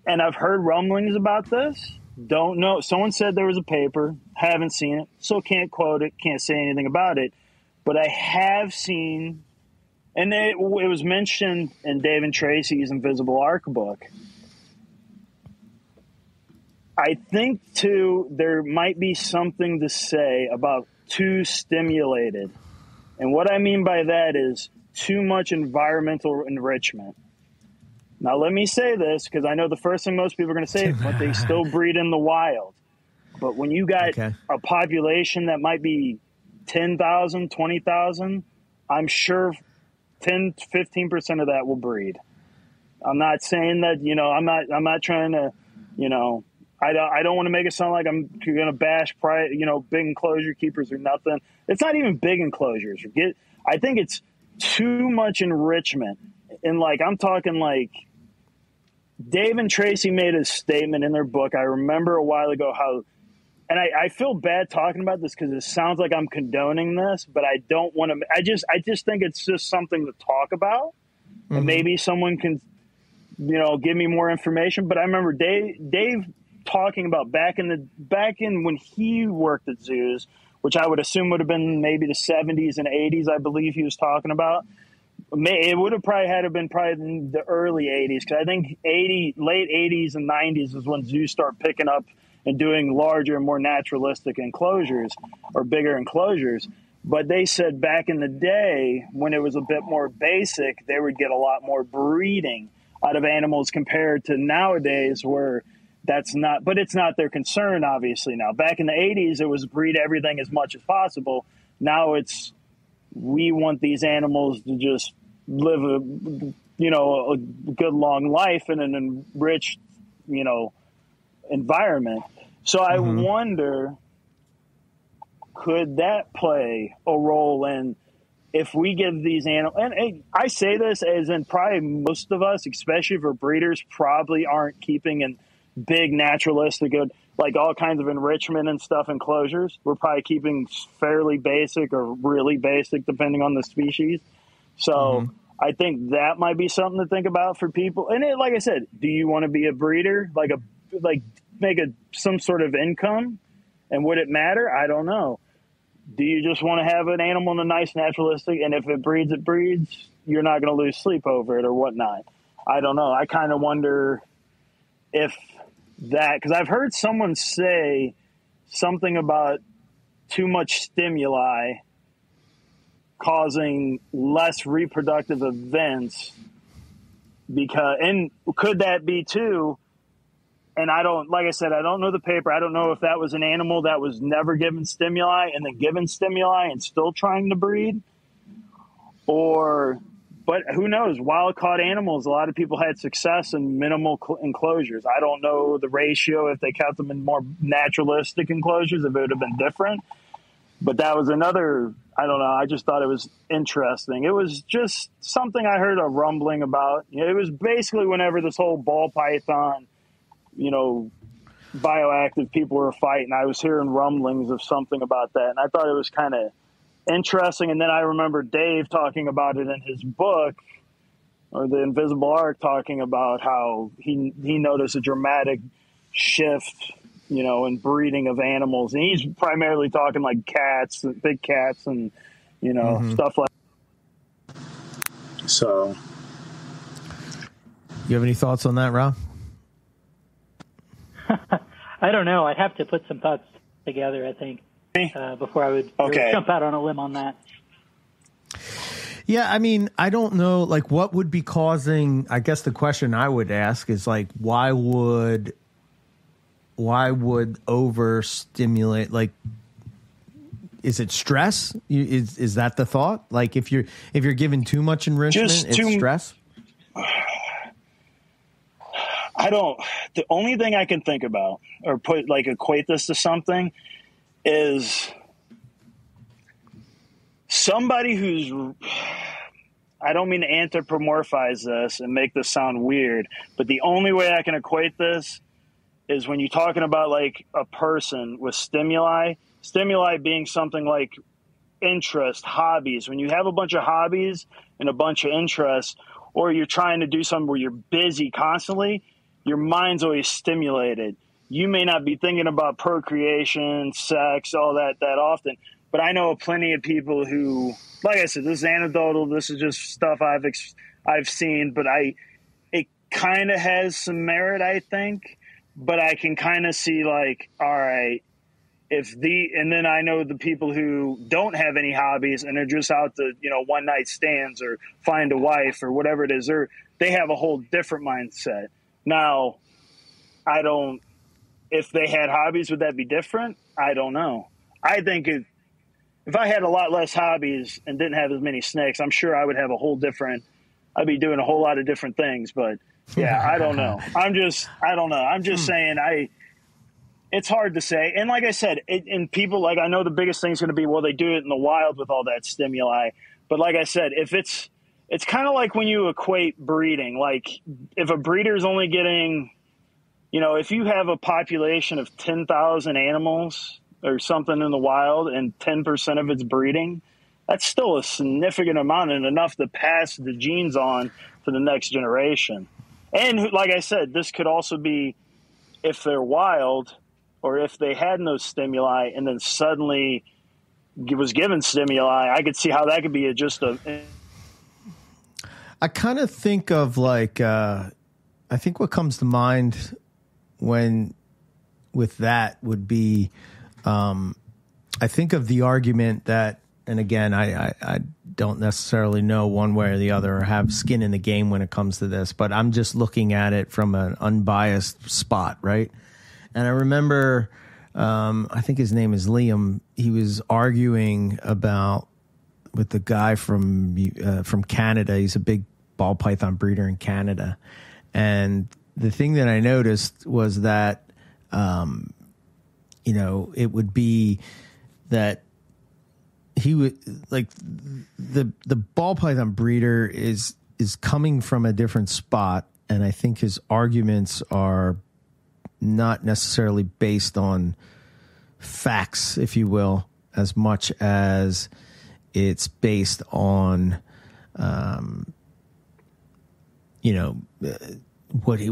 and I've heard rumblings about this. Don't know. Someone said there was a paper. Haven't seen it, so can't quote it. Can't say anything about it. But I have seen, and it was mentioned in Dave and Tracy's Invisible Ark book. I think, too, there might be something to say about too stimulated. And what I mean by that is too much environmental enrichment. Now, let me say this, because I know the first thing most people are going to say is, but they still breed in the wild. But when you got a population that might be 10,000, 20,000, I'm sure 10 to 15% of that will breed. I'm not saying that, I'm not trying to, I don't want to make it sound like I'm going to bash big enclosure keepers or nothing. It's not even big enclosures. I think it's too much enrichment. And I'm talking Dave and Tracy made a statement in their book. I remember a while ago how, and I feel bad talking about this because it sounds like I'm condoning this, but I don't want to. I just think it's just something to talk about, and maybe someone can, give me more information. But I remember Dave talking about back in when he worked at zoos, which I would assume would have been maybe the 70s and 80s. I believe he was talking about. It would have been in the early 80s, because I think late 80s and 90s is when zoos start picking up and doing larger and more naturalistic enclosures or bigger enclosures. But they said back in the day, when it was a bit more basic, they would get a lot more breeding out of animals compared to nowadays, where that's not, but it's not their concern, obviously. Now, back in the 80s, it was breed everything as much as possible. Now it's, we want these animals to just live a good long life in an enriched, environment. So I wonder, could that play a role in if we give these animals, and I say this as in probably most of us, especially for breeders, probably aren't keeping in big naturalistic, like all kinds of enrichment and stuff enclosures. We're probably keeping fairly basic or really basic, depending on the species. So I think that might be something to think about for people. And like I said, do you want to be a breeder, make some sort of income? And would it matter? I don't know. Do you just want to have an animal in a nice naturalistic, and if it breeds, you're not going to lose sleep over it or whatnot? I don't know. I kind of wonder if that, because I've heard someone say something about too much stimuli causing less reproductive events, and could that be too? And like I said, I don't know the paper. I don't know if that was an animal that was never given stimuli and then given stimuli and still trying to breed, or but who knows? Wild caught animals, a lot of people had success in minimal enclosures. I don't know the ratio if they kept them in more naturalistic enclosures, if it would have been different. But that was another, I don't know, I just thought it was interesting. It was just something I heard a rumbling about. It was basically whenever this whole ball python, bioactive people were fighting, I was hearing rumblings of something about that. And I thought it was kind of interesting. And then I remember Dave talking about it in his book, or The Invisible Ark, talking about how he noticed a dramatic shift, in breeding of animals. And he's primarily talking like cats, big cats, and, stuff like that. So. You have any thoughts on that, Rob? I don't know. I'd have to put some thoughts together, I think, before I would really jump out on a limb on that. Yeah, I mean, I don't know, like, what would be causing, I guess the question I would ask is, like, why would overstimulate, like, is it stress? Is that the thought? Like, if you're given too much enrichment, it's stress? The only thing I can think about or equate this to something is somebody who's, I don't mean to anthropomorphize this and make this sound weird, but the only way I can equate this is when you're talking about like a person with stimuli being something like interest, hobbies. When you have a bunch of hobbies and a bunch of interests, or you're trying to do something where you're busy constantly, your mind's always stimulated. You may not be thinking about procreation, sex, all that often, but I know plenty of people who, like I said, this is anecdotal. This is just stuff I've seen, but it kind of has some merit, I think. But I can kind of see like, all right, and then I know the people who don't have any hobbies and are just out to, one night stands or find a wife or whatever it is, they have a whole different mindset. Now, if they had hobbies, would that be different? I don't know. I think if I had a lot less hobbies and didn't have as many snakes, I'm sure I would have I'd be doing a whole lot of different things, but yeah, I don't know. I don't know. I'm just saying it's hard to say. And like I said, and people, like, I know the biggest thing's going to be, well, they do it in the wild with all that stimuli. But like I said, if it's kind of like when you equate breeding, like if a breeder's only getting, if you have a population of 10,000 animals or something in the wild and 10% of it's breeding, that's still a significant amount and enough to pass the genes on to the next generation. And like I said, this could also be if they're wild or if they had no stimuli and then suddenly was given stimuli. I could see how that could be I kind of think of like, I think what comes to mind with that would be, I think of the argument that, and again, I don't necessarily know one way or the other or have skin in the game when it comes to this, but I'm just looking at it from an unbiased spot, right? And I remember, I think his name is Liam. He was arguing with the guy from Canada. He's a big ball python breeder in Canada. And the thing that I noticed was that, it would be that he would like the ball python breeder is coming from a different spot. And I think his arguments are not necessarily based on facts, if you will, as much as it's based on, what he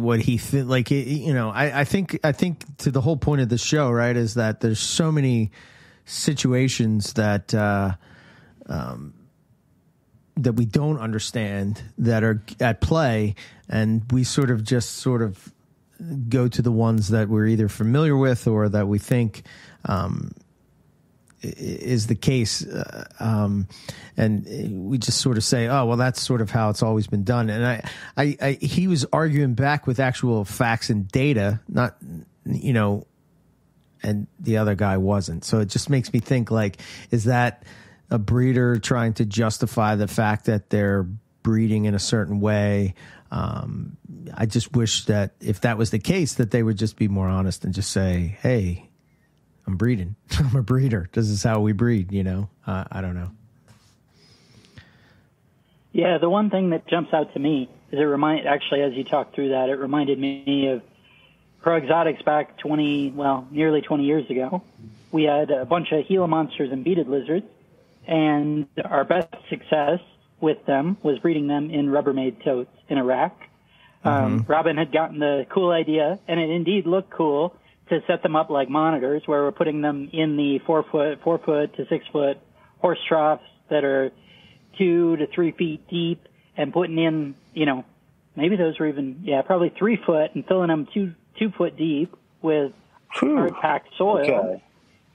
like, I think to the whole point of the show, right, is that there's so many situations that we don't understand that are at play, and we sort of go to the ones that we're either familiar with or that we think is the case, and we just sort of say, oh, well, that's sort of how it's always been done. And he was arguing back with actual facts and data, not, and the other guy wasn't. So it just makes me think, like, is that a breeder trying to justify the fact that they're breeding in a certain way. I just wish that if that was the case, that they would just be more honest and just say, hey, I'm breeding. I'm a breeder. This is how we breed, you know? I don't know. Yeah, the one thing that jumps out to me is actually, as you talked through that, it reminded me of Pro Exotics back nearly 20 years ago. We had a bunch of Gila monsters and beaded lizards, and our best success with them was breeding them in Rubbermaid totes in Iraq. Robin had gotten the cool idea, and it indeed looked cool, to set them up like monitors, where we're putting them in the 4 foot to 6 foot horse troughs that are 2 to 3 feet deep, and putting in, maybe those were even, probably 3 foot, and filling them 2 foot deep with hard packed soil. Okay.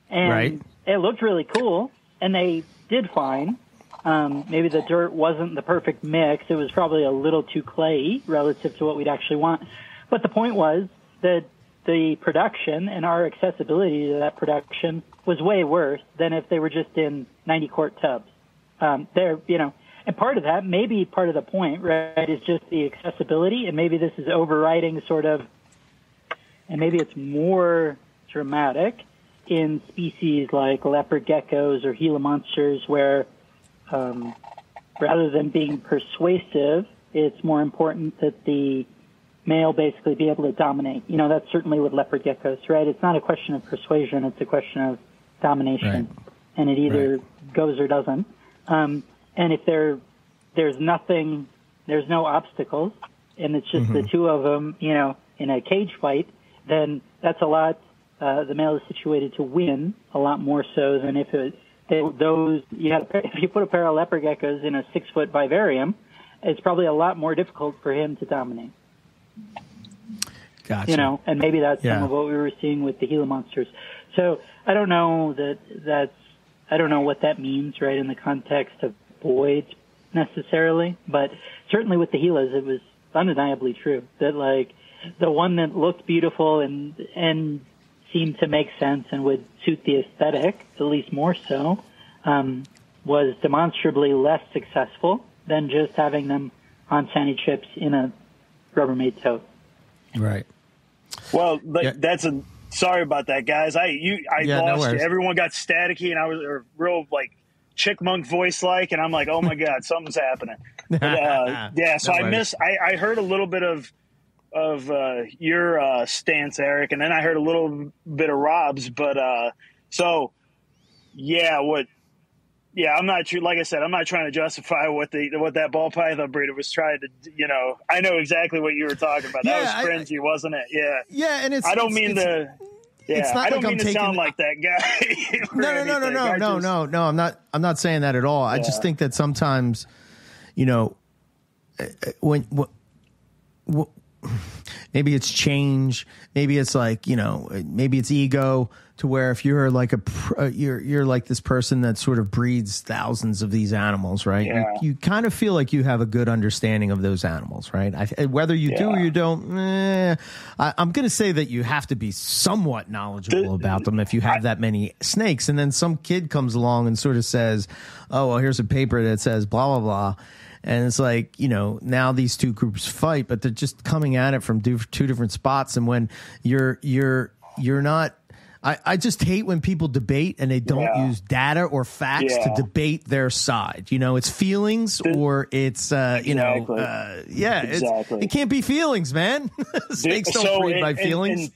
And it looked really cool, and they did fine. Maybe the dirt wasn't the perfect mix. It was probably a little too clayey relative to what we'd actually want. But the point was that the production and our accessibility to that production was way worse than if they were just in 90-quart tubs. And part of that, maybe part of the point, right, is just the accessibility, and maybe this is overriding sort of, and maybe it's more dramatic in species like leopard geckos or Gila monsters, where rather than being persuasive, it's more important that the male basically be able to dominate. That's certainly with leopard geckos, right? It's not a question of persuasion, it's a question of domination. Right. And it either goes or doesn't. And if there's no obstacles, and it's just the two of them, in a cage fight, then that's a lot, the male is situated to win a lot more so than if you put a pair of leopard geckos in a 6 foot vivarium, it's probably a lot more difficult for him to dominate. Gotcha. And maybe that's some of what we were seeing with the Gila monsters. So I don't know I don't know what that means, right, in the context of boys necessarily, but certainly with the Gilas, it was undeniably true that, like, the one that looked beautiful and seemed to make sense and would suit the aesthetic, at least more so, was demonstrably less successful than just having them on sandy chips in a Rubbermaid tote. Right. Well, sorry about that, guys. I lost you. Everyone got staticky, and I was a real, like, chickmunk voice-like, and I'm like, oh my God, something's happening. But, so I heard a little bit of your stance, Eric, and then I heard a little bit of Rob's, but I'm not, like I said, I'm not trying to justify what that ball python breeder was trying to, I know exactly what you were talking about. That was fringy, wasn't it? Yeah. Yeah, and I don't mean to sound like that guy. No. I'm not saying that at all. I just think that sometimes, when maybe it's change, maybe it's like, maybe it's ego, to where if you're like you're like this person that sort of breeds thousands of these animals, right? Yeah. You kind of feel like you have a good understanding of those animals, right? Whether you do or you don't, I'm going to say that you have to be somewhat knowledgeable about them if you have that many snakes. And then some kid comes along and sort of says, oh, well, here's a paper that says blah, blah, blah. And it's like, now these two groups fight, but they're just coming at it from two different spots. And when you're not, I just hate when people debate and they don't use data or facts to debate their side. It's feelings or it's, exactly. It can't be feelings, man. Snakes don't breed by feelings.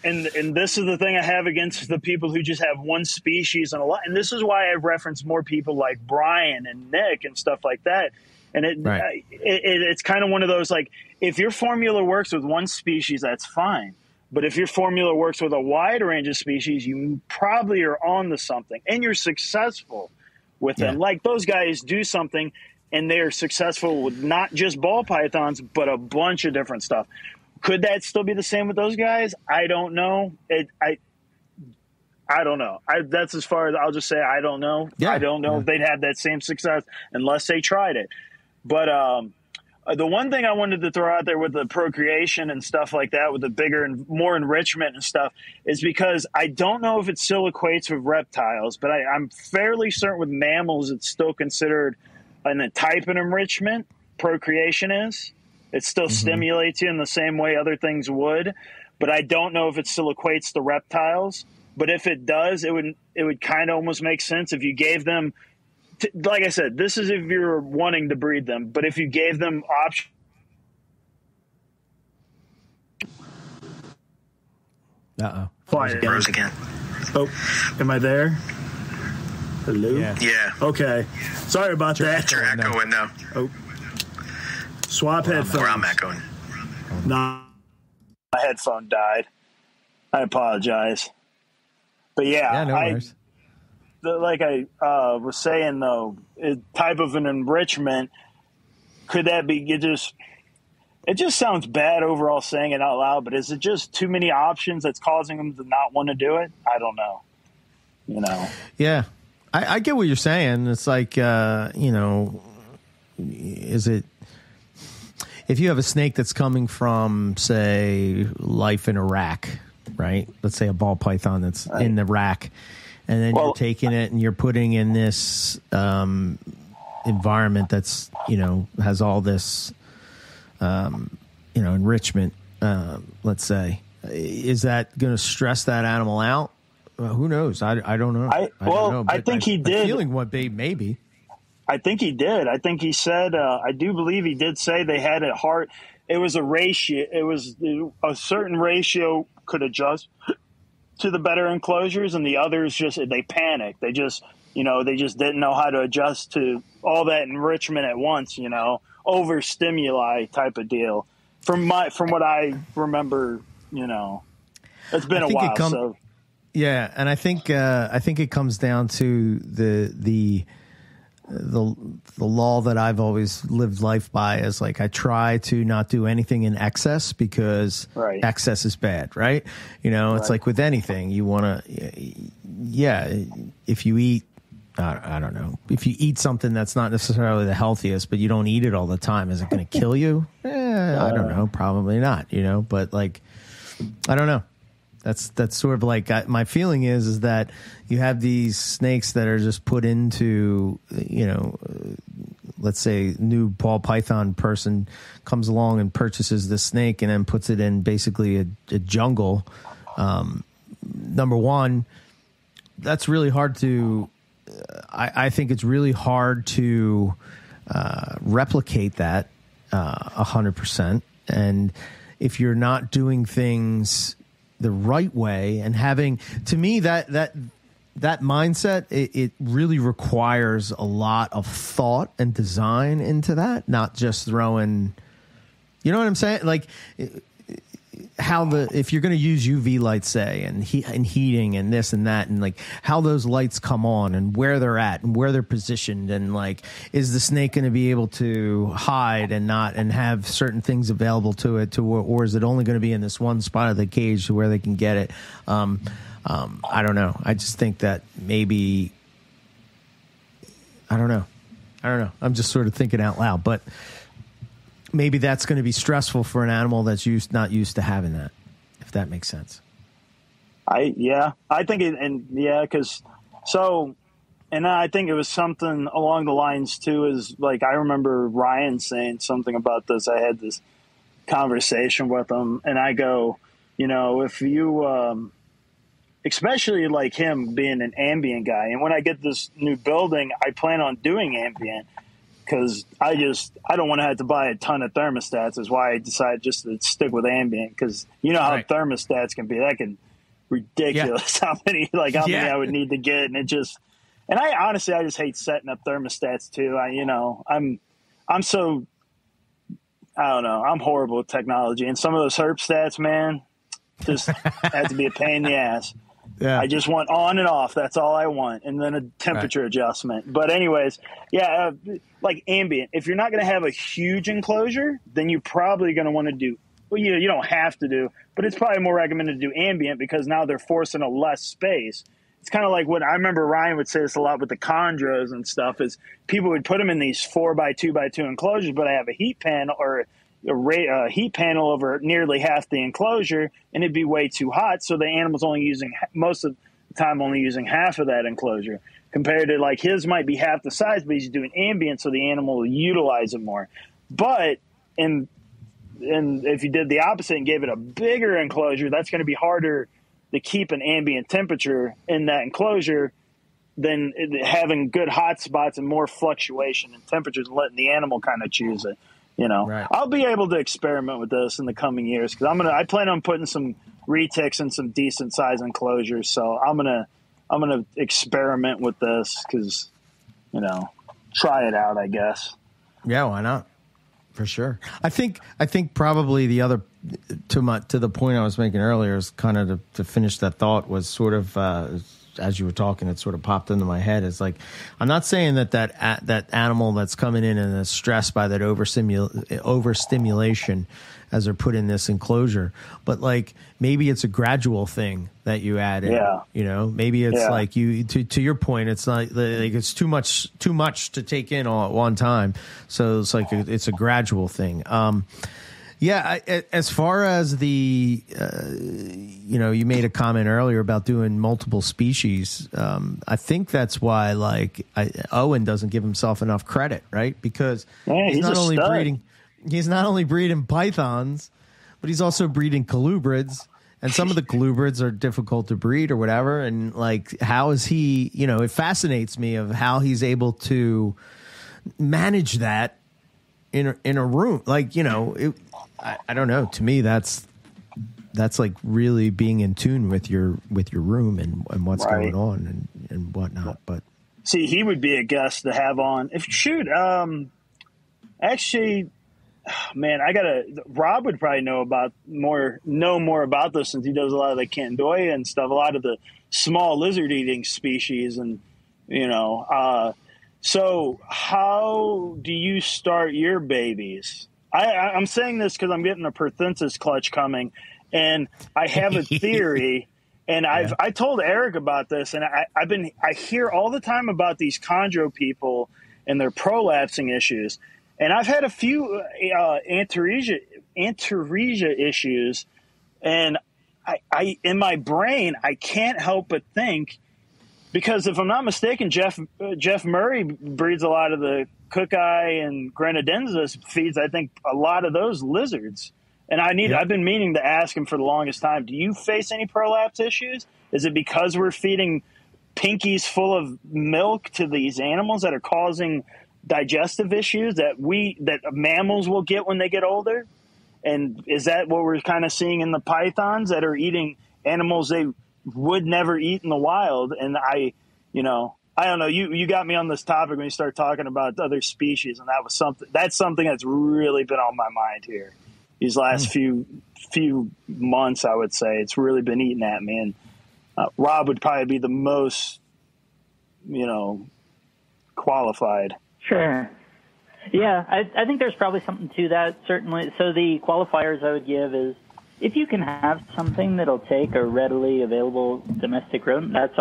And this is the thing I have against the people who just have one species and a lot. And this is why I've referenced more people like Brian and Nick and stuff like that. And it's kind of one of those, like, if your formula works with one species, that's fine. But if your formula works with a wide range of species, you probably are on to something, and you're successful with them. Like, those guys do something, and they're successful with not just ball pythons, but a bunch of different stuff. Could that still be the same with those guys? I don't know. I don't know. That's as far as I'll just say. I don't know. I don't know if they'd have that same success unless they tried it. But the one thing I wanted to throw out there with the procreation and stuff like that, with the bigger and more enrichment and stuff, is because I don't know if it still equates with reptiles, but I'm fairly certain with mammals it's still considered a type of enrichment. procreation is. It still stimulates you in the same way other things would, but I don't know if it still equates to reptiles. But if it does, it would kind of almost make sense if you gave them, like I said, this is if you're wanting to breed them, but if you gave them options. Quiet. Rose again. Oh, am I there? Hello? Yeah. Okay. Sorry about that. You're echoing now. Oh. Swap headphones. Or I'm echoing. No. My headphone died. I apologize. But yeah, no worries. Like I was saying though, type of an enrichment, could that be? It just sounds bad overall saying it out loud. But is it just too many options that's causing them to not want to do it? I don't know. Yeah, I get what you're saying. It's like is it? If you have a snake that's coming from, say, life in Iraq, right? Let's say a ball python that's in the rack, and then you're taking it and you're putting in this environment that's, has all this, enrichment, let's say. Is that going to stress that animal out? Well, who knows? I don't know. I don't know, I think he did. Feeling what maybe. I think he did. I think he said, I do believe he did say they had it hard. It was a ratio. It was a certain ratio could adjust to the better enclosures, and the others they panicked. They just didn't know how to adjust to all that enrichment at once, over stimuli type of deal. From what I remember, it's been a while. Yeah. And I think it comes down to the law that I've always lived life by is like I try to not do anything in excess because excess is bad, right? It's like with anything you want to, if you eat, I don't know, if you eat something that's not necessarily the healthiest, but you don't eat it all the time, is it going to kill you? I don't know, probably not, but like, I don't know. That's sort of like my feeling is that you have these snakes that are just put into, let's say new ball python person comes along and purchases this snake and then puts it in basically a jungle. Number one, that's really hard to, I think it's really hard to replicate that 100%. And if you're not doing things the right way and having, to me, that mindset, it really requires a lot of thought and design into that, not just throwing, you know what I'm saying? Like if you're going to use UV lights, say, and heating and this and that, and like how those lights come on and where they're at and where they're positioned, and like, is the snake going to be able to hide and have certain things available to it, or is it only going to be in this one spot of the cage where they can get it? I don't know. I just think that maybe, I don't know. I'm just sort of thinking out loud, but maybe that's going to be stressful for an animal that's not used to having that, if that makes sense. I think it, and I think it was something along the lines too, is like, I remember Ryan saying something about this. I had this conversation with him and I go, if you, especially like him being an ambient guy, and when I get this new building, I plan on doing ambient, because I don't want to have to buy a ton of thermostats. Is why I decided just to stick with ambient, because how thermostats can be. That can ridiculous how many I would need to get, and I honestly just hate setting up thermostats too. I'm so, I don't know, I'm horrible with technology, and some of those herp stats, man, just have to be a pain in the ass. Yeah. I just want on and off. That's all I want. And then a temperature adjustment. But anyways, like ambient. If you're not going to have a huge enclosure, then you're probably going to want to do, you don't have to do, but it's probably more recommended to do ambient, because now they're forcing a less space. It's kind of like what I remember Ryan would say this a lot with the chondros and stuff, is people would put them in these 4x2x2 enclosures, but I have a heat panel or a heat panel over nearly half the enclosure, and it'd be way too hot. So the animal's only using, most of the time, only using half of that enclosure, compared to like his might be half the size, but he's doing ambient, so the animal will utilize it more. But and if you did the opposite and gave it a bigger enclosure, that's going to be harder to keep an ambient temperature in that enclosure than having good hot spots and more fluctuation in temperatures and letting the animal kind of choose it. Right. I'll be able to experiment with this in the coming years because I plan on putting some retics in some decent size enclosures. So I'm gonna experiment with this because try it out, I guess. Yeah, why not? For sure. I think probably the other to the point I was making earlier is kind of to finish that thought was sort of as you were talking, it sort of popped into my head. It's like, I'm not saying that animal that's coming in and is stressed by that overstimulation as they're put in this enclosure, but like maybe it's a gradual thing that you add in. Yeah. Maybe it's like you to your point, it's not like it's too much to take in all at one time. So it's like it's a gradual thing. As far as the, you made a comment earlier about doing multiple species. I think that's why, Owen doesn't give himself enough credit, right? Because he's not only breeding pythons, but he's also breeding colubrids. And some of the colubrids are difficult to breed or whatever. And how is he, it fascinates me of how he's able to manage that in a room. I don't know. To me, that's like really being in tune with your room and what's going on and whatnot. But see, he would be a guest to have on. Actually, man, Rob would probably know more about this since he does a lot of the Candoya and stuff, a lot of the small lizard eating species, and so how do you start your babies? I'm saying this because I'm getting a Perthensis clutch coming, and I have a theory. And I told Eric about this, and I hear all the time about these chondro people and their prolapsing issues, and I've had a few antaresia issues, and I in my brain I can't help but think, because if I'm not mistaken, Jeff Murray breeds a lot of the Cookeye and Grenadensis feeds, I think, a lot of those lizards. And I've been meaning to ask him for the longest time, do you face any prolapse issues? Is it because we're feeding pinkies full of milk to these animals that are causing digestive issues that mammals will get when they get older? And is that what we're kind of seeing in the pythons that are eating animals they would never eat in the wild? And I don't know. You got me on this topic when you start talking about other species, and that's something that's really been on my mind here these last few months. I would say it's really been eating at me, and Rob would probably be the most, qualified. Sure. Yeah, I think there's probably something to that, certainly. So the qualifiers I would give is, if you can have something that'll take a readily available domestic rodent, that's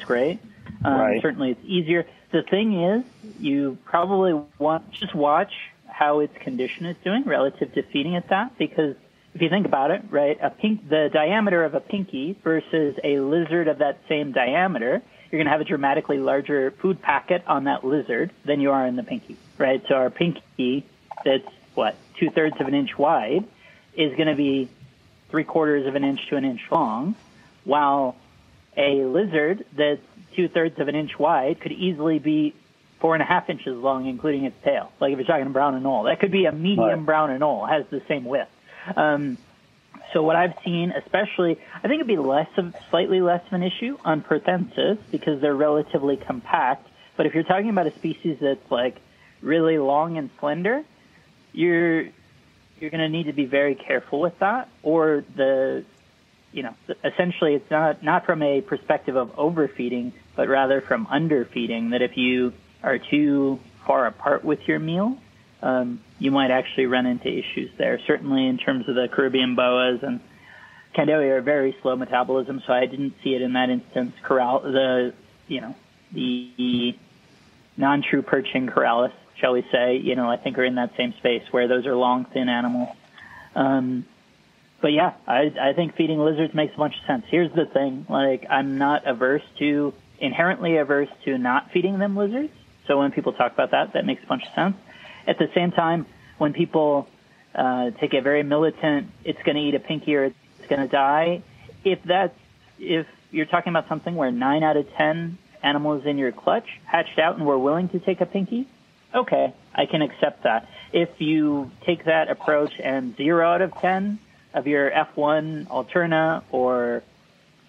great. Certainly it's easier. The thing is, you probably want to just watch how its condition is doing relative to feeding it that, because if you think about it, right, the diameter of a pinky versus a lizard of that same diameter, you're going to have a dramatically larger food packet on that lizard than you are in the pinky, right? So our pinky that's, 2/3 of an inch wide is going to be 3/4 of an inch to an inch long, while a lizard that's 2/3 of an inch wide could easily be 4.5 inches long, including its tail. Like if you're talking brown and old, that could be a medium brown and old, has the same width. So what I've seen, especially, I think it'd be slightly less of an issue on Perthensis because they're relatively compact. But if you're talking about a species that's like really long and slender, you're going to need to be very careful with that. Or essentially it's not from a perspective of overfeeding, but rather from underfeeding, that if you are too far apart with your meal, you might actually run into issues there. Certainly in terms of the Caribbean boas and Candoya are very slow metabolism, so I didn't see it in that instance. The non-true perching corralis, shall we say, I think are in that same space where those are long, thin animals. But yeah, I think feeding lizards makes a bunch of sense. Here's the thing, I'm not inherently averse to not feeding them lizards. So when people talk about that makes a bunch of sense. At the same time, when people take a very militant, it's going to eat a pinky or it's going to die, if you're talking about something where 9 out of 10 animals in your clutch hatched out and were willing to take a pinky, okay, I can accept that. If you take that approach and 0 out of 10 of your F1 Alterna or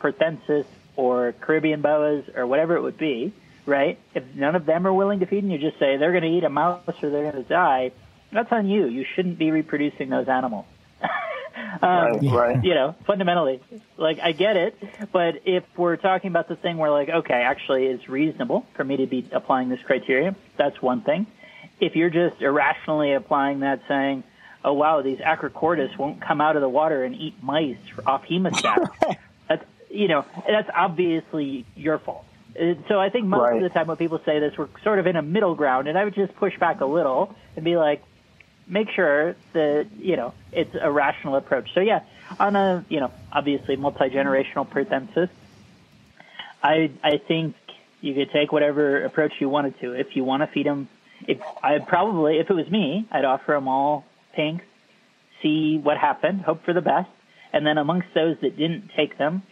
Perthensis or Caribbean boas or whatever it would be, right? If none of them are willing to feed and you just say they're going to eat a mouse or they're going to die, that's on you. You shouldn't be reproducing those animals. Right. You know, fundamentally, like, I get it, but if we're talking about the thing where, like, okay, actually it's reasonable for me to be applying this criteria, that's one thing. If you're just irrationally applying that, saying, oh, wow, these Acrocortis won't come out of the water and eat mice off hemostats, that's obviously your fault. So I think most of the time when people say this, we're sort of in a middle ground, and I would just push back a little and be like, make sure that, it's a rational approach. So, yeah, on a, obviously multi-generational Perthensis, I think you could take whatever approach you wanted to. If you want to feed them, if it was me, I'd offer them all pinks, see what happened, hope for the best. And then amongst those that didn't take them,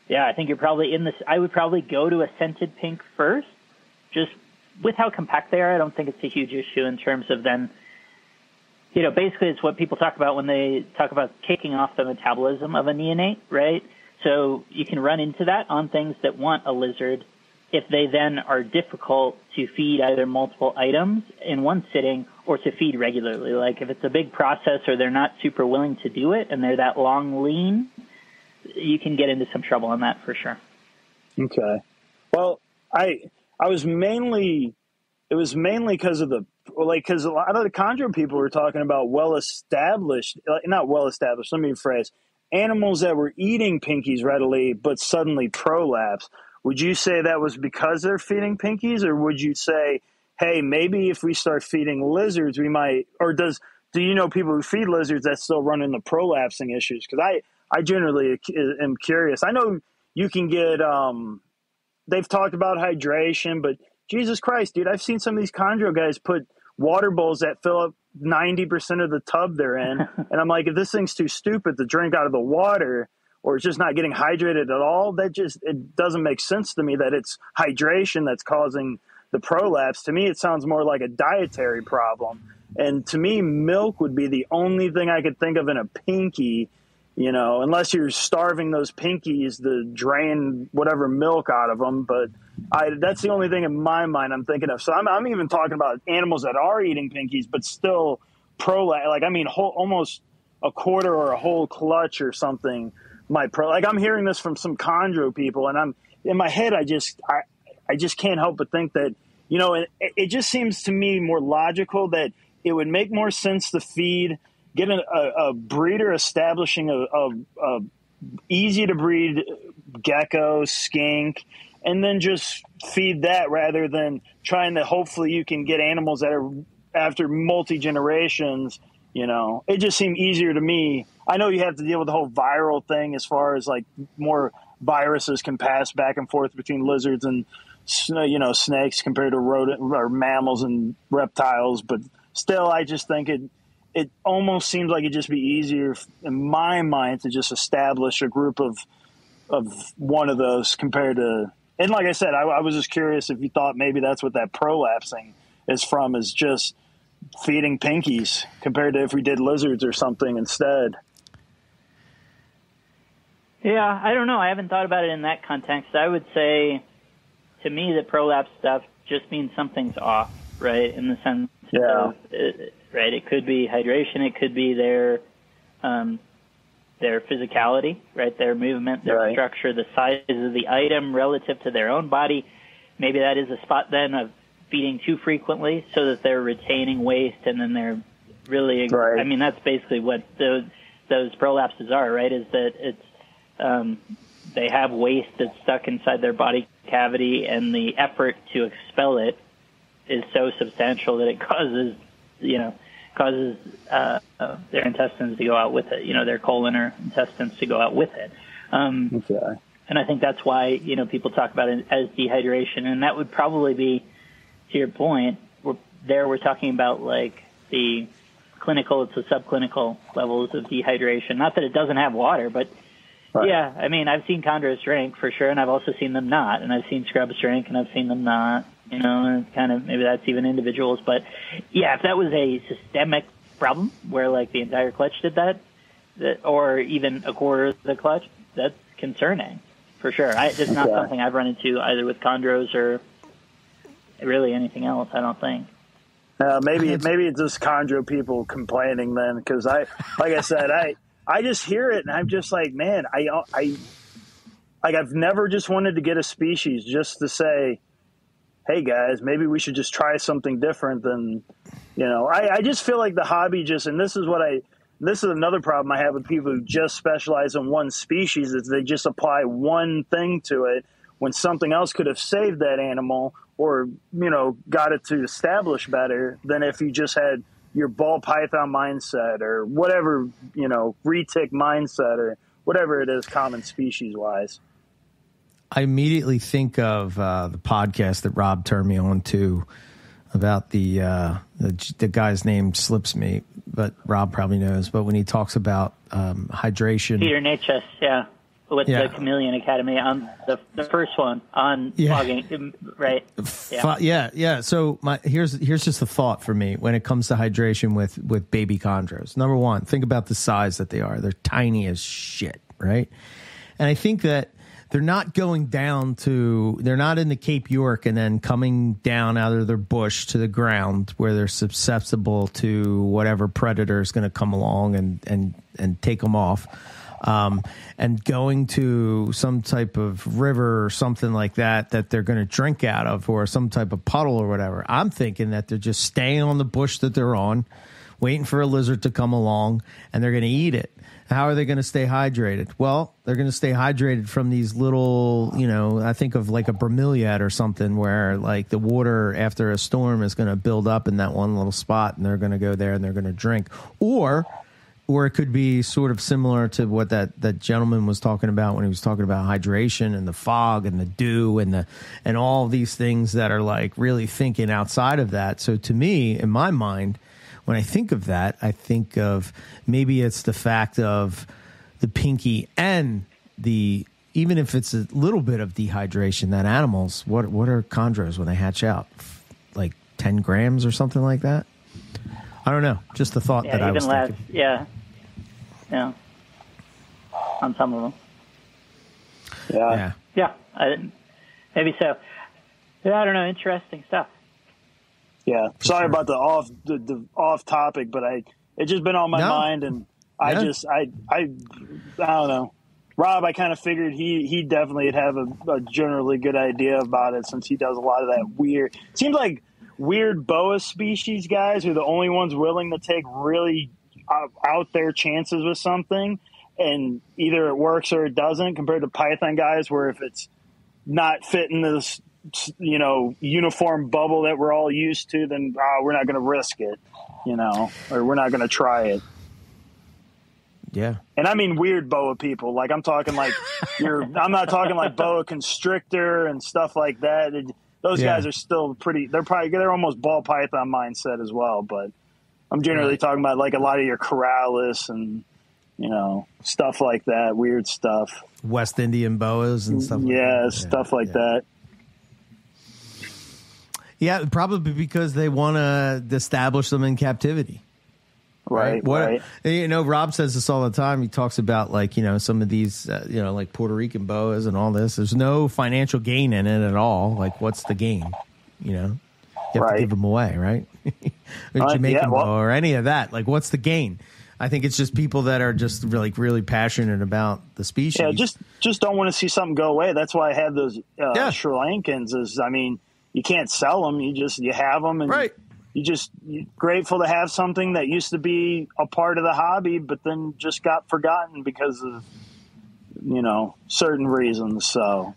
yeah, I think you're probably in this. I would probably go to a scented pink first, just with how compact they are. I don't think it's a huge issue in terms of then, basically it's what people talk about when they talk about kicking off the metabolism of a neonate, right? So you can run into that on things that want a lizard if they then are difficult to feed either multiple items in one sitting or to feed regularly. Like if it's a big process or they're not super willing to do it and they're that long lean, you can get into some trouble on that for sure. Okay. Well, it was mainly because of because a lot of the chondro people were talking about not well-established, let me rephrase, animals that were eating pinkies readily but suddenly prolapse. Would you say that was because they're feeding pinkies, or would you say, hey, maybe if we start feeding lizards, we might, or do you know people who feed lizards that still run into prolapsing issues? Because I generally am curious. I know you can get, they've talked about hydration, but Jesus Christ, dude, I've seen some of these chondro guys put water bowls that fill up 90% of the tub they're in. And I'm like, if this thing's too stupid to drink out of the water, or it's just not getting hydrated at all, it doesn't make sense to me that it's hydration that's causing the prolapse. To me, it sounds more like a dietary problem. And to me, milk would be the only thing I could think of in a pinky, unless you're starving those pinkies to drain whatever milk out of them. But that's the only thing in my mind I'm thinking of. So I'm even talking about animals that are eating pinkies, but still prolapse. Like, almost a quarter or a whole clutch or something. I'm hearing this from some chondro people, and I'm in my head. I just can't help but think that, it just seems to me more logical that it would make more sense to get a breeder establishing a easy to breed gecko, skink, and then just feed that rather than trying to, hopefully you can get animals that are after multi-generations. It just seemed easier to me. I know you have to deal with the whole viral thing as far as like more viruses can pass back and forth between lizards and, snakes compared to rodent or mammals and reptiles. But still, I just think it almost seems like it'd just be easier in my mind to just establish a group of one of those compared to, and like I said, I was just curious if you thought maybe that's what that prolapsing is from, is just feeding pinkies compared to if we did lizards or something instead. Yeah, I don't know. I haven't thought about it in that context. I would say, to me, the prolapse stuff just means something's off, right? In the sense of, right? It could be hydration. It could be their physicality, right? Their movement, their structure, the size of the item relative to their own body. Maybe that is a spot then of feeding too frequently so that they're retaining waste, and then they're really, that's basically what those prolapses are, right? Is that it's, they have waste that's stuck inside their body cavity, and the effort to expel it is so substantial that it causes their intestines to go out with it, their colon or intestines to go out with it. And I think that's why, people talk about it as dehydration, and that would probably be, to your point, we're talking about like the clinical to subclinical levels of dehydration. Not that it doesn't have water, but yeah, I mean, I've seen chondros drink for sure, and I've also seen them not, and I've seen scrubs drink, and I've seen them not, you know, and kind of maybe that's even individuals. But yeah, if that was a systemic problem where like the entire clutch did that or even a quarter of the clutch, that's concerning for sure. It's not something I've run into either with chondros or really anything else, I don't think. Maybe it's just chondro people complaining then, because like I said, I just hear it and I'm just like, man, I've never just wanted to get a species just to say, hey guys, maybe we should just try something different than, you know, I just feel like the hobby and this is another problem I have with people who just specialize in one species, is they just apply one thing to it when something else could have saved that animal or, you know, got it to establish better than if you just had your ball python mindset or whatever, you know, retic mindset or whatever it is, common species wise. I immediately think of the podcast that Rob turned me on to about the guy's name slips me, but Rob probably knows. But when he talks about hydration, Peter Natchez, with the Chameleon Academy on the first one on logging, right? Yeah. So here's just a thought for me when it comes to hydration with baby chondros. Number one, think about the size that they are. They're tiny as shit, right? And I think that they're not going down they're not in the Cape York and then coming down out of their bush to the ground where they're susceptible to whatever predator is going to come along and take them off. And going to some type of river or something like that they're going to drink out of, or some type of puddle or whatever. I'm thinking that they're just staying on the bush that they're on, waiting for a lizard to come along, and they're going to eat it. How are they going to stay hydrated? Well, they're going to stay hydrated from these little, you know, I think of like a bromeliad or something where like the water after a storm is going to build up in that one little spot, and they're going to go there and they're going to drink. Or it could be sort of similar to what that gentleman was talking about when he was talking about hydration and the fog and the dew and all these things that are like really thinking outside of that. So to me, in my mind, when I think of that, I think of maybe it's the fact of the pinky and even if it's a little bit of dehydration, that animals, what are chondros when they hatch out? Like 10 grams or something like that? I don't know. Just the thought that I was thinking. Yeah, on some of them. Yeah. Maybe so. Yeah, I don't know. Interesting stuff. Yeah. Sorry about the off topic, but it's just been on my mind, and I don't know. Rob, I kind of figured he definitely would have a generally good idea about it, since he does a lot of that weird. Seems like weird boa species guys are the only ones willing to take really out there chances with something, and either it works or it doesn't, compared to python guys where if it's not fitting this, you know, uniform bubble that we're all used to, then we're not going to risk it, you know, or we're not going to try it. Yeah. And I mean weird boa people. Like I'm talking like I'm not talking like boa constrictor and stuff like that. Those guys are still they're almost ball python mindset as well, but I'm generally talking about like a lot of your corralis and, you know, stuff like that, weird stuff. West Indian boas and stuff like that. Yeah, stuff like that. Yeah, probably because they want to establish them in captivity. Right. You know, Rob says this all the time. He talks about like, you know, some of these, you know, like Puerto Rican boas and all this. There's no financial gain in it at all. Like, what's the gain? You know, you have to give them away, right? Or Jamaican boa or any of that. Like, what's the gain? I think it's just people that are just really passionate about the species. Yeah, just don't want to see something go away. That's why I have those Sri Lankans. I mean, you can't sell them. You have them, and you're grateful to have something that used to be a part of the hobby, but then just got forgotten because of, you know, certain reasons. So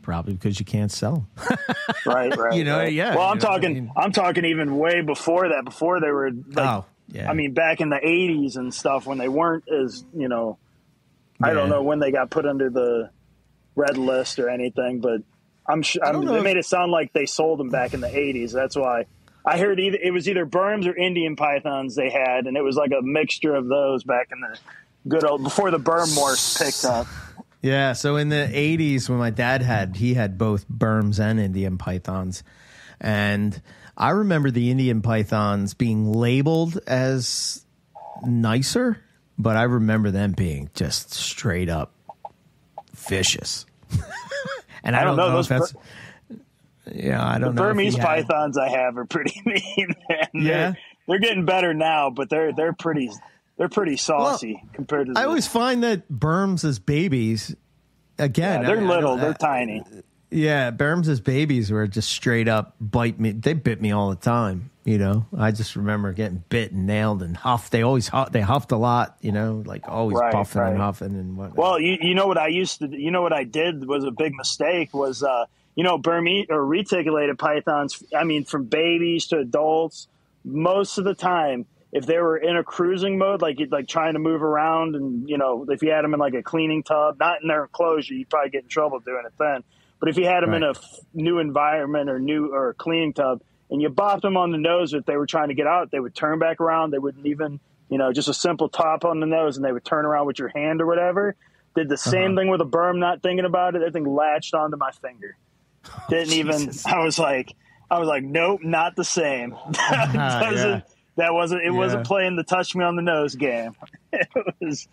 probably because you can't sell them. right. You know, yeah. Well, I'm talking even way before that. Before they were like, I mean, back in the 80s and stuff, when they weren't as, you know, I don't know when they got put under the red list or anything, but they made it sound like they sold them back in the 80s. That's why I heard it was either berms or Indian pythons they had, and it was like a mixture of those back in the good old before the berm morse picked up. Yeah, so in the 80s when my dad had both berms and Indian pythons. And I remember the Indian pythons being labeled as nicer, but I remember them being just straight up vicious. And I don't know if that's... Yeah, I don't know. The Burmese pythons I have are pretty mean, man. Yeah. They're getting better now, but they're pretty saucy compared to I always find that berms as babies, again, they're little, they're tiny. Yeah, berms as babies were just straight up bite me. They bit me all the time, you know. I just remember getting bit and nailed and huffed. They huffed a lot, you know, like always puffing and huffing and whatnot. Well, you know what I used to, you know what I did was a big mistake was, you know, Burmese or reticulated pythons, I mean, from babies to adults, most of the time, if they were in a cruising mode, like trying to move around and, you know, if you had them in like a cleaning tub, not in their enclosure, you'd probably get in trouble doing it then. But if you had them in a new environment or a cleaning tub and you bopped them on the nose, if they were trying to get out, they would turn back around. They wouldn't even, you know, just a simple top on the nose and they would turn around with your hand or whatever. Did the same thing with a berm, not thinking about it. That thing latched onto my finger. Didn't even. I was like, nope, not the same. That wasn't playing the touch me on the nose game. It was.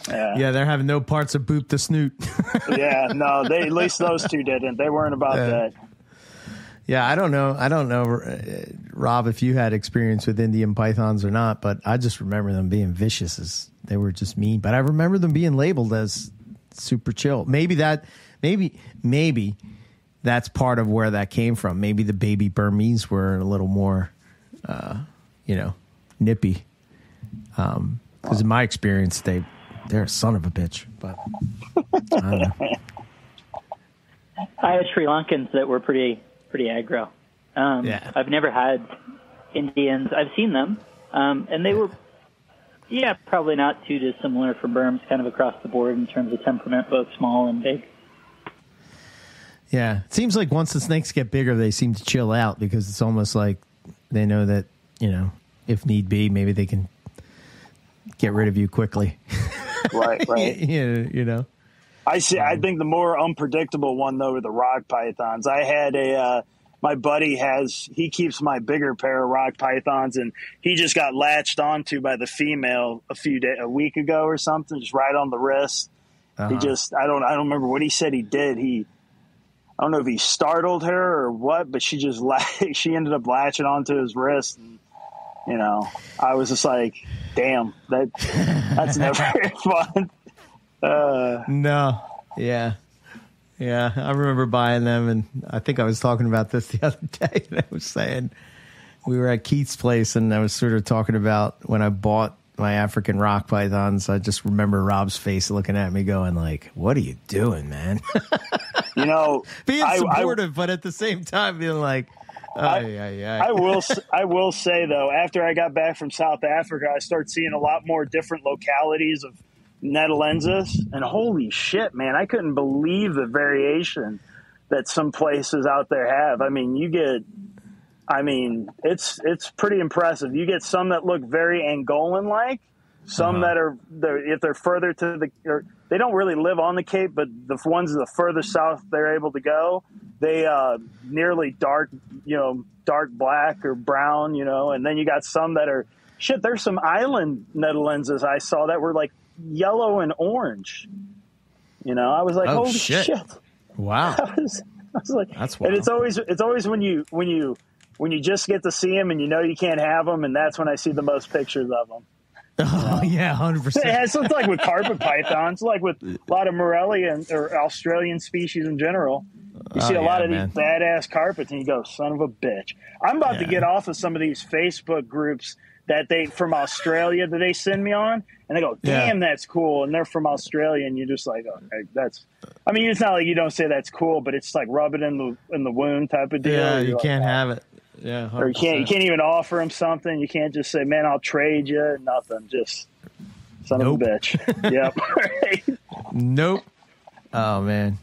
Yeah, they're having no parts of boop the snoot. Yeah, no, at least those two didn't. They weren't about that. Yeah, I don't know, Rob, if you had experience with Indian pythons or not, but I just remember them being vicious as they were just mean. But I remember them being labeled as super chill. Maybe that's part of where that came from. Maybe the baby Burmese were a little more, nippy. Because in my experience, they're a son of a bitch. But I don't know. I had Sri Lankans that were pretty aggro. I've never had Indians. I've seen them, and they were, probably not too dissimilar from berms, kind of across the board in terms of temperament, both small and big. Yeah, it seems like once the snakes get bigger, they seem to chill out because it's almost like they know that, you know, if need be, maybe they can get rid of you quickly. Right. You know. I think the more unpredictable one, though, are the rock pythons. I had my buddy he keeps my bigger pair of rock pythons, and he just got latched onto by the female a week ago or something, just right on the wrist. He just, I don't remember what he said he did. I don't know if he startled her or what, but she ended up latching onto his wrist. And, you know, I was just like, damn, that's never fun. No. Yeah. I remember buying them, and I think I was talking about this the other day. And I was saying we were at Keith's place, and I was sort of talking about when I bought my African rock pythons. I just remember Rob's face looking at me going like, what are you doing, man? You know, being supportive, but at the same time being like, I will say, though, after I got back from South Africa, I started seeing a lot more different localities of Nederlandses, and holy shit, man, I couldn't believe the variation that some places out there have. I mean, it's pretty impressive. You get some that look very Angolan-like, some that are, if they're further they don't really live on the Cape, but the ones the further south they're able to go, they nearly dark black or brown, you know, and then you got some that are, there's some island Nederlandses I saw that were like yellow and orange. You know, I was like, holy shit. Wow. I was like, that's wild. And it's always when you just get to see them and you know you can't have them, and that's when I see the most pictures of them. Oh, yeah, 100%. Yeah, so it's like with carpet pythons, like with a lot of Morelia or Australian species in general. You see a lot of these badass carpets, and you go, son of a bitch. I'm about to get off of some of these Facebook groups that from Australia that they send me on, and they go, damn, that's cool. And they're from Australia, and you're just like, okay, it's not like you don't say that's cool, but it's like rub it in the wound type of deal. Yeah, you can't have it. Yeah, 100%. Or you can't even offer them something. You can't just say, man, I'll trade you. Nothing. Just son of a bitch. Yep. Right. Nope. Oh, man.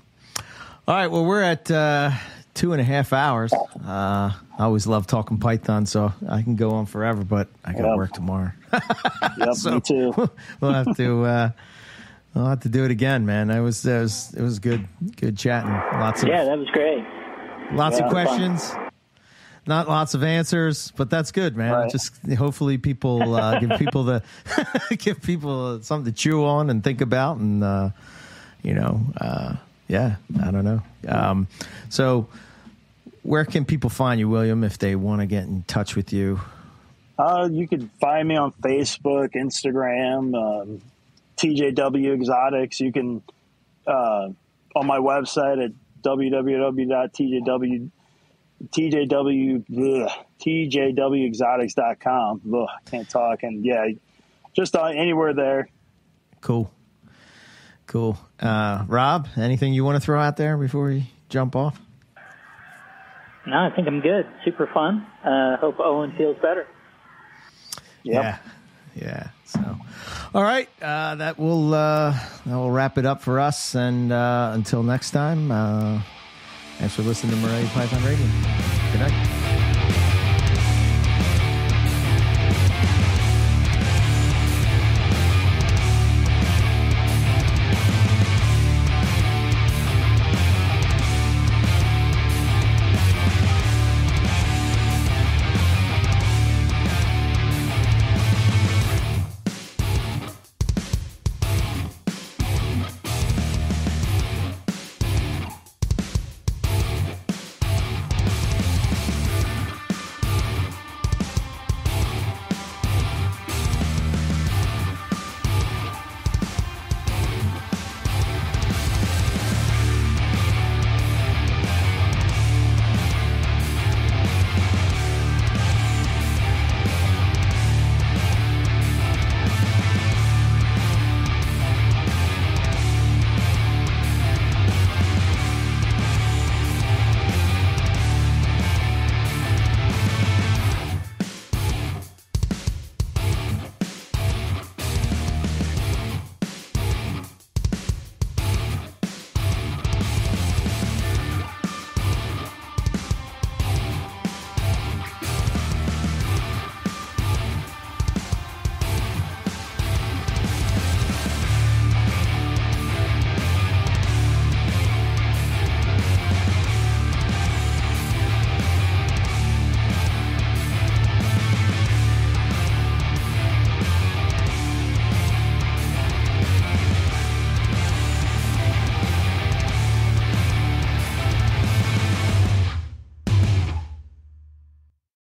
All right. Well, we're at 2.5 hours. I always love talking Python, so I can go on forever, but I got work tomorrow. Yep, so me too. We'll have to do it again, man. It was good chatting. That was great. Lots of questions, not lots of answers, but that's good, man. Right. Just hopefully people give people something to chew on and think about, and I don't know. So where can people find you, William, if they want to get in touch with you? You can find me on Facebook, Instagram, TJW Exotics. You can on my website at tjwexotics.com. Ugh, can't talk. And just anywhere there. Cool. Rob, anything you want to throw out there before we jump off? No, I think I'm good. Super fun. Hope Owen feels better. Yep. Yeah. So, all right. That will wrap it up for us. And until next time, thanks for listening to Morelia Python Radio. Good night.